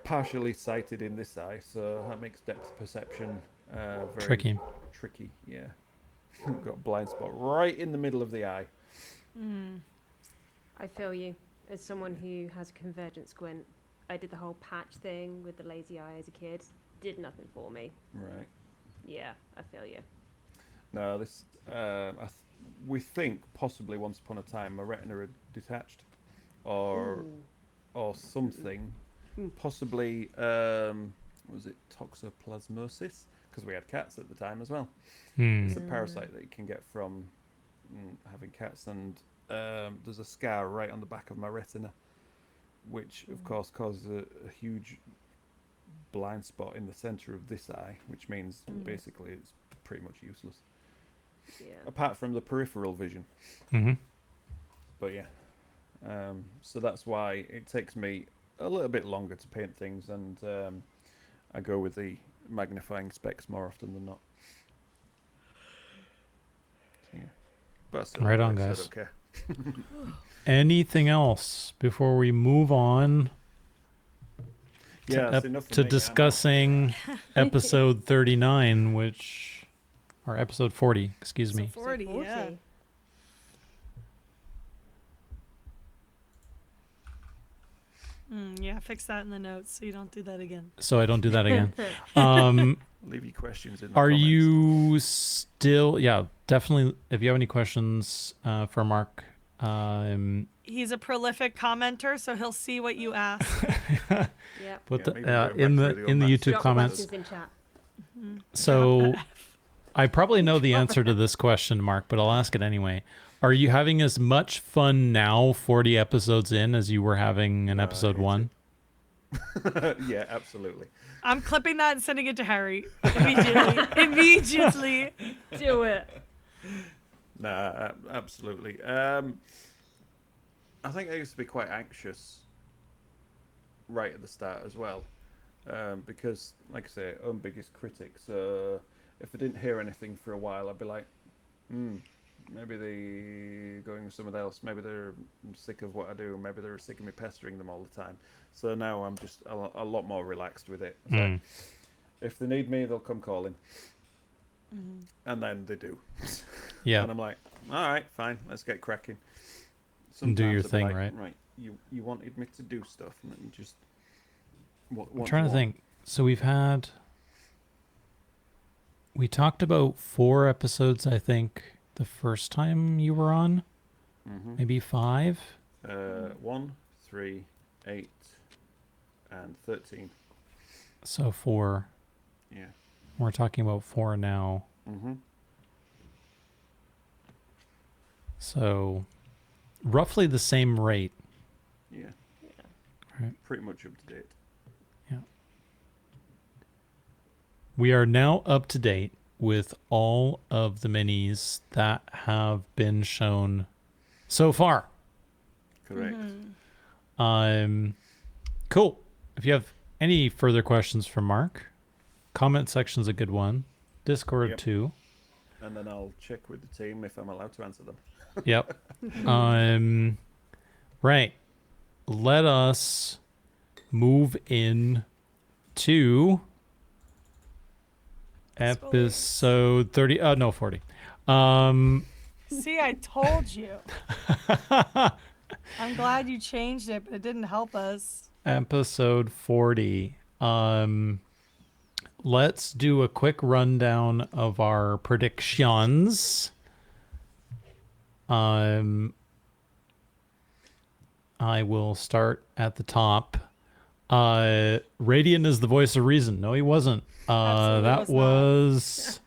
partially sighted in this eye, so that makes depth perception very Tricky. tricky. Yeah, got a blind spot right in the middle of the eye. Mm. I feel you. As someone who has a convergent squint, I did the whole patch thing with the lazy eye as a kid. Did nothing for me. Right. Yeah, I feel you. No, this we think possibly once upon a time a retina had detached, or something. Possibly was it toxoplasmosis? Because we had cats at the time as well. Hmm. It's a parasite that you can get from having cats, and there's a scar right on the back of my retina, which of course causes a huge blind spot in the center of this eye, which means basically it's pretty much useless Yeah. apart from the peripheral vision. Mm-hmm. But yeah, so that's why it takes me a little bit longer to paint things, and I go with the magnifying specs more often than not. So, yeah, but I still, Right on, I guys. don't care. Anything else before we move on Yeah, that's enough for to me. discussing episode 39, or episode 40, excuse me. 40, yeah. Yeah, fix that in the notes so you don't do that again. So I don't do that again. Um, Leave your questions in the are comments. you still? Yeah, definitely. If you have any questions for Mark, He's a prolific commenter, so he'll see what you ask. Yeah. put Yeah, maybe go in back the through in the old YouTube Drop comments. questions in chat. So I probably know the answer to this question, Mark, but I'll ask it anyway. Are you having as much fun now, 40 episodes in, as you were having in No, I episode hate 1? Yeah, absolutely. I'm clipping that and sending it to Harry immediately. Immediately. Do it. Nah, absolutely. I think I used to be quite anxious right at the start as well, because, like I say, own biggest critic. So if I didn't hear anything for a while, I'd be like, maybe they're going with someone else. Maybe they're sick of what I do. Maybe they're sick of me pestering them all the time. So now I'm just a lot more relaxed with it. It's like, if they need me, they'll come calling. And then they do. Yeah. And I'm like, all right, fine, let's get cracking. Do your I'll be thing, like, right? Right, you wanted me to do stuff, and then just... I'm trying to think. So we talked about 4 episodes, I think, the first time you were on. Mm-hmm. Maybe 5. 1, 3, 8, and 13. So 4. Yeah. We're talking about 4 now. Mm-hmm. So roughly the same rate. Yeah. Right. Pretty much up to date. Yeah. We are now up to date with all of the minis that have been shown so far. Correct. Cool. If you have any further questions for Mark, comment section's a good one. Discord Yep. too. And then I'll check with the team if I'm allowed to answer them. Yep. Right. Let us move in to episode 30. Oh, no, 40. See, I told you. I'm glad you changed it, but it didn't help us. Episode 40. Let's do a quick rundown of our predictions. I will start at the top. Radiant is the voice of reason. No, he wasn't. Absolutely That was was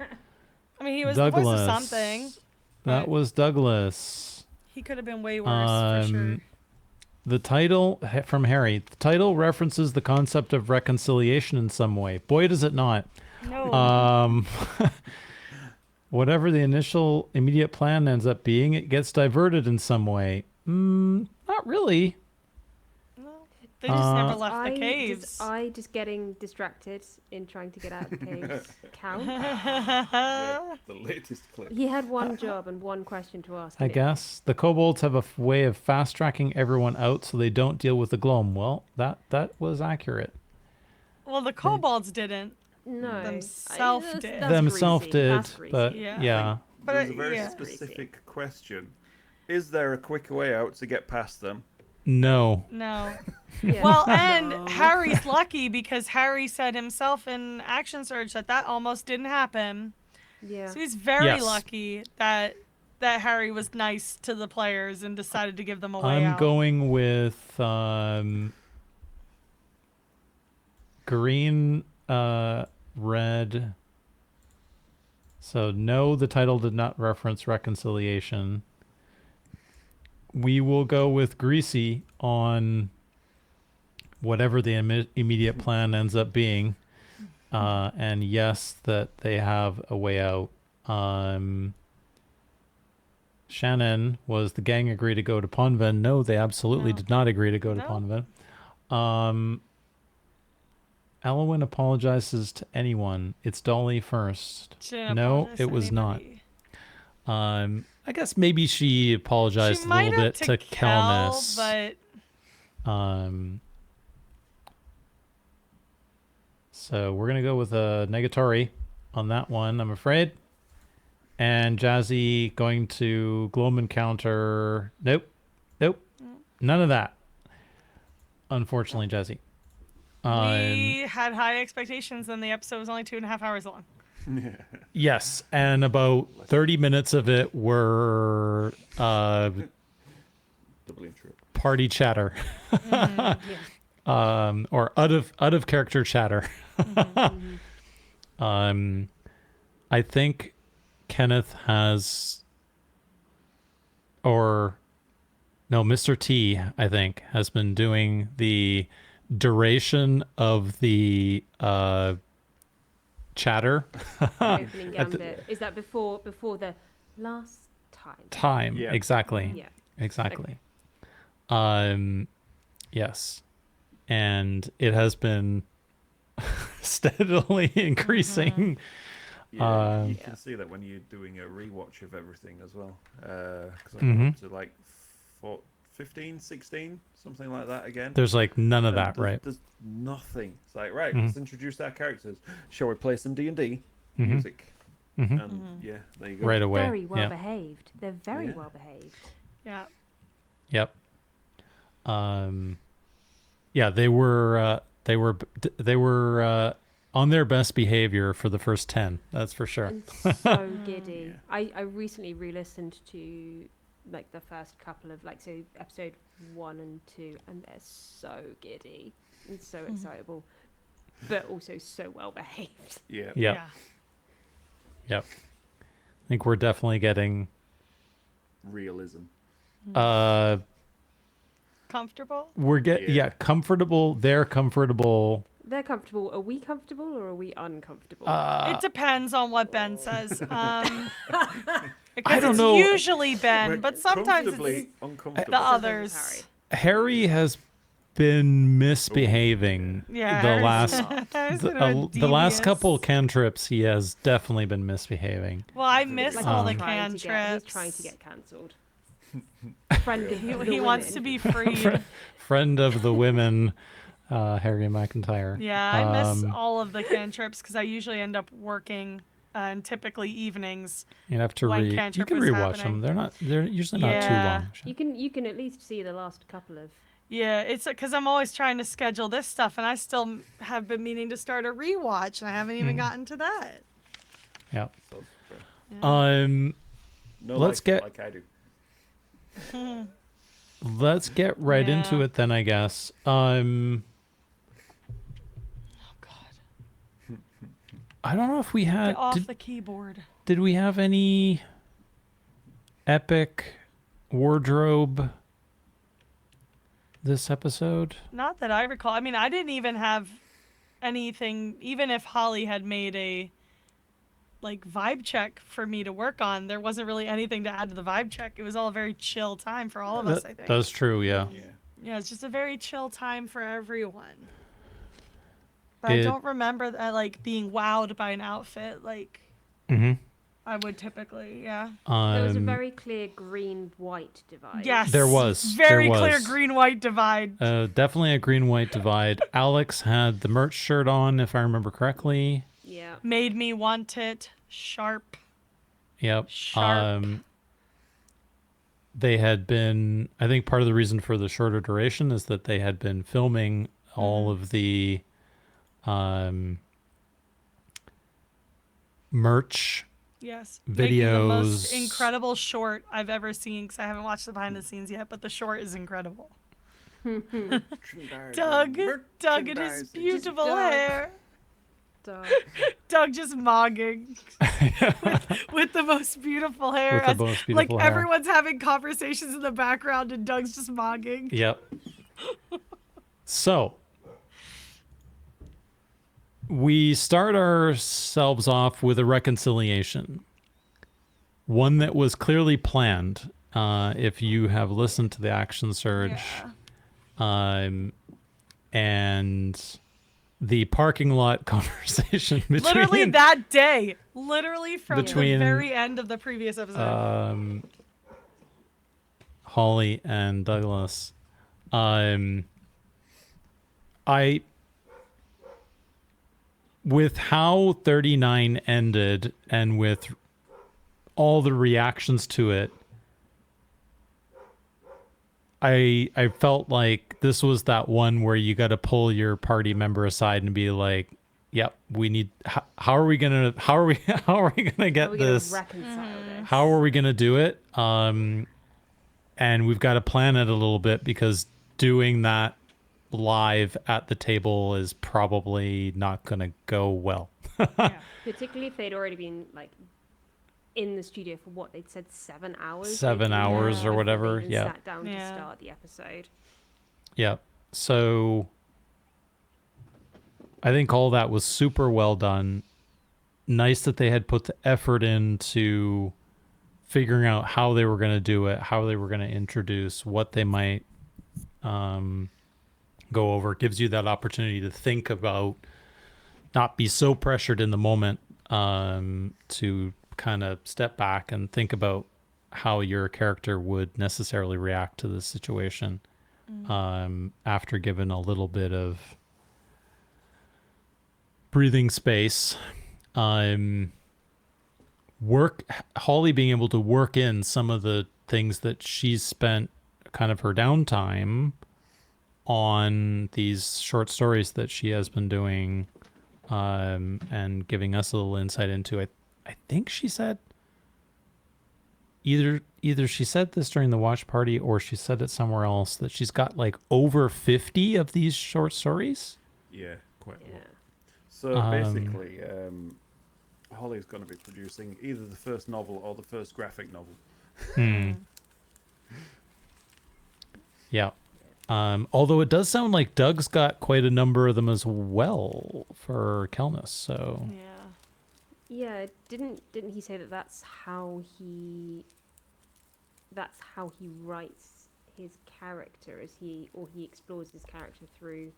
I mean, he was Douglas. the voice of something. That but was Douglas. He could have been way worse, for sure. The title from Harry. The title references the concept of reconciliation in some way. Boy, does it not. No. Whatever the initial immediate plan ends up being, it gets diverted in some way. Not really. They just never left the caves. Does I just getting distracted in trying to get out of the caves count? Yeah, the latest clip. He had one job and one question to ask. I and it- guess the kobolds have a way of fast tracking everyone out so they don't deal with the gloam. Well, that was accurate. Well, the kobolds didn't. No. Themself that's- did. that's Themselves greasy. did, That's greasy. but Yeah. yeah. But There's a very yeah. specific question. Is there a quicker way out to get past them? No. No. Yeah. Well, and No. Harry's lucky because Harry said himself in Action Surge that almost didn't happen. Yeah. So he's very Yes. lucky that Harry was nice to the players and decided to give them a way I'm out. going with green, red. So no, the title did not reference reconciliation. We will go with greasy on whatever the immediate plan ends up being. And yes, that they have a way out. Shannon was the gang agree to go to Ponven. No, they absolutely No. did not agree to go to No. Ponven. Elwyn apologizes to anyone. It's Dolly first. She didn't No, apologize it to was not. anybody. I guess maybe she apologized She a might little have bit to Kel, Kelness. but So we're gonna go with a negatory on that one, I'm afraid. And Jazzy going to Gloam encounter. Nope. None of that. Unfortunately, Jazzy. we had high expectations and the episode was only 2.5 hours long. Yes, and about 30 minutes of it were Doubly true. party chatter. Yeah. Or out of character chatter. I think Kenneth has, or no, Mr. T, I think, has been doing the duration of the chatter Opening gambit. Is that before the last time? time. Yeah. Exactly. Yeah. Exactly. Yes. And it has been steadily increasing. Yeah, you Yeah. can see that when you're doing a rewatch of everything as well. Because I Mhm. got up to like 15, 16, something like that again. There's like none of And that, right? There's nothing. It's like, right, Mhm. let's introduce our characters. Shall we play some D&D Mhm. music? Mhm. And yeah, there you go. Right away. Very well Yeah. behaved. They're very Yeah. well behaved. Yeah. Yep. Yeah, they were on their best behavior for the first 10. That's for sure. And so giddy. Yeah. I recently re-listened to like the first couple of like so episode 1 and 2, and they're so giddy and so excitable, but also so well behaved. Yeah. Yep. Yep. I think we're definitely getting realism. Comfortable? We're comfortable. They're comfortable. They're comfortable. Are we comfortable or are we uncomfortable? It depends on what Ben says. I Because don't it's know. usually Ben, We're but sometimes it's comfortably uncomfortable. the Sometimes it's others. Harry has been misbehaving Yeah, the Harry's- last Harry's been the last devious. couple cantrips. He has definitely been misbehaving. Well, I miss Like all the he's trying to cantrips. he's trying to get cancelled. Friend of the He wants to women. be freed. Friend of the women, Harry McIntyre. Yeah, I miss all of the cantrips because I usually end up working and typically evenings. You have to when you cantrip can was rewatch happening. them. They're usually not too Yeah. long. You can at least see the last couple of. Yeah, it's because I'm always trying to schedule this stuff, and I still have been meaning to start a rewatch, and I haven't even gotten to that. Yeah. Yeah. No, Let's get- like I do. Let's get right Yeah. into it then, I guess. Oh God, I don't know if we had get off the keyboard. did we have any epic wardrobe this episode? Not that I recall. I mean, I didn't even have anything. Even if Holly had made a vibe check for me to work on, there wasn't really anything to add to the vibe check. It was all a very chill time for all of us, I think. That's true, yeah. Yeah. Yeah, it's just a very chill time for everyone. But I It- don't remember being wowed by an outfit like Mm-hmm. I would typically. Yeah. There was a very clear green-white divide. Yes. There was. Very There clear was. green-white divide. Definitely a green-white divide. Alex had the merch shirt on, if I remember correctly. Yeah. Made me want it. Sharp. Yep. Sharp. They had been, I think part of the reason for the shorter duration is that they had been filming all of the merch. Yes. Making the most Videos. incredible short I've ever seen because I haven't watched the behind the scenes yet, but the short is incredible. Doug in his beautiful Doug. hair. Duh. Doug just mogging with the most beautiful hair. With the most beautiful hair. Everyone's having conversations in the background and Doug's just mogging. Yep. So, we start ourselves off with a reconciliation. One that was clearly planned. If you have listened to the Action Surge. Yeah. And the parking lot conversation between Literally that day. Literally from Between, the very end of the previous episode. Holly and Douglas. With how 39 ended and with all the reactions to it, I felt like this was that one where you got to pull your party member aside and be like, "Yep, we need. How are we gonna get Are we this? gonna reconcile this? How are we gonna do it? And we've got to plan it a little bit because doing that live at the table is probably not gonna go well." Yeah. Particularly if they'd already been in the studio for what they'd said 7 hours. 7 hours or before whatever. They even Yeah. sat down Yeah. to start the episode. Yeah. So I think all that was super well done. Nice that they had put the effort into figuring out how they were going to do it, how they were going to introduce, what they might go over. It gives you that opportunity to think about, not be so pressured in the moment, to kind of step back and think about how your character would necessarily react to this situation. After given a little bit of breathing space. Holly being able to work in some of the things that she's spent kind of her downtime on, these short stories that she has been doing, and giving us a little insight into it. I think she said either she said this during the watch party or she said it somewhere else that she's got over 50 of these short stories. Yeah, quite a Yeah. lot. So basically, Holly's going to be producing either the first novel or the first graphic novel. Yeah. Although it does sound like Doug's got quite a number of them as well for Kelness. So Yeah, didn't he say that that's how he writes his character, he explores his character through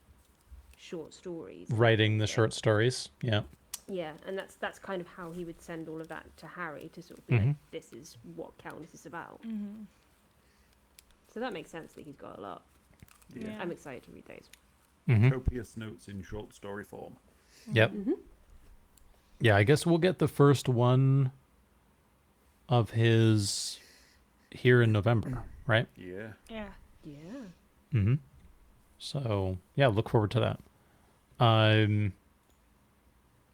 short stories. writing the short stories. Yeah. Yeah, and that's kind of how he would send all of that to Harry to sort of be like, this is what Kelness is about. Mm-hmm. So that makes sense that he's got a lot. Yeah. I'm excited to read those. Mm-hmm. Copious notes in short story form. Yep. Yeah, I guess we'll get the first one of his here in November, right? Yeah. Yeah. Yeah. Mm-hmm. So yeah, look forward to that.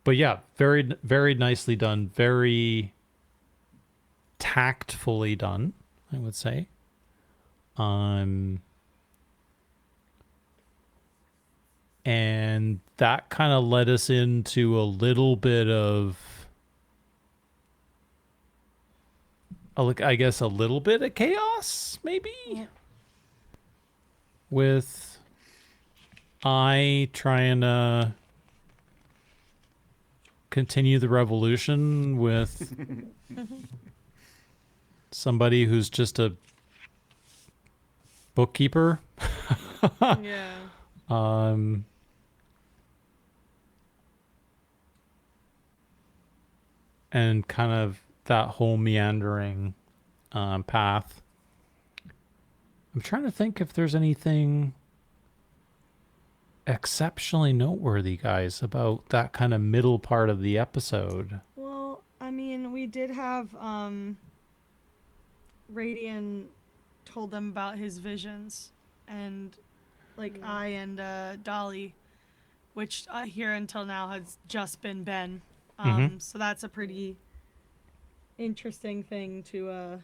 But yeah, very, very nicely done. Very tactfully done, I would say. And that kind of led us into a little bit of, I guess, a little bit of chaos, maybe? Yeah. With I trying to continue the revolution with somebody who's just a bookkeeper. Yeah. And kind of that whole meandering path. I'm trying to think if there's anything exceptionally noteworthy, guys, about that kind of middle part of the episode. Well, I mean, we did have Radian told them about his visions, and like I and Dolly, which here until now has just been Ben. So that's a pretty interesting thing to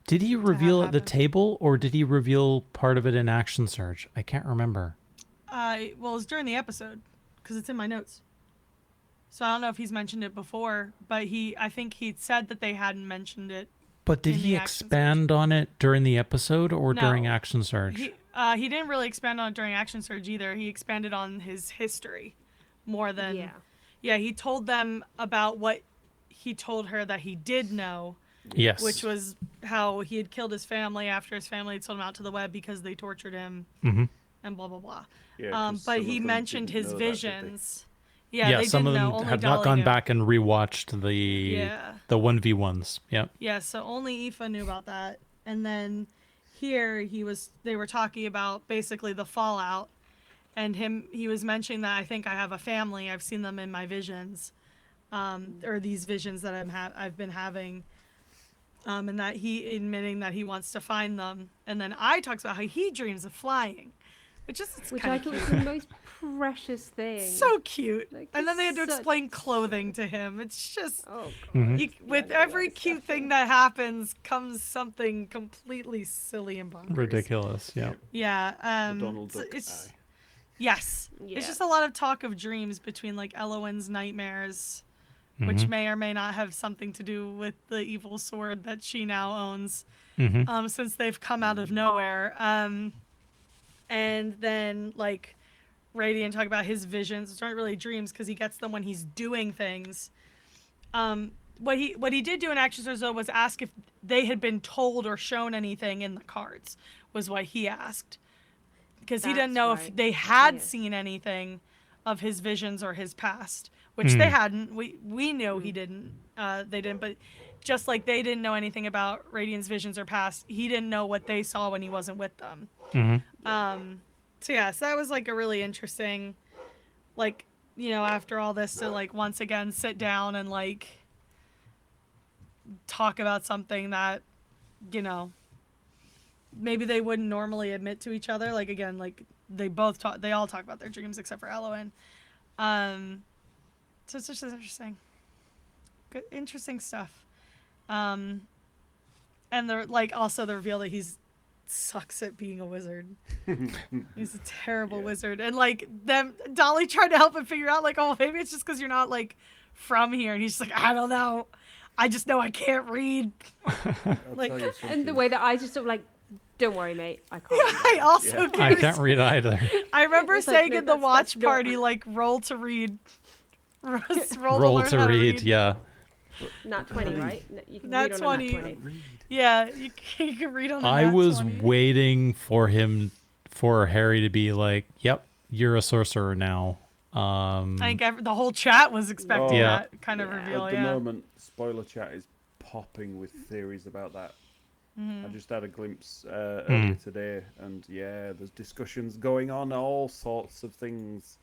Did he reveal at the happen. table, or did he reveal part of it in Action Surge? I can't remember. well, it was during the episode because it's in my notes. So I don't know if he's mentioned it before, but I think he said that they hadn't mentioned it. But did In he the Action expand on it during the episode or No. during Action Surge? He didn't really expand on it during Action Surge either. He expanded on his history more than Yeah, he told them about what he told her that he did know, Yes. which was how he had killed his family after his family had sold him out to the web because they tortured him, and blah blah blah. Yeah, 'cause But some he of them mentioned didn't his know that, did they? visions. Yeah, they some of didn't them know. Only have Dolly not gone knew. back and rewatched the Yeah. the 1v1s. Yep. Yeah, so only Aoife knew about that. And then here they were talking about basically the fallout, and he was mentioning that I think I have a family. I've seen them in my visions, or these visions that I've been having, and that he admitting that he wants to find them. And then I talks about how he dreams of flying, which I thought was the most precious thing. so cute. Like, And then they had to such explain clothing to him. It's just Oh god. Mm-hmm. with no, every that's cute definitely- thing that happens comes something completely silly and bonkers. Ridiculous. Yeah. Yeah. The Donald so Duck it's eye. yes. Yeah. It's just a lot of talk of dreams between like Elowen's nightmares, which may or may not have something to do with the evil sword that she now owns, since they've come out of nowhere. And then like Radiant talk about his visions, which aren't really dreams because he gets them when he's doing things. What he did do in Action Stars though was ask if they had been told or shown anything in the cards, was what he asked, because he didn't That's know right. if they had Yeah. seen anything of his visions or his past, which they hadn't. We knew he didn't. They didn't, but just like they didn't know anything about Radiant's visions or past, he didn't know what they saw when he wasn't with them. So yeah, so that was like a really interesting, like, after all this to like once again sit down and like talk about something that, maybe they wouldn't normally admit to each other. Like again, like they all talk about their dreams except for Elowen. So it's just interesting. Good, interesting stuff. And they're like also the reveal that he's sucks at being a wizard. He's a terrible wizard. And like Dolly tried to help him figure out like, oh, maybe it's just because you're not like from here. And he's just like, I don't know. I just know I can't read. I'll Like- tell you And something. the way that I just sort of like, don't worry, mate, I can't. Yeah, read I that." also Yeah. can't. I can't read either. I remember It's like, saying no, in the that's watch not- party, like, roll to read. roll Roll learn to how read, yeah. Nat 20, Hey. right? You can Nat read on 20. a Nat 20. Read. Yeah, you can read on a I nat was 20. waiting for Harry to be like, "Yep, you're a sorcerer now." I think the whole chat was expecting Yeah. that kind of Yeah. reveal, At the yeah. moment, spoiler chat is popping with theories about that. I just had a glimpse earlier today, and yeah, there's discussions going on, all sorts of things.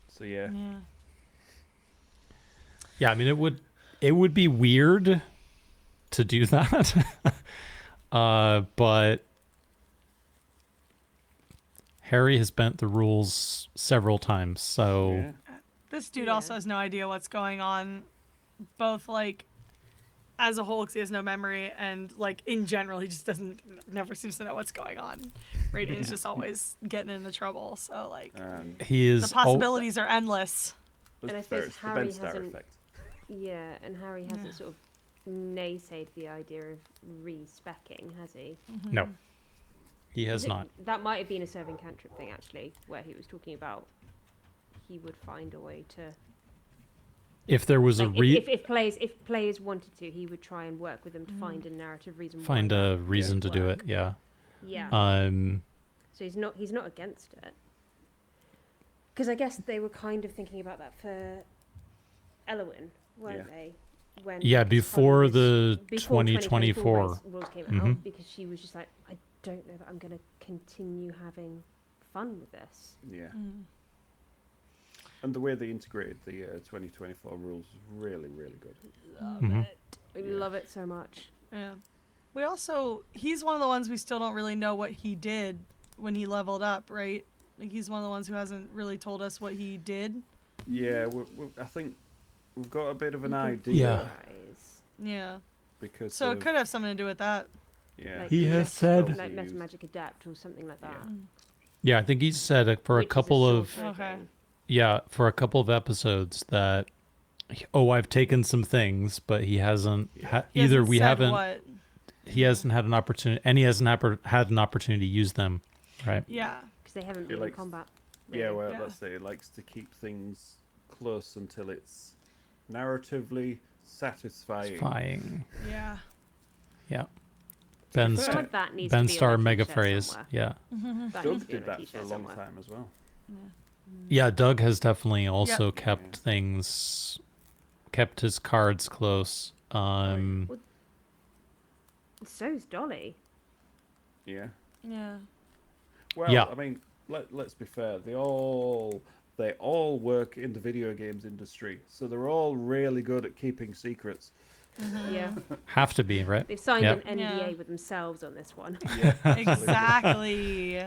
So yeah, Yeah. Yeah, I mean it would be weird to do that. But Harry has bent the rules several times, so yeah. This dude Yeah. also has no idea what's going on, both like as a whole, because he has no memory, and like in general, he just never seems to know what's going on. Radiant's just always getting into trouble, so like And he the is possibilities are endless. And I it's suppose it's the Harry Ben Starr hasn't- effect. Yeah, and Harry hasn't sort of naysayed the idea of re-specking, has he? no. He has Is it- not. That might have been a serving cantrip thing, actually, where he was talking about he would find a way to. If there was Like, a if players wanted to, he would try and work with them to find a narrative reason. find why a that reason would to do work. it, yeah. Yeah. So he's not against it. Because I guess they were kind of thinking about that for Elowin, weren't Yeah. they? When Yeah, Holly before was- the before 2024. rules came Mhm. out, because she was just like, I don't know that I'm going to continue having fun with this. Yeah. And the way they integrated the 2024 rules is really, really good. Love Mhm. it. I love it so much. Yeah. He's one of the ones we still don't really know what he did when he leveled up, right? Like he's one of the ones who hasn't really told us what he did. Yeah, I think we've got a bit of an You can idea. Yeah. theorize. Yeah. Because So it of- could have something to do with that. Yeah. Like He has meta- said- like meta magic adapt or something like that. Yeah, I think he said it for Which a is couple of sorcerer Okay. thing. yeah, for a couple of episodes that I've taken some things, but he hasn't He either hasn't we said haven't what. he hasn't had an opportunity and he hasn't had an opportunity to use them, right? Yeah. Because they haven't He been in likes- combat. Yeah, really. well, Yeah. let's say it likes to keep things close until it's narratively satisfying. Satisfying. Yeah. Yeah. fair, Ben Some Star, of that needs Ben to be Star on a mega t-shirt phrase. somewhere. Yeah. That needs Doug to be did on a that for a t-shirt long somewhere. time as well. Yeah, Doug has definitely also Yep. kept Yeah. things kept his cards close. So's Dolly. Yeah. Yeah. Well, Yeah. I mean, let's be fair. They all work in the video games industry, so they're all really good at keeping secrets. Yeah. Have to be, right? They've signed Yep. an NDA Yeah. with themselves on this one. Yeah. Exactly.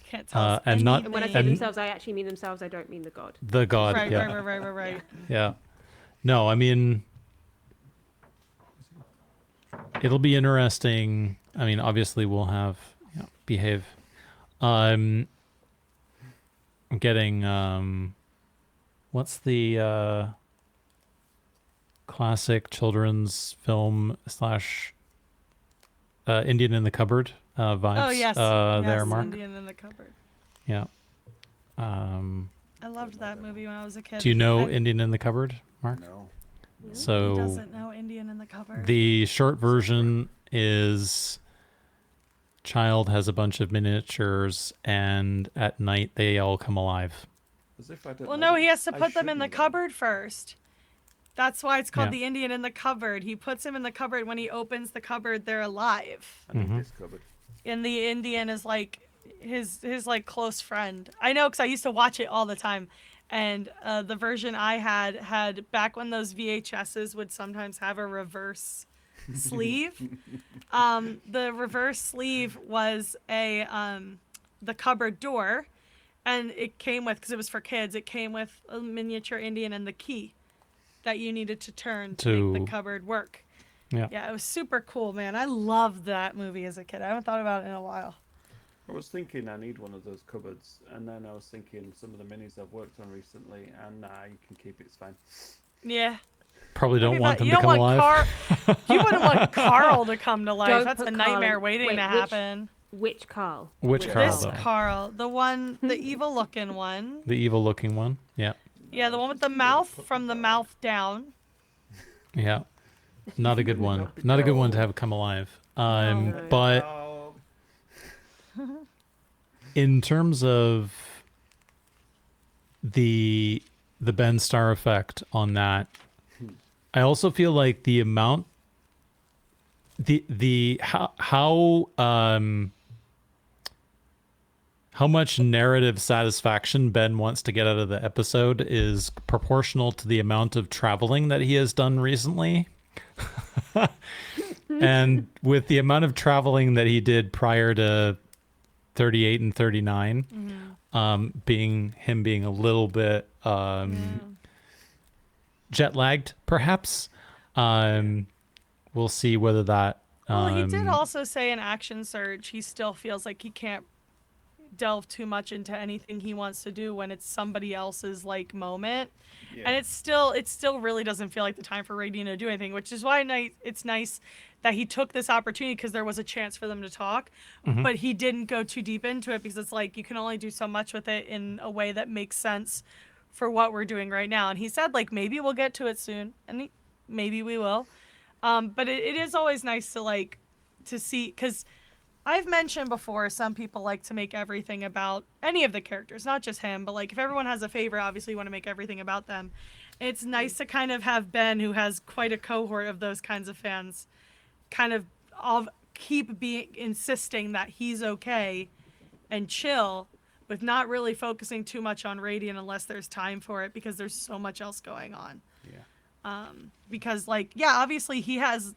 Can't tell us and not- And when I say anything. themselves, I actually mean themselves. I don't mean the god. The god, Right, yeah. right. Yeah. No, I mean, it'll be interesting. I mean, obviously we'll have behave. I'm getting what's the classic children's film slash Indian in the Cupboard vibes? Oh yes. there, yes, Mark. Indian in the Cupboard. Yeah. I loved that movie when I was a kid. Do you know I- Indian in the Cupboard, Mark? No. Who So doesn't know Indian in the Cupboard? the short version is child has a bunch of miniatures and at night they all come alive. As if I don't Well, know no, that. he has to I put them should in the know that. cupboard first. That's why it's called Yeah. the Indian in the Cupboard. He puts him in the cupboard. When he opens the cupboard, they're alive. I need Mhm. this cupboard. And the Indian is like his like close friend. I know because I used to watch it all the time. And the version I had back when those VHSs would sometimes have a reverse sleeve. The reverse sleeve was the cupboard door, and it came with, because it was for kids, it came with a miniature Indian and the key that you needed to turn to make To- the cupboard work. Yeah. Yeah, it was super cool, man. I loved that movie as a kid. I haven't thought about it in a while. I was thinking I need one of those cupboards, and then I was thinking some of the minis I've worked on recently, and nah, you can keep it, it's fine. Yeah. Probably don't want them you to don't come want alive. You wouldn't want Carl to come to life. Don't That's put a Carl nightmare in- waiting wait, to happen. Which Carl? Which Carl, This though? Carl, the evil-looking one. The evil-looking one. Yeah. Yeah, the one with the mouth from the mouth down. Yeah. Not a good one. Not a good one to have come alive. No. But in terms of the Ben Starr effect on that, I also feel like the amount how much narrative satisfaction Ben wants to get out of the episode is proportional to the amount of traveling that he has done recently. And with the amount of traveling that he did prior to 38 and 39, being a little bit jet lagged, perhaps. We'll see whether that. Well, he did also say in Action Surge he still feels like he can't delve too much into anything he wants to do when it's somebody else's like moment. And it still really doesn't feel like the time for Radiant to do anything, which is why it's nice that he took this opportunity because there was a chance for them to talk, but he didn't go too deep into it because it's like you can only do so much with it in a way that makes sense for what we're doing right now. And he said like maybe we'll get to it soon, and maybe we will. But it is always nice to see, because I've mentioned before, some people like to make everything about any of the characters, not just him, but like if everyone has a favorite, obviously you want to make everything about them. It's nice to kind of have Ben, who has quite a cohort of those kinds of fans, kind of keep insisting that he's okay and chill with not really focusing too much on Radiant unless there's time for it, because there's so much else going on. Because obviously he has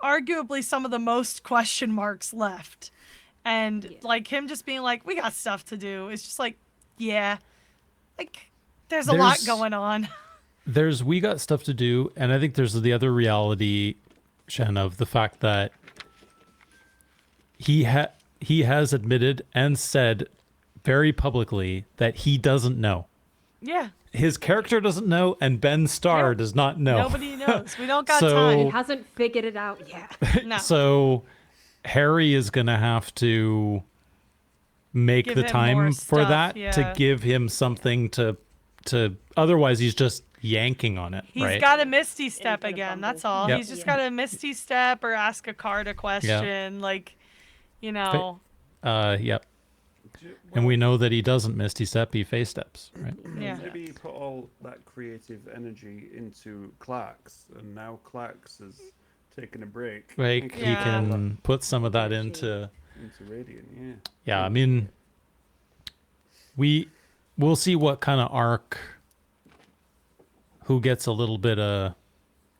arguably some of the most question marks left, and him just being like, we got stuff to do, it's just there's a lot going on. We got stuff to do, and I think there's the other reality, Shen, of the fact that he has admitted and said very publicly that he doesn't know. Yeah. His character doesn't know, and Ben Starr does not know. Nobody knows. We don't got So- time. He hasn't figured it out yet. No. So Harry is going to have to make Give the him time more for stuff, that yeah. to give him something to otherwise he's just yanking on it, He's right? got a Misty Step gonna again. fumble. That's all. Yep. He's just got a Misty Step or ask a card a question. Yep. And we know that he doesn't Misty Step, he face steps, right? Yeah. Maybe he put all that creative energy into Clark's, and now Clark's has taken a break. Like, He he Yeah. can put some of that Actually. into... into Radiant, yeah. Yeah, I mean, we'll see what kind of arc, who gets a little bit of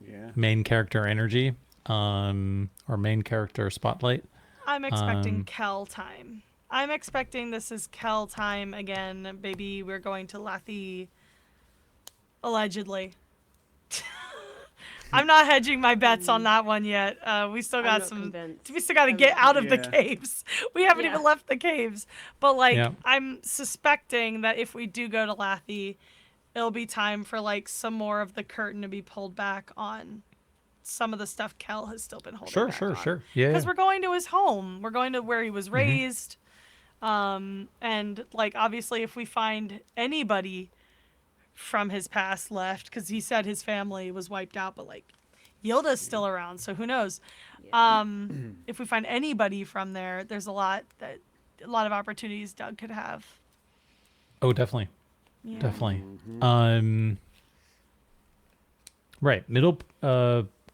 Yeah. main character energy, or main character spotlight. I'm expecting Kel time. I'm expecting this is Kel time again, baby. We're going to Lathy. Allegedly. I'm not hedging my bets on that one yet. We still I'm got not some. convinced. We still got to I'm get not out of the Yeah. caves. We haven't even left the caves. But Yeah. I'm suspecting that if we do go to Lathy, it'll be time for some more of the curtain to be pulled back on some of the stuff Kel has still been holding back on. Sure. Yeah. Because we're going to his home. We're going to where he was raised. And obviously if we find anybody from his past left, because he said his family was wiped out, but Yilda's still around, so who knows? If we find anybody from there, there's a lot of opportunities Doug could have. Oh, definitely. Yeah. Definitely. Right.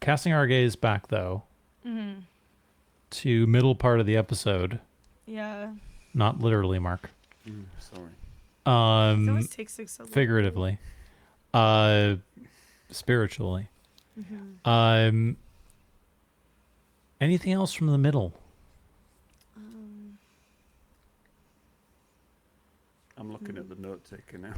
Casting our gaze back though to middle part of the episode. Yeah. Not literally, Mark. Sorry. It always takes so long. Figuratively. Spiritually. Anything else from the middle? I'm looking at the note taker now.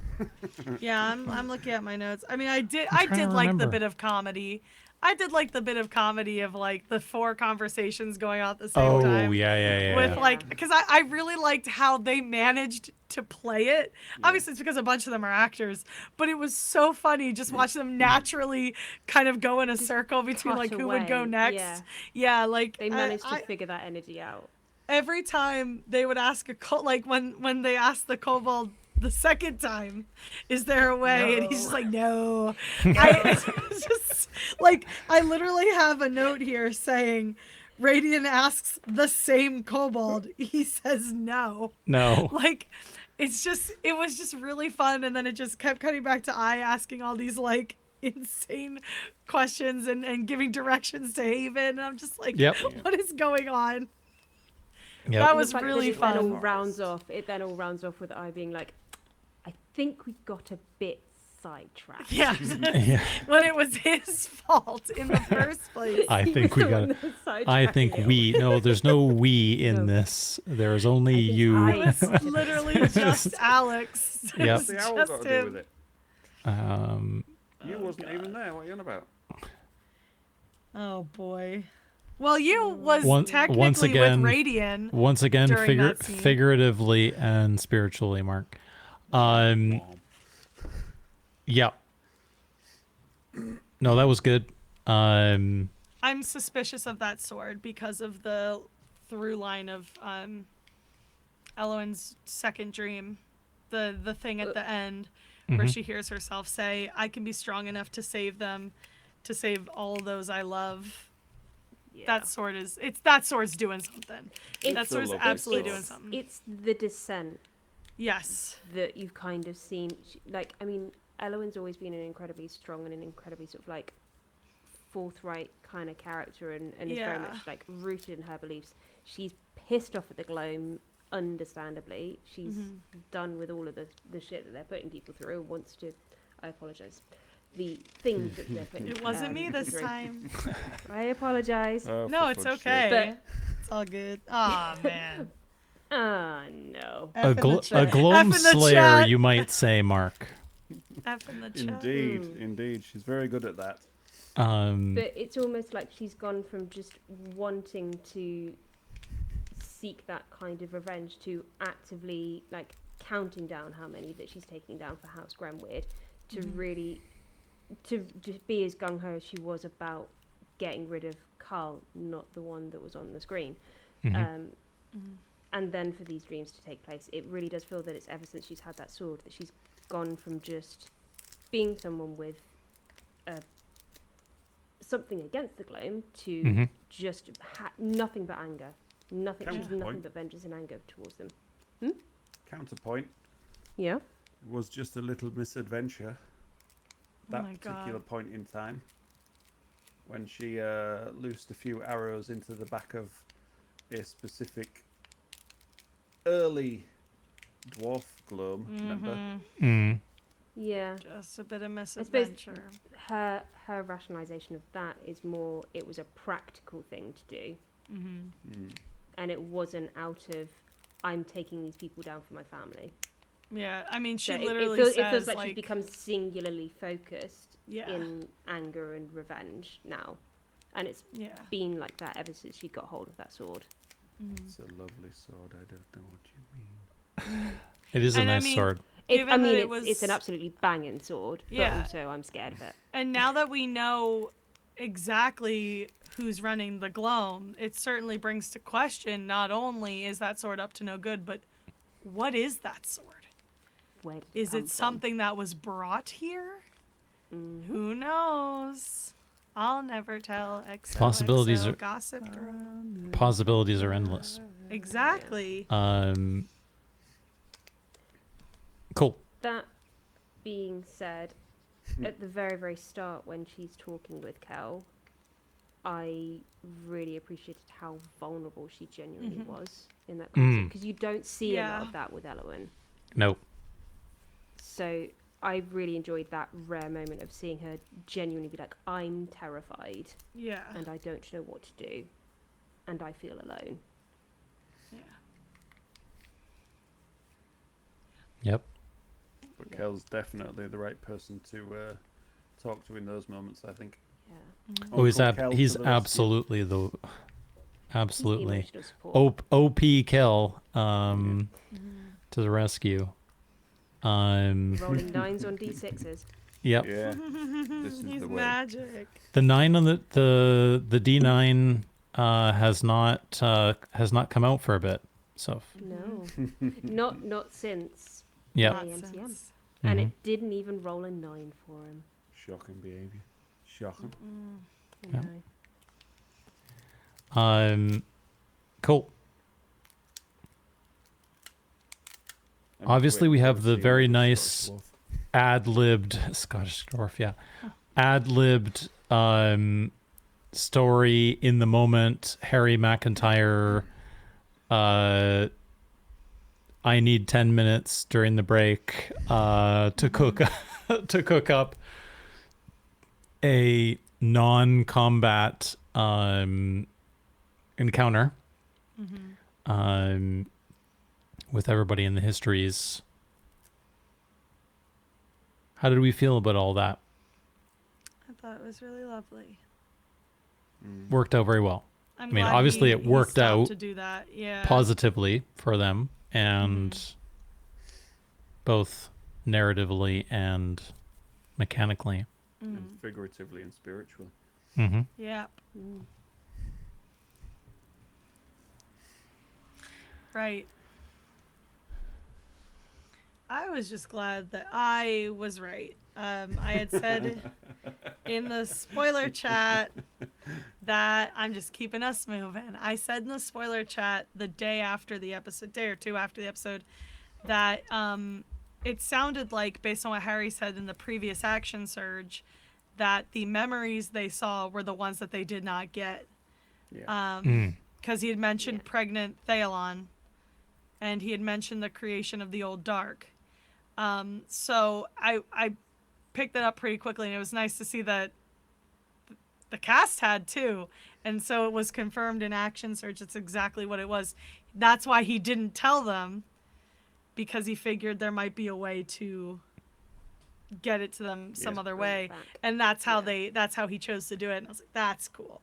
Yeah, I'm looking at my notes. I mean, I did trying to like the remember. bit of comedy. I did like the bit of comedy of like the 4 conversations going on at the same time. Oh yeah. With like, because I really liked how they managed to play it. Yeah. Obviously, it's because a bunch of them are actors, but it was so funny just watching them naturally kind of go in a circle between cut like who would go away, next. yeah. Yeah, like They managed to figure that energy out. every time they would ask like when they asked the kobold the second time, is there a way? And he's just like, no. It's just like, I literally have a note here saying, Radiant asks the same kobold. He says no. No. Like, it was just really fun. And then it just kept cutting back to I asking all these like insane questions and giving directions to Haven. And I'm just like, Yep. what is going on? Yep. That And was the fact really that it then all fun. rounds off. It then all rounds off with I being like, I think we got a bit sidetracked. Yeah. Yeah. When it was his fault in the first place. I He think was we the got one it. that was I sidetracking think it. we. No, there's no we in No. this. There's only I think you. I- It was literally just Alex. It Yep. was What's the owl just got to do with him. it? Um, You wasn't even there. What are you on about? Oh boy. Well, you was Once technically again- with Radian. once again, During that scene. figuratively and spiritually, Mark. Yeah. No, that was good. I'm suspicious of that sword because of the through line of Elowen's second dream, the thing at the end where she hears herself say, "I can be strong enough to save them, to save all those I love." Yeah. That sword's doing something. It's That sword's a lovely absolutely sword. doing something. It's the descent Yes. that you've kind of seen. Like, I mean, Elowen's always been an incredibly strong and an incredibly sort of like forthright kind of character and is very Yeah. much like rooted in her beliefs. She's pissed off at the Gloam, understandably. She's done with all of the shit that they're putting people through and wants to, I apologise, the things that they're putting It wasn't me this through. time. I apologise. Oh, No, for it's fudge's okay. sake. It's all good. Aw, man. Ah, no. a, F in the a chat. gloam F in the slayer, chat. you might say, Mark. F in the chat. Indeed, indeed. She's very good at that. But it's almost like she's gone from just wanting to seek that kind of revenge to actively like counting down how many that she's taking down for House Grenweird to really to just be as gung-ho as she was about getting rid of Carl, not the one that was on the screen. And then for these dreams to take place, it really does feel that it's ever since she's had that sword that she's gone from just being someone with something against the Gloam to just nothing but anger. Nothing. She's nothing Counterpoint. but vengeance and anger towards them. Counterpoint Yeah. was just a little misadventure. That my particular God. point in time, when she loosed a few arrows into the back of a specific early dwarf gloam member. Yeah. Just a bit of suppose- misadventure. Her rationalization of that is more it was a practical thing to do. And it wasn't out of I'm taking these people down for my family. Yeah, I mean, she So literally it says feels like, like she's become singularly focused Yeah. in anger and revenge now. And it's yeah. been like that ever since she got hold of that sword. It's a lovely sword. I don't know what you mean. It is a And I nice mean- sword. Given I mean, that it it's an was- absolutely banging sword, Yeah. but also I'm scared of it. And now that we know exactly who's running the Gloam, it certainly brings to question not only is that sword up to no good, but what is that sword? Where did Is come it from? something that was brought here? Who knows? I'll never tell. XOXO Possibilities are- gossip girl. Possibilities are endless. Exactly. Cool. That being said, at the very, very start when she's talking with Kel, I really appreciated how vulnerable she genuinely was in that conversation because you don't see a lot Yeah. of that with Elowen. No. So I really enjoyed that rare moment of seeing her genuinely be like, I'm terrified Yeah. and I don't know what to do and I feel alone. Yeah. Yep. But Kel's definitely the right person to talk to in those moments, I think. Yeah. Oh, he's Uncle Kel to he's the rescue. absolutely absolutely Emotional support. OP Kel to the rescue. Rolling 9s on d6s. Yep. Yeah, this is He's the way. magic. The 9 on the D9 has not come out for a bit. So No, not since yeah. my MCM, Nonsense. and it didn't even roll a 9 for him. Shocking behaviour. Shocking. Yeah. No. Cool. I'm Obviously, waiting we for have the scene very with nice Scottish Wolf. ad-libbed Scottish dwarf, yeah. Ad-libbed story in the moment. Harry McIntyre. I need 10 minutes during the break to cook up a non-combat encounter with everybody in the histories. How did we feel about all that? I thought it was really lovely. Worked out very well. I'm I mean, glad obviously he it worked stopped out to do that. Yeah. positively for them, and both narratively and mechanically. And figuratively and spiritually. Mm-hmm. Yeah. Mm. Right. I was just glad that I was right. I had said in the spoiler chat that I'm just keeping us moving. I said in the spoiler chat the day after the episode, day or two after the episode, that it sounded like, based on what Harry said in the previous action surge, that the memories they saw were the ones that they did not get. Yeah. Because he had mentioned pregnant Thealon, and he had mentioned the creation of the Old Dark. So I picked that up pretty quickly, and it was nice to see that the cast had too. And so it was confirmed in Action Search. It's exactly what it was. That's why he didn't tell them, because he figured there might be a way to get it to them some other Bring it way. back. And that's how he chose to do it. And I was like, that's cool.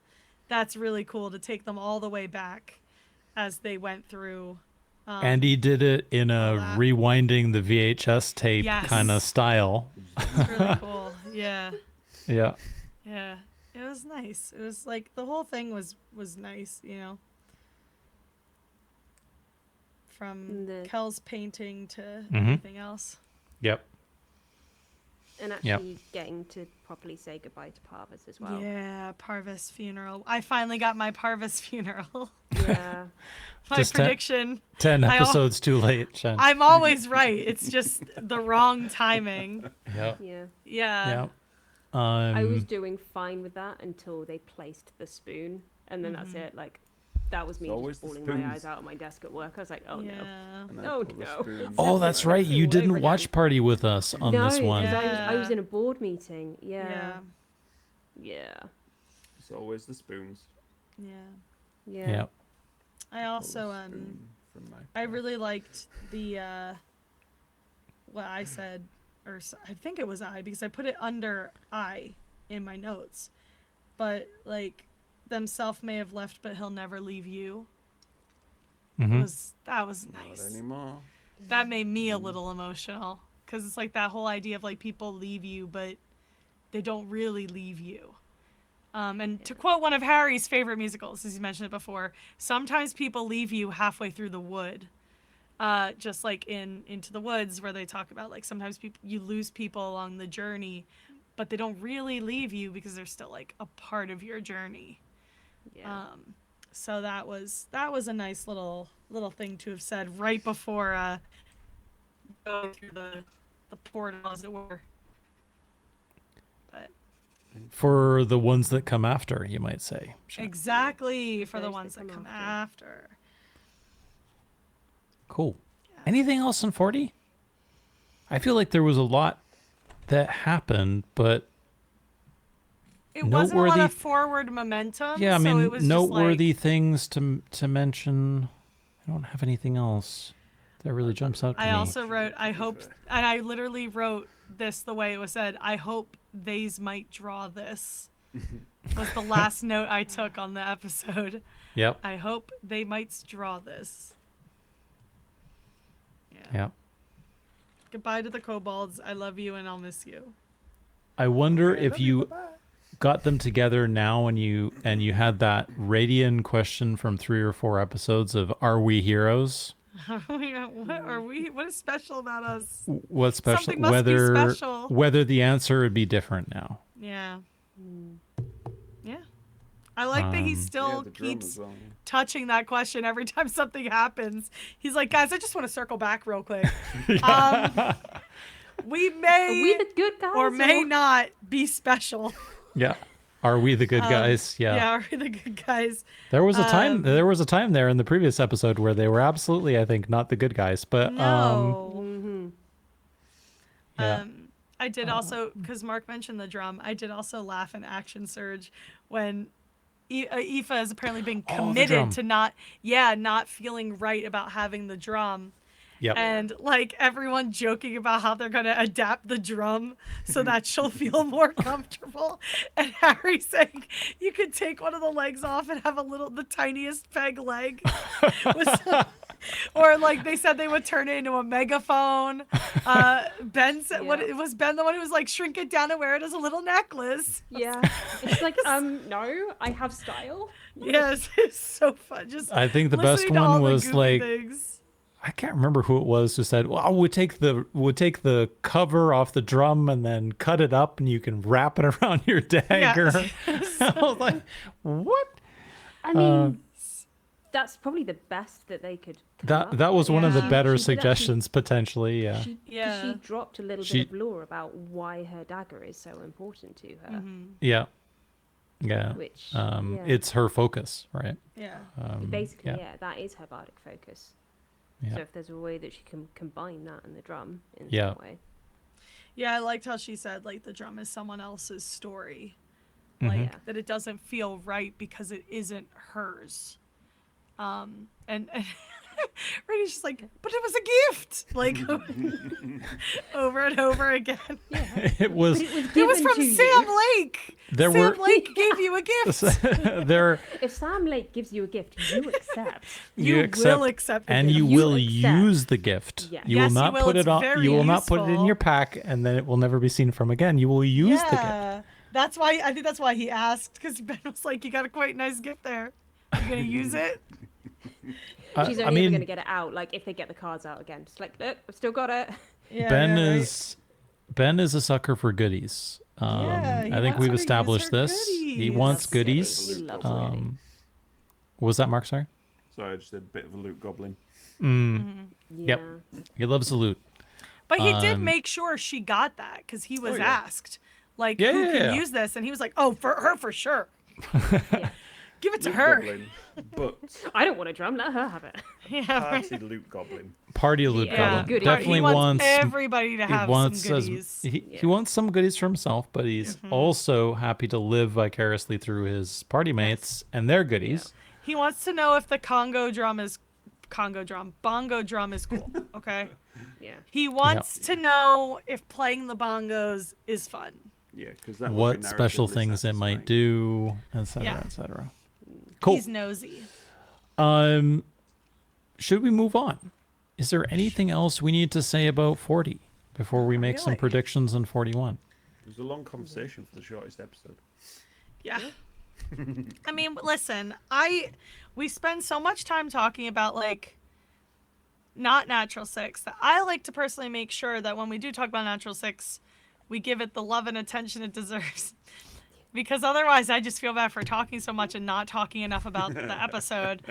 That's really cool to take them all the way back as they went through. And he did it in a that. rewinding the VHS tape Yes. kind of style. It's really cool. Yeah. Yeah. Yeah. It was nice. It was like the whole thing was nice, you know. From Kel's painting to everything else. Yep. And actually getting to properly say goodbye to Parvis as well. Yeah, Parvis funeral. I finally got my Parvis funeral. Yeah. My Just prediction. 10 episodes too late, Jen. I'm always right. It's just the wrong timing. Yep. Yeah. Yeah. Yep. I was doing fine with that until they placed the spoon, and then that's it. Like, that was me always just the bawling my spoons. eyes out at my desk at work. I was like, oh Yeah. And I no. pull the No. spoons. Oh, that's right. You All didn't over watch again. party with us on No, this one. because Yeah. I was in a board meeting. Yeah. Yeah. It's always the spoons. Yeah. Yeah. Yep. I also Pull the spoon from my I past. really liked the what I said, or I think it was I, because I put it under I in my notes. But like, themself may have left, but he'll never leave you. Mhm. That was Not nice. anymore. That made me a little emotional, because it's like that whole idea of like people leave you, but they don't really leave you. And to quote one of Harry's favorite musicals, as he mentioned it before, sometimes people leave you halfway through the wood. Just like in Into the Woods, where they talk about like sometimes you lose people along the journey, but they don't really leave you because they're still like a part of your journey. Yeah. So that was a nice little thing to have said right before going through the portal, as it were. But For the ones that come after, you might say. exactly, for the Those ones that come after. after. Cool. Anything else in 40? I feel like there was a lot that happened, but It wasn't a lot Noteworthy- of forward momentum. yeah, I so mean, it was noteworthy just things to mention. I don't have anything else that really jumps out to like, I me. also wrote, I hope, and I literally wrote this the way it was said, I hope theys might draw this. was the last note I took on the episode. Yep. I hope they might draw this. Yeah. Yep. Goodbye to the kobolds. I love you and I'll miss you. I wonder Okay, if love you, you bye-bye. got them together now and you had that Radian question from 3 or 4 episodes of Are We Heroes? What are we? What is special about us? What's special? Something must be special. Whether the answer would be different now. Yeah. Yeah. I like that he still the drum keeps as well. Yeah. touching that question every time something happens. He's like, guys, I just want to circle back real quick. We Are may we the good guys? or may not be special. Yeah. Are we the good guys? Yeah. Yeah, are we the good guys? There was a time there in the previous episode where they were absolutely, I think, not the good guys, but No. yeah. I did also, because Mark mentioned the drum, I did also laugh in Action Surge when Aoife has apparently been Oh, the drum. committed to not feeling right about having the drum. Yep. And like everyone joking about how they're gonna adapt the drum so that she'll feel more comfortable. And Harry saying you could take one of the legs off and have the tiniest peg leg. Or like they said they would turn it into a megaphone. Ben said, "What was Ben the one who was like shrink it down and wear it as a little necklace?" Yeah. It's like, no, I have style. Yes, it's so fun. Just I think the best listening to all one the was goofy like things. I can't remember who it was who said, "Well, we'll take the cover off the drum and then cut it up, and you can wrap it around your dagger." I was like, "What?" I mean, that's probably the best that they could. That was one of the Yeah. better She did actually- suggestions potentially. Yeah. She dropped a little bit of lore about why her dagger is so important to her. Yeah. Yeah. Which, it's her focus, right? Yeah. basically, that is her bardic focus. Yeah. So if there's a way that she can combine that and the drum in Yeah. some way. Yeah, I liked how she said like the drum is someone else's story. Mm-hmm. Like Yeah. that it doesn't feel right because it isn't hers. And Rainey's just like, but it was a gift. Like over and over again. It was It was given from to Sam you. Lake. There Sam were- Lake gave you a gift. there If Sam Lake gives you a gift, you accept. You accept, will accept the and gift. you You will accept. use the gift. Yes. You Yes, will you not will. put It's it on. very You will not put it in useful. your pack, and then it will never be seen from again. You will use the gift. Yeah. That's why I think that's why he asked, because Ben was like, you got a quite nice gift there. You gonna use it? She's only ever going to get it out, like, if they get the cards out again. Just like, look, I've still got it. Yeah, Ben yeah, right. is a sucker for goodies. Yeah, he I think wants we've her to use established her this. He goodies. wants That's goodies. He loves goodies. Was that Mark? Sorry. Sorry, I just did a bit of a loot goblin. Yep. He loves the loot. But he did make sure she got that because he was yeah. asked, like, Yeah, who yeah, can yeah. use this? And he was like, oh, for her, for sure. Yeah. Give it to Loot her. goblin, but I don't want a drum, let her have it. Yeah, right. party loot goblin. Party loot Yeah, goblin. goodies. Definitely he wants. everybody to have he wants some goodies. he wants some goodies for himself, but he's also happy to live vicariously through his party mates and their goodies. He wants to know if the bongo drum is cool. Okay. Yeah. He wants to know if playing the bongos is fun. Yeah, because that. What special things it might do, etc., Yeah. etc. Cool. He's nosy. Should we move on? Is there anything else we need to say about 40 before we make some really. predictions on 41? It was a long conversation for the shortest episode. Yeah. I mean, listen, we spend so much time talking about like not natural six that I like to personally make sure that when we do talk about natural six, we give it the love and attention it deserves. Because otherwise I just feel bad for talking so much and not talking enough about the episode.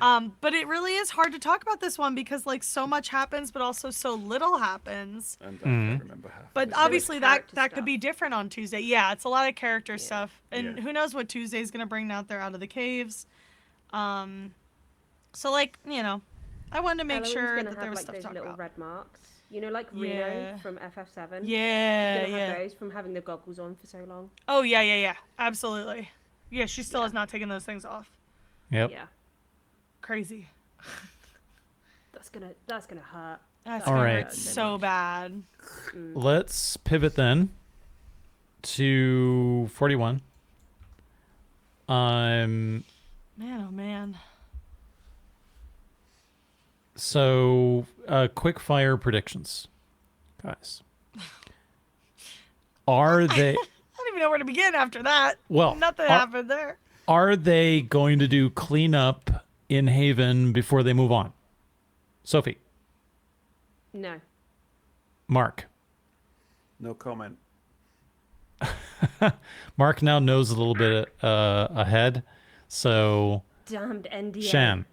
But it really is hard to talk about this one because like so much happens, but also so little happens. And I can't remember half. But of it. obviously that character could stuff. be different on Tuesday. Yeah, it's a lot of character stuff. And Yeah. who knows what Tuesday's going to bring out there out of the caves. So like, you know, I wanted to make Eloine's sure gonna that have, there was like, stuff to those talk little about. red marks. You know, like Yeah. Reno from FF7. Yeah, Gonna have yeah. those from having the goggles on for so long. Oh, yeah. Absolutely. Yeah, she still has not taken those things off. Yep. Yeah. Crazy. That's gonna hurt. That's All gonna right. hurt so bad. Let's pivot then to 41. Man, oh man. So, quick fire predictions, guys. Are they? I don't even know where to begin after that. Well, Nothing happened there. Are they going to do cleanup in Haven before they move on? Sophie, No. Mark. No comment. Mark now knows a little bit ahead, so Damned NDA. Shan.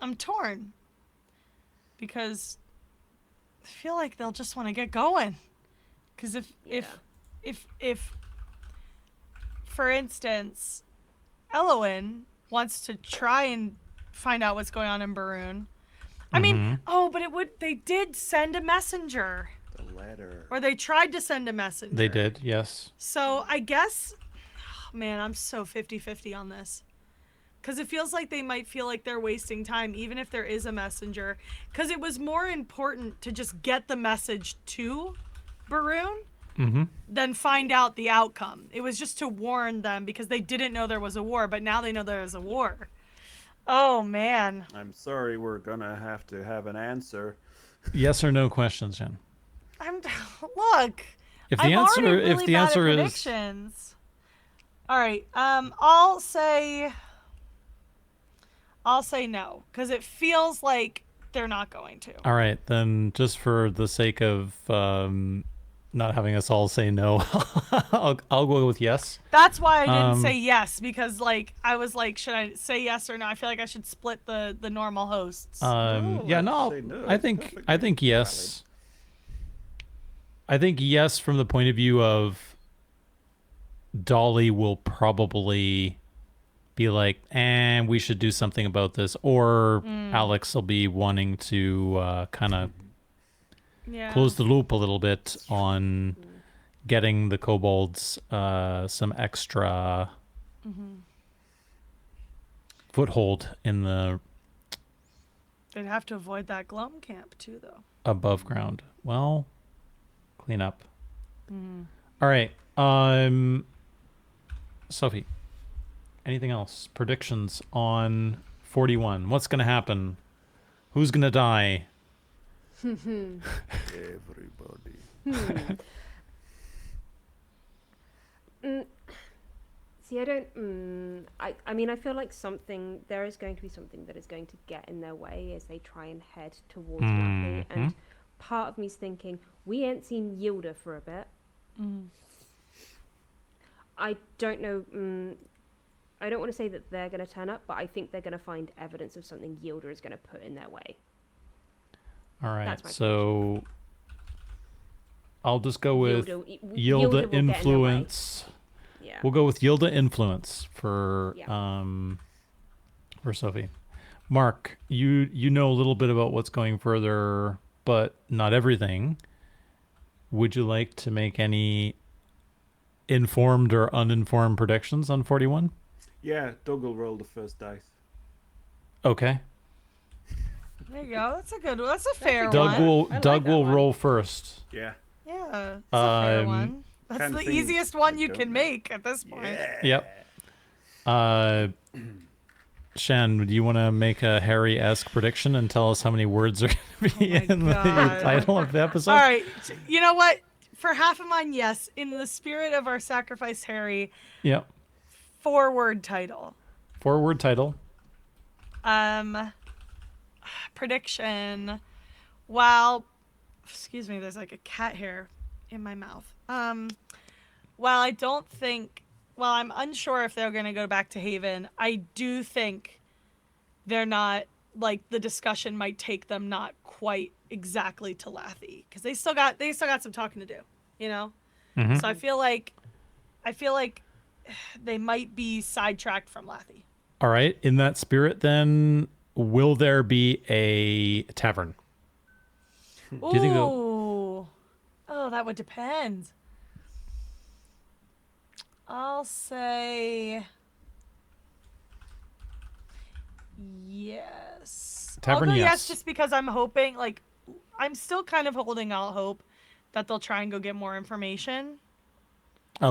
I'm torn because I feel like they'll just want to get going. Because if for instance, Elowen wants to try and find out what's going on in Baroon. I mean, they did send a messenger. The letter. Or they tried to send a messenger. They did, yes. So I guess, man, I'm so 50-50 on this. Because it feels like they might feel like they're wasting time, even if there is a messenger. Because it was more important to just get the message to Baroon than find out the outcome. It was just to warn them because they didn't know there was a war, but now they know there is a war. Oh, man. I'm sorry, we're gonna have to have an answer. Yes or no questions, Shan. Look. If the I'm answer, already really if the bad answer at is, predictions. All right. I'll say no because it feels like they're not going to. all right, then just for the sake of not having us all say no, I'll go with yes. That's why I didn't say yes because I was like, should I say yes or no? I feel like I should split the normal hosts. Yeah, no, say no. I think yes. I think yes from the point of view of Dolly will probably be like, and we should do something about this, or Alex will be wanting to kind of close the loop a little bit on getting the kobolds some extra foothold in the They'd have to avoid that Glum camp too, though. above ground. Well, clean up. All right. Sophie, anything else? Predictions on 41. What's going to happen? Who's going to die? Everybody. See, I don't. I mean, I feel like there is going to be something that is going to get in their way as they try and head towards Lappy. And part of me's thinking, we ain't seen Yilda for a bit. I don't know. I don't want to say that they're going to turn up, but I think they're going to find evidence of something Yilda is going to put in their way. All right. That's my So I'll just go with Yilda will Yilda get in their way. influence. Yeah. We'll go with Yilda influence for Yeah. for Sophie. Mark, you know a little bit about what's going further, but not everything. Would you like to make any informed or uninformed predictions on 41? Yeah, Doug will roll the first dice. Okay. There you go. That's a good one. That's a fair Doug one. will I like Doug that will one. roll first. Yeah. Yeah, that's a fair one. That's Kind the of things easiest I one you don't can know. make at this point. Yep. Shan, do you want to make a Harry-esque prediction and tell us how many words are going to be Oh my in the God. title of the episode? All right. You know what? For half of mine, yes. In the spirit of our sacrifice, Harry, Yep. 4-word title. 4-word title. Prediction. While, excuse me, there's like a cat hair in my mouth. While I'm unsure if they're going to go back to Haven, I do think they're not, like, the discussion might take them not quite exactly to Lathy because they still got some talking to do, you know? So I feel like they might be sidetracked from Lathy. All right. In that spirit, then, will there be a tavern? Ooh. you think Oh, that would depend. I'll say yes. Tavern, I'll go yes. just because I'm hoping, like, I'm still kind of holding out hope that they'll try and go get more information.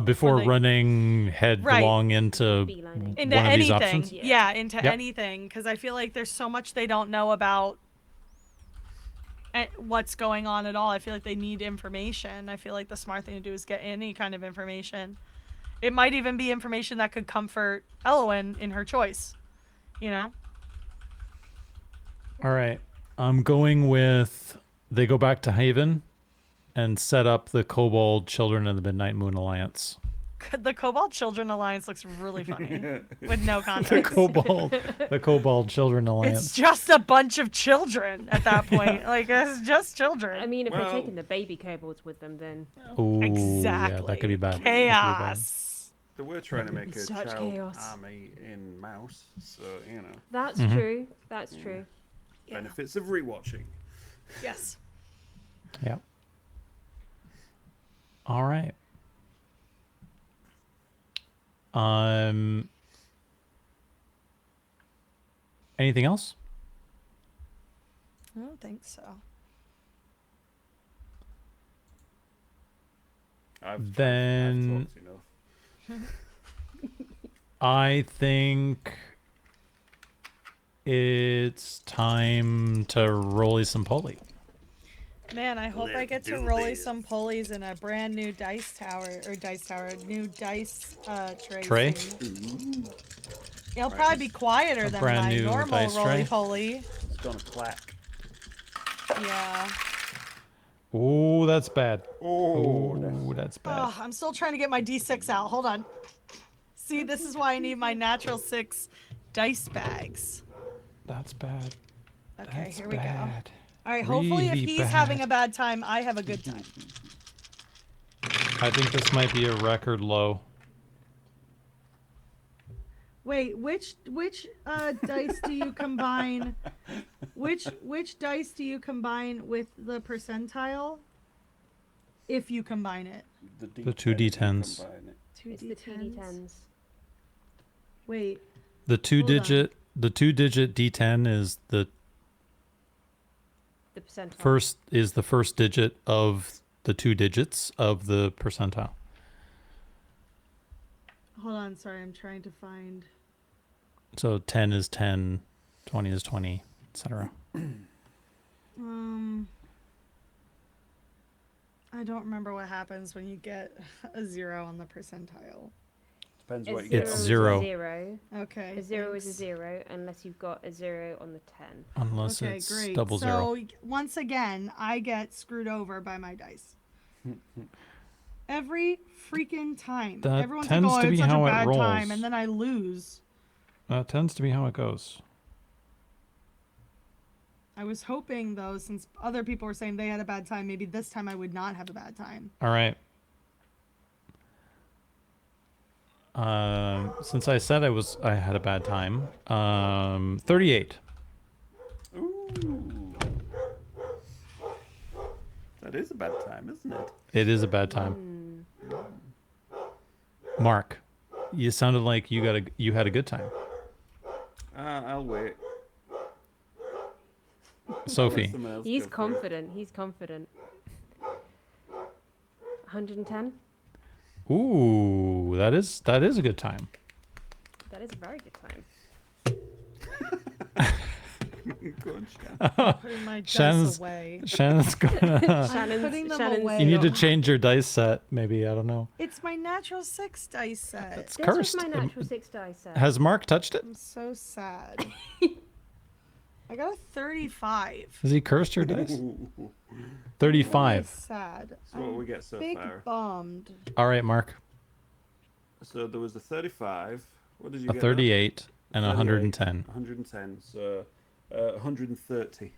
Before When they- running headlong into Beelining. into one of these anything. options. Yeah, into Yep. anything. Because I feel like there's so much they don't know about what's going on at all. I feel like they need information. I feel like the smart thing to do is get any kind of information. It might even be information that could comfort Elowen in her choice. You know? All right. I'm going with they go back to Haven and set up the Kobold Children of the Midnight Moon Alliance. The Cobalt Children Alliance looks really funny with no The context. Kobold Children It's Alliance. just a bunch of children at that point. Like, it's just children. I mean, if Well- they're taking the baby kobolds with them, then Ooh, Exactly. yeah, that could be bad. That could be bad. Chaos. They were trying to make a Such child chaos. army in Mouse, so you know, that's Mhm. true. That's true. Yeah. benefits of rewatching. Yes. Yeah. All right. Anything else? I don't think so. I've Then- talked enough. I think it's time to roll some poly. Man, I hope I Let's get to do roll this. some pulleys in a brand new dice tower, new dice tray. Tray? soon. It'll Right. probably be quieter than brand my new normal dice roly tray? poly. It's gonna clack. Yeah. Ooh, that's bad. Oh, Ooh, that's bad. Oh, I'm still trying to get my D6 out. Hold on. See, this is why I need my natural 6 dice bags. That's bad. Okay, That's here we go. bad. All right, hopefully if Really he's having bad. a bad time, I have a good time. I think this might be a record low. Wait, which dice do you combine? Which dice do you combine with the percentile? If you combine it. The two D10s. Two It's the two D10s. Wait. The two Hold on. digit D10 is the The percentile. first digit of the two digits of the percentile. Hold on, sorry, I'm trying to find. So 10 is 10, 20 is 20, etc. I don't remember what happens when you get a 0 on the percentile. Depends A what you zero get. It's on the zero. Is a zero. Okay. A zero is a thanks. zero unless you've got a 0 on the 10. Unless Okay, it's great. double zero. So once again, I get screwed over by my dice. Every freaking time. That Everyone's tends like, to "Oh, be it's such how a it bad time," rolls. and then I lose. That tends to be how it goes. I was hoping though, since other people were saying they had a bad time, maybe this time I would not have a bad time. All right. Since I said I had a bad time, 38. Ooh. That is a bad time, isn't it? It is a bad time. Mark, you sounded like you had a good time. I'll wait. Sophie, Let someone else He's go first. confident. He's confident. 110? ooh, that is a good time. That is a very good time. Go on, Shan. Putting my Shannon's- dice away. Shannon's gonna. Shannon's, putting them Shannon's away. You need to not- change your dice set, maybe. I don't know. It's my natural 6 dice set. It's This cursed. was my natural 6 dice set. Has Mark touched it? I'm so sad. I got a 35. Has he cursed your dice? Ooh. Really 35. sad. So what I'm we get so big far? bummed. All right, Mark. So there was a 35. What did you A get? 38 and a 38. 110. 110. So 130.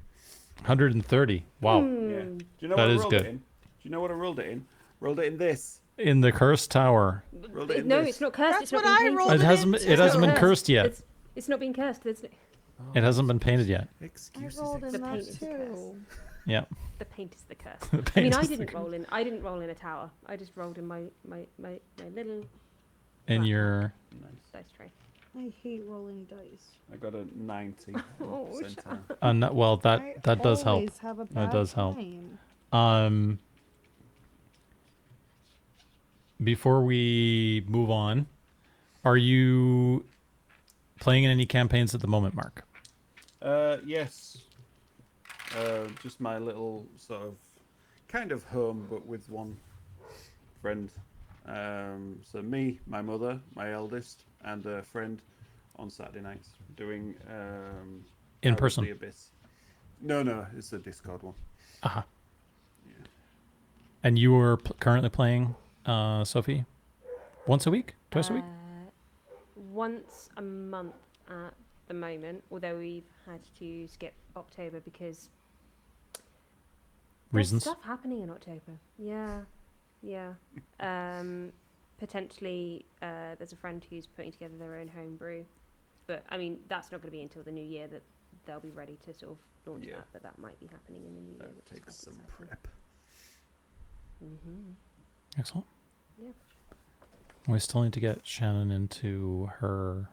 130. Wow. Yeah. Do you know That what I is rolled good. it in? Do you know what I rolled it in? Rolled it in this. In the cursed tower. Rolled it in No, this. it's not cursed. That's it's not what been I painted. rolled It it hasn't. in It hasn't been too. cursed yet. It's not been cursed. It hasn't been painted yet. Excuses. I rolled in The that paint is the curse. too. Yeah. The paint is the curse. The I paint mean, I is the didn't curse. roll in. I didn't roll in a tower. I just rolled in my little In your. Nice. dice tray. I hate rolling dice. I got a 90 Oh, percentile. No, well, that does help. always have a That bad does help. time. before we move on, are you playing in any campaigns at the moment, Mark? Yes. Just my little sort of kind of home, but with one friend. So me, my mother, my eldest, and a friend on Saturday nights doing In Out of person? the Abyss. No, it's a Discord one. Uh-huh. Yeah. And you are currently playing, Sophie, once a week? Twice a week? Once a month at the moment, although we've had to skip October because Reasons? there's stuff happening in October. Yeah. Potentially, there's a friend who's putting together their own homebrew, but I mean that's not going to be until the new year that they'll be ready to sort of launch Yeah. that. But that might be happening in the new year, That which takes is some quite exciting. prep. Excellent. Yeah. We still need to get Shannon into her...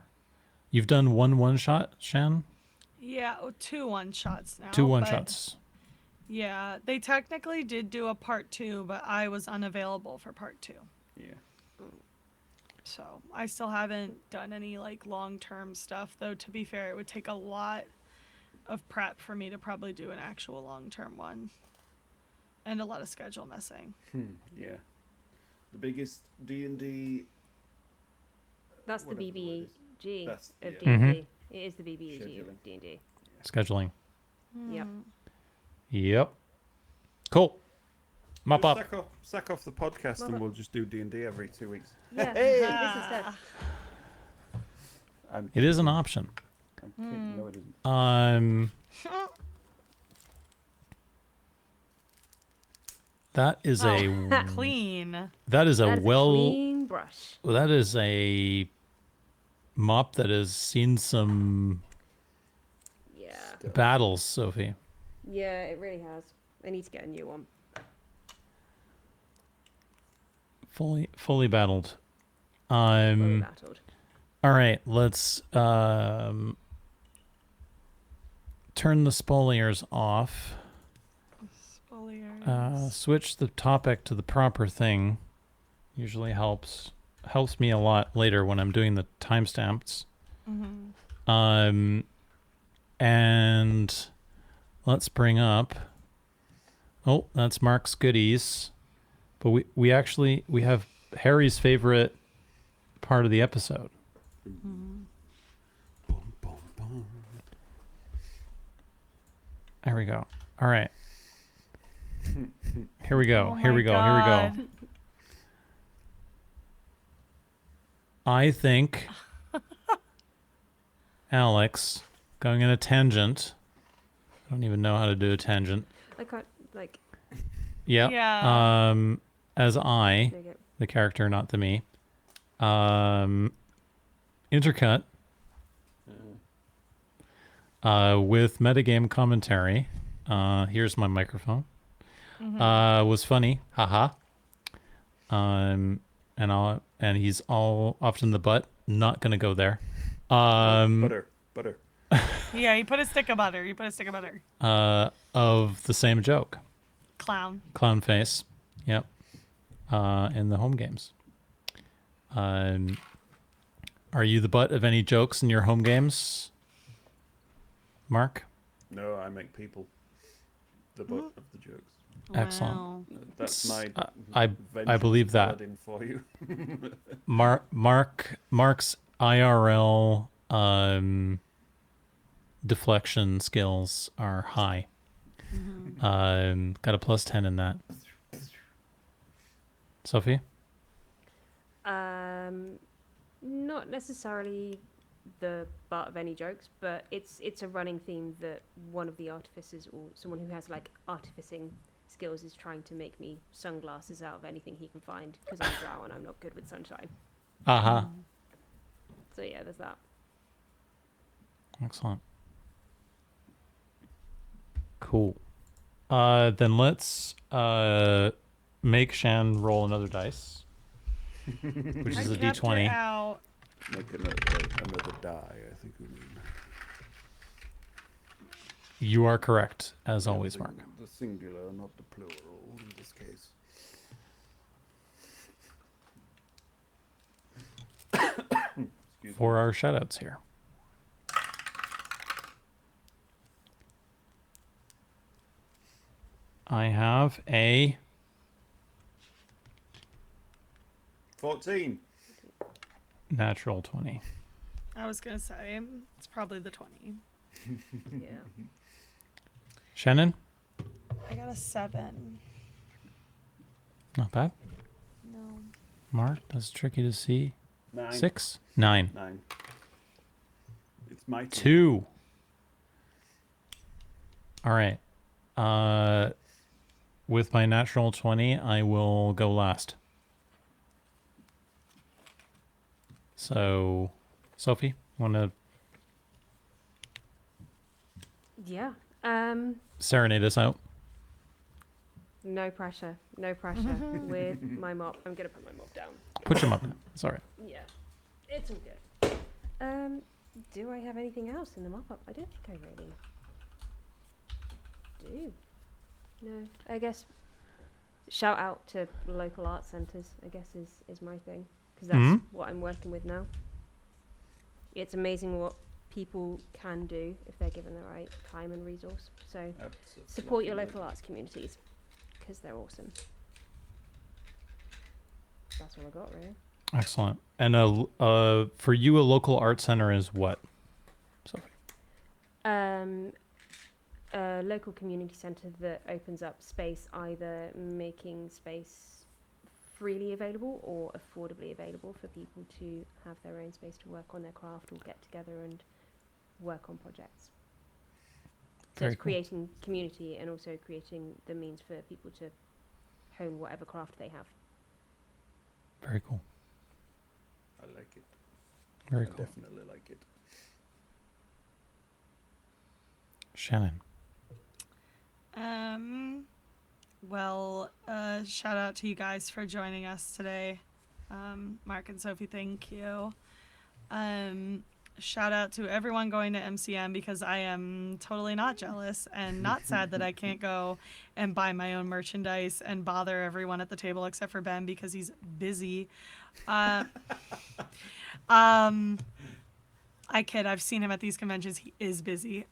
You've done one shot, Shan? Yeah, 2 1-shots now. 2 but one-shots. Yeah, they technically did do a part 2, but I was unavailable for part 2. Yeah. So I still haven't done any like long-term stuff, though. To be fair, it would take a lot of prep for me to probably do an actual long-term one, and a lot of schedule messing. Yeah. The biggest D&D. That's the whatever word is. BBG That's of yeah. D&D. Mhm. It is the BBG Scheduling. of D&D. Scheduling. Yep. Yep. Cool. Mop Just up. sack off the podcast Mop and up. we'll just do D&D every 2 weeks. Yeah. Hey! This instead. It is an option. No, it isn't. That is a Clean. that is a That is well clean brush. that is a mop that has seen some Yeah. battles, Sophie. Yeah, it really has. I need to get a new one. Fully battled. Fully battled. All right, let's turn the spoliers off. Spoliers. Switch the topic to the proper thing. Usually helps me a lot later when I'm doing the timestamps. And let's bring up. Oh, that's Mark's goodies. But we actually have Harry's favorite part of the episode. Boom, boom, boom. There we go. All right. Here we go. Oh Here we my go. Here we go. God. I think Alex, going in a tangent. I don't even know how to do a tangent. I can't, like, Yeah. Yeah. As I, there you go. the character, not the me. Intercut with metagame commentary. Here's my microphone. Was funny. Haha. And he's all often the butt. Not gonna go there. Butter. Yeah, you put a stick of butter. Of the same joke. Clown. Clown face. Yep. In the home games. Are you the butt of any jokes in your home games, Mark? No, I make people the butt of the jokes. Excellent. Wow. That's my I vengeance believe that. paladin for you. Mark's IRL deflection skills are high. Got a +10 in that. Sophie? Not necessarily the butt of any jokes, but it's a running theme that one of the artificers or someone who has like artificing skills is trying to make me sunglasses out of anything he can find because I'm drow and I'm not good with sunshine. Uh-huh. So yeah, there's that. Excellent. Cool. Then let's make Shan roll another dice, which is a kept it d20. out. Make another die, I think we mean. You are correct, as Yeah, always, Mark. The singular, not the plural in this case. for our shoutouts here. I have a 14. natural 20. I was gonna say it's probably the 20. Yeah. Shannon, I got a 7. not bad. No. Mark, that's tricky to see. 9. 6, 9, 9. It's my turn. 2. All right. With my natural 20, I will go last. So, Sophie, want to Yeah. serenade us out? No pressure. No pressure with my mop. I'm gonna put my mop down. Put your mop down. It's all right. Yeah. It's all good. Do I have anything else in the mop up? I don't think I really do. No. I guess shout out to local art centres, I guess is my thing. Because that's what I'm working with now. It's amazing what people can do if they're given the right time and resource. So support your local arts communities because they're awesome. That's all I got, really. Excellent. And for you, a local art center is what? Sophie. A local community centre that opens up space, either making space freely available or affordably available for people to have their own space to work on their craft or get together and work on projects. So Very it's cool. creating community and also creating the means for people to hone whatever craft they have. Very cool. I like it. Very I cool. definitely like it. Shannon. Well, shout out to you guys for joining us today. Mark and Sophie, thank you. Shout out to everyone going to MCM because I am totally not jealous and not sad that I can't go and buy my own merchandise and bother everyone at the table except for Ben because he's busy. I kid, I've seen him at these conventions. He is busy.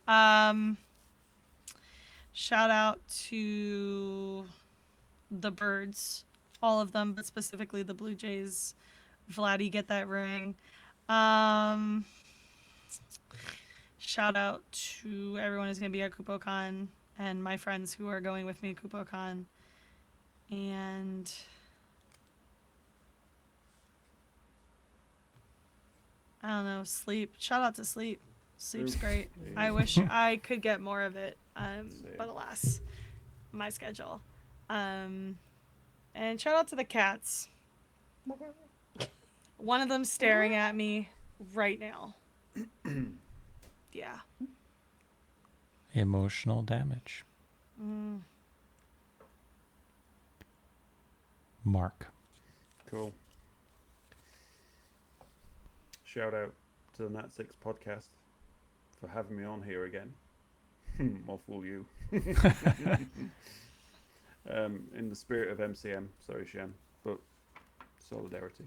Shout out to the birds, all of them, but specifically the Blue Jays. Vladdy, get that ring. Shout out to everyone who's going to be at KupoCon and my friends who are going with me to KupoCon. And I don't know, sleep. Shout out to sleep. Sleep's great. I wish I could get more of it, but alas, my schedule. And shout out to the cats. One of them staring at me right now. Yeah. Emotional damage. Mark. Cool. Shout out to the Nat Six podcast for having me on here again. I'll fool you. In the spirit of MCM, sorry Shan, but solidarity.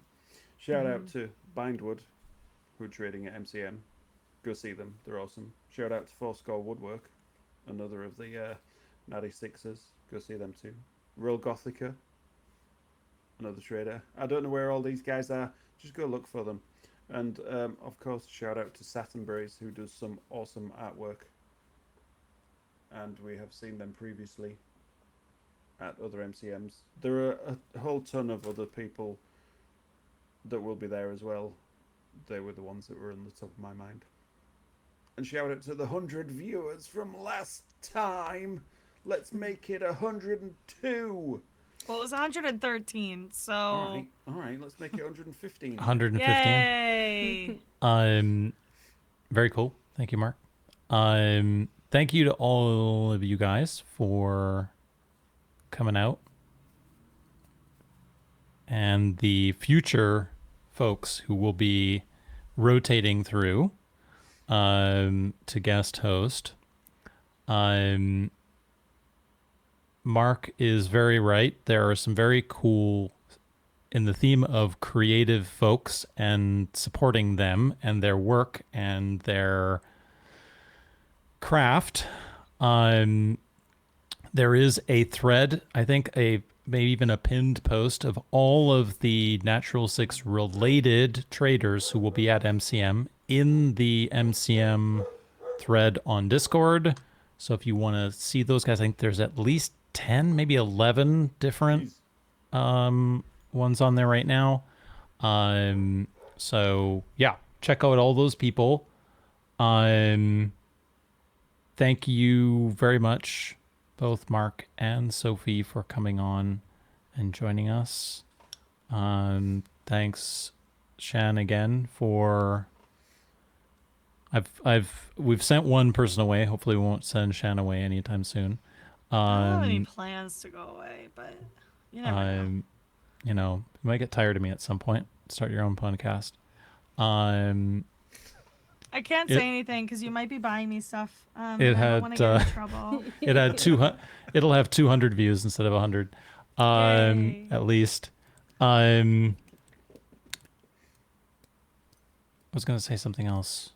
Shout out to Bindwood, who are trading at MCM. Go see them, they're awesome. Shout out to Fourscore Woodwork, another of the Natty Sixers. Go see them too. Real Gothica, another trader. I don't know where all these guys are, just go look for them. And of course, shout out to Sattenberries, who does some awesome artwork. And we have seen them previously at other MCMs. There are a whole ton of other people that will be there as well. They were the ones that were on the top of my mind. And shout out to the 100 viewers from last time. Let's make it 102. Well, it was 113, so. All right. Let's make it 115. 115. Yay! Very cool. Thank you, Mark. Thank you to all of you guys for coming out. And the future folks who will be rotating through to guest host. Mark is very right. There are some very cool in the theme of creative folks and supporting them and their work and their craft, there is a thread, I think maybe even a pinned post of all of the Natural Six related traders who will be at MCM in the MCM thread on Discord. So if you want to see those guys, I think there's at least 10, maybe 11 different ones on there right now. So yeah, check out all those people. Thank you very much, both Mark and Sophie, for coming on and joining us. Thanks, Shan, again for. We've sent one person away. Hopefully, we won't send Shan away anytime soon. I don't have any plans to go away, but you never know. You know, you might get tired of me at some point. Start your own podcast. I can't say anything because you might be buying me stuff. It and I had don't want to get in trouble. it had 200. It'll have 200 views instead of 100, Yay. at least. I was gonna say something else.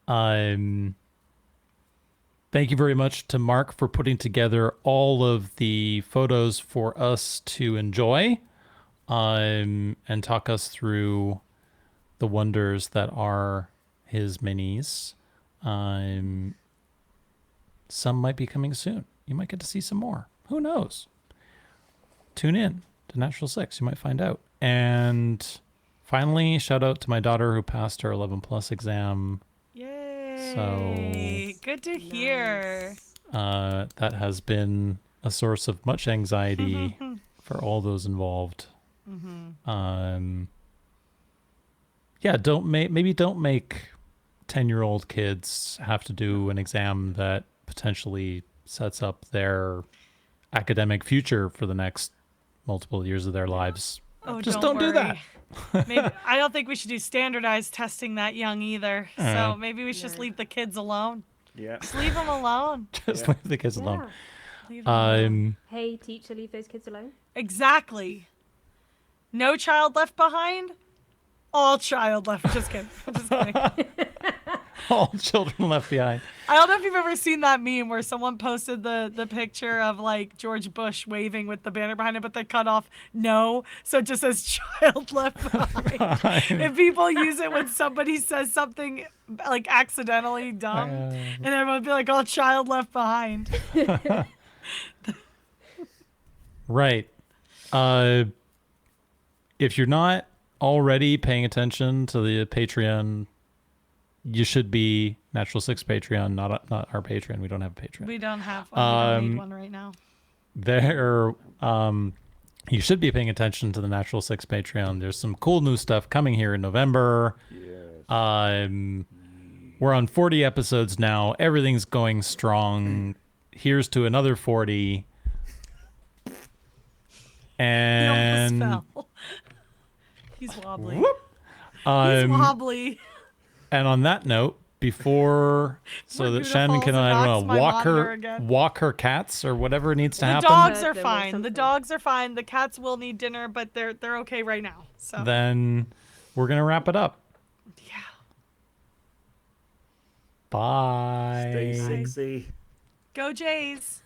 Thank you very much to Mark for putting together all of the photos for us to enjoy, and talk us through the wonders that are his minis. Some might be coming soon. You might get to see some more. Who knows? Tune in to Natural Six. You might find out. And finally, shout out to my daughter who passed her 11 plus exam. Yay! So Good to hear. that has been a source of much anxiety for all those involved. Yeah, maybe don't make 10-year-old kids have to do an exam that potentially sets up their academic future for the next multiple years of their lives. Oh, Just don't do that. Maybe I don't think we should do standardized testing that young either. So maybe we should just leave the kids alone. Yeah. Just leave them alone. Just leave the kids alone. Leave them alone. Hey, teacher, leave those kids alone. Exactly. No child left behind. All child left. Just kidding. Just kidding. All children left behind. I don't know if you've ever seen that meme where someone posted the picture of like George Bush waving with the banner behind it, but they cut off no, so it just says child left behind. If people use it when somebody says something like accidentally dumb, and everyone would be like, "Oh, child left behind." Right. If you're not already paying attention to the Patreon, you should be. Natural Six Patreon, not our Patreon. We don't have a Patreon. We don't have one. We don't need one right now. You should be paying attention to the Natural Six Patreon. There's some cool new stuff coming here in November. Yes. We're on 40 episodes now. Everything's going strong. Here's to another 40. And He almost fell. He's wobbly. Whoop. He's wobbly. And on that note, so that Luna Shannon falls can, and I knocks don't know, my monitor again. walk her cats or whatever needs to The happen. dogs are There was fine. The something. dogs are fine. The cats will need dinner, but they're okay right now. So Then we're gonna wrap it up. yeah. Bye. Stay sexy. Go Jays.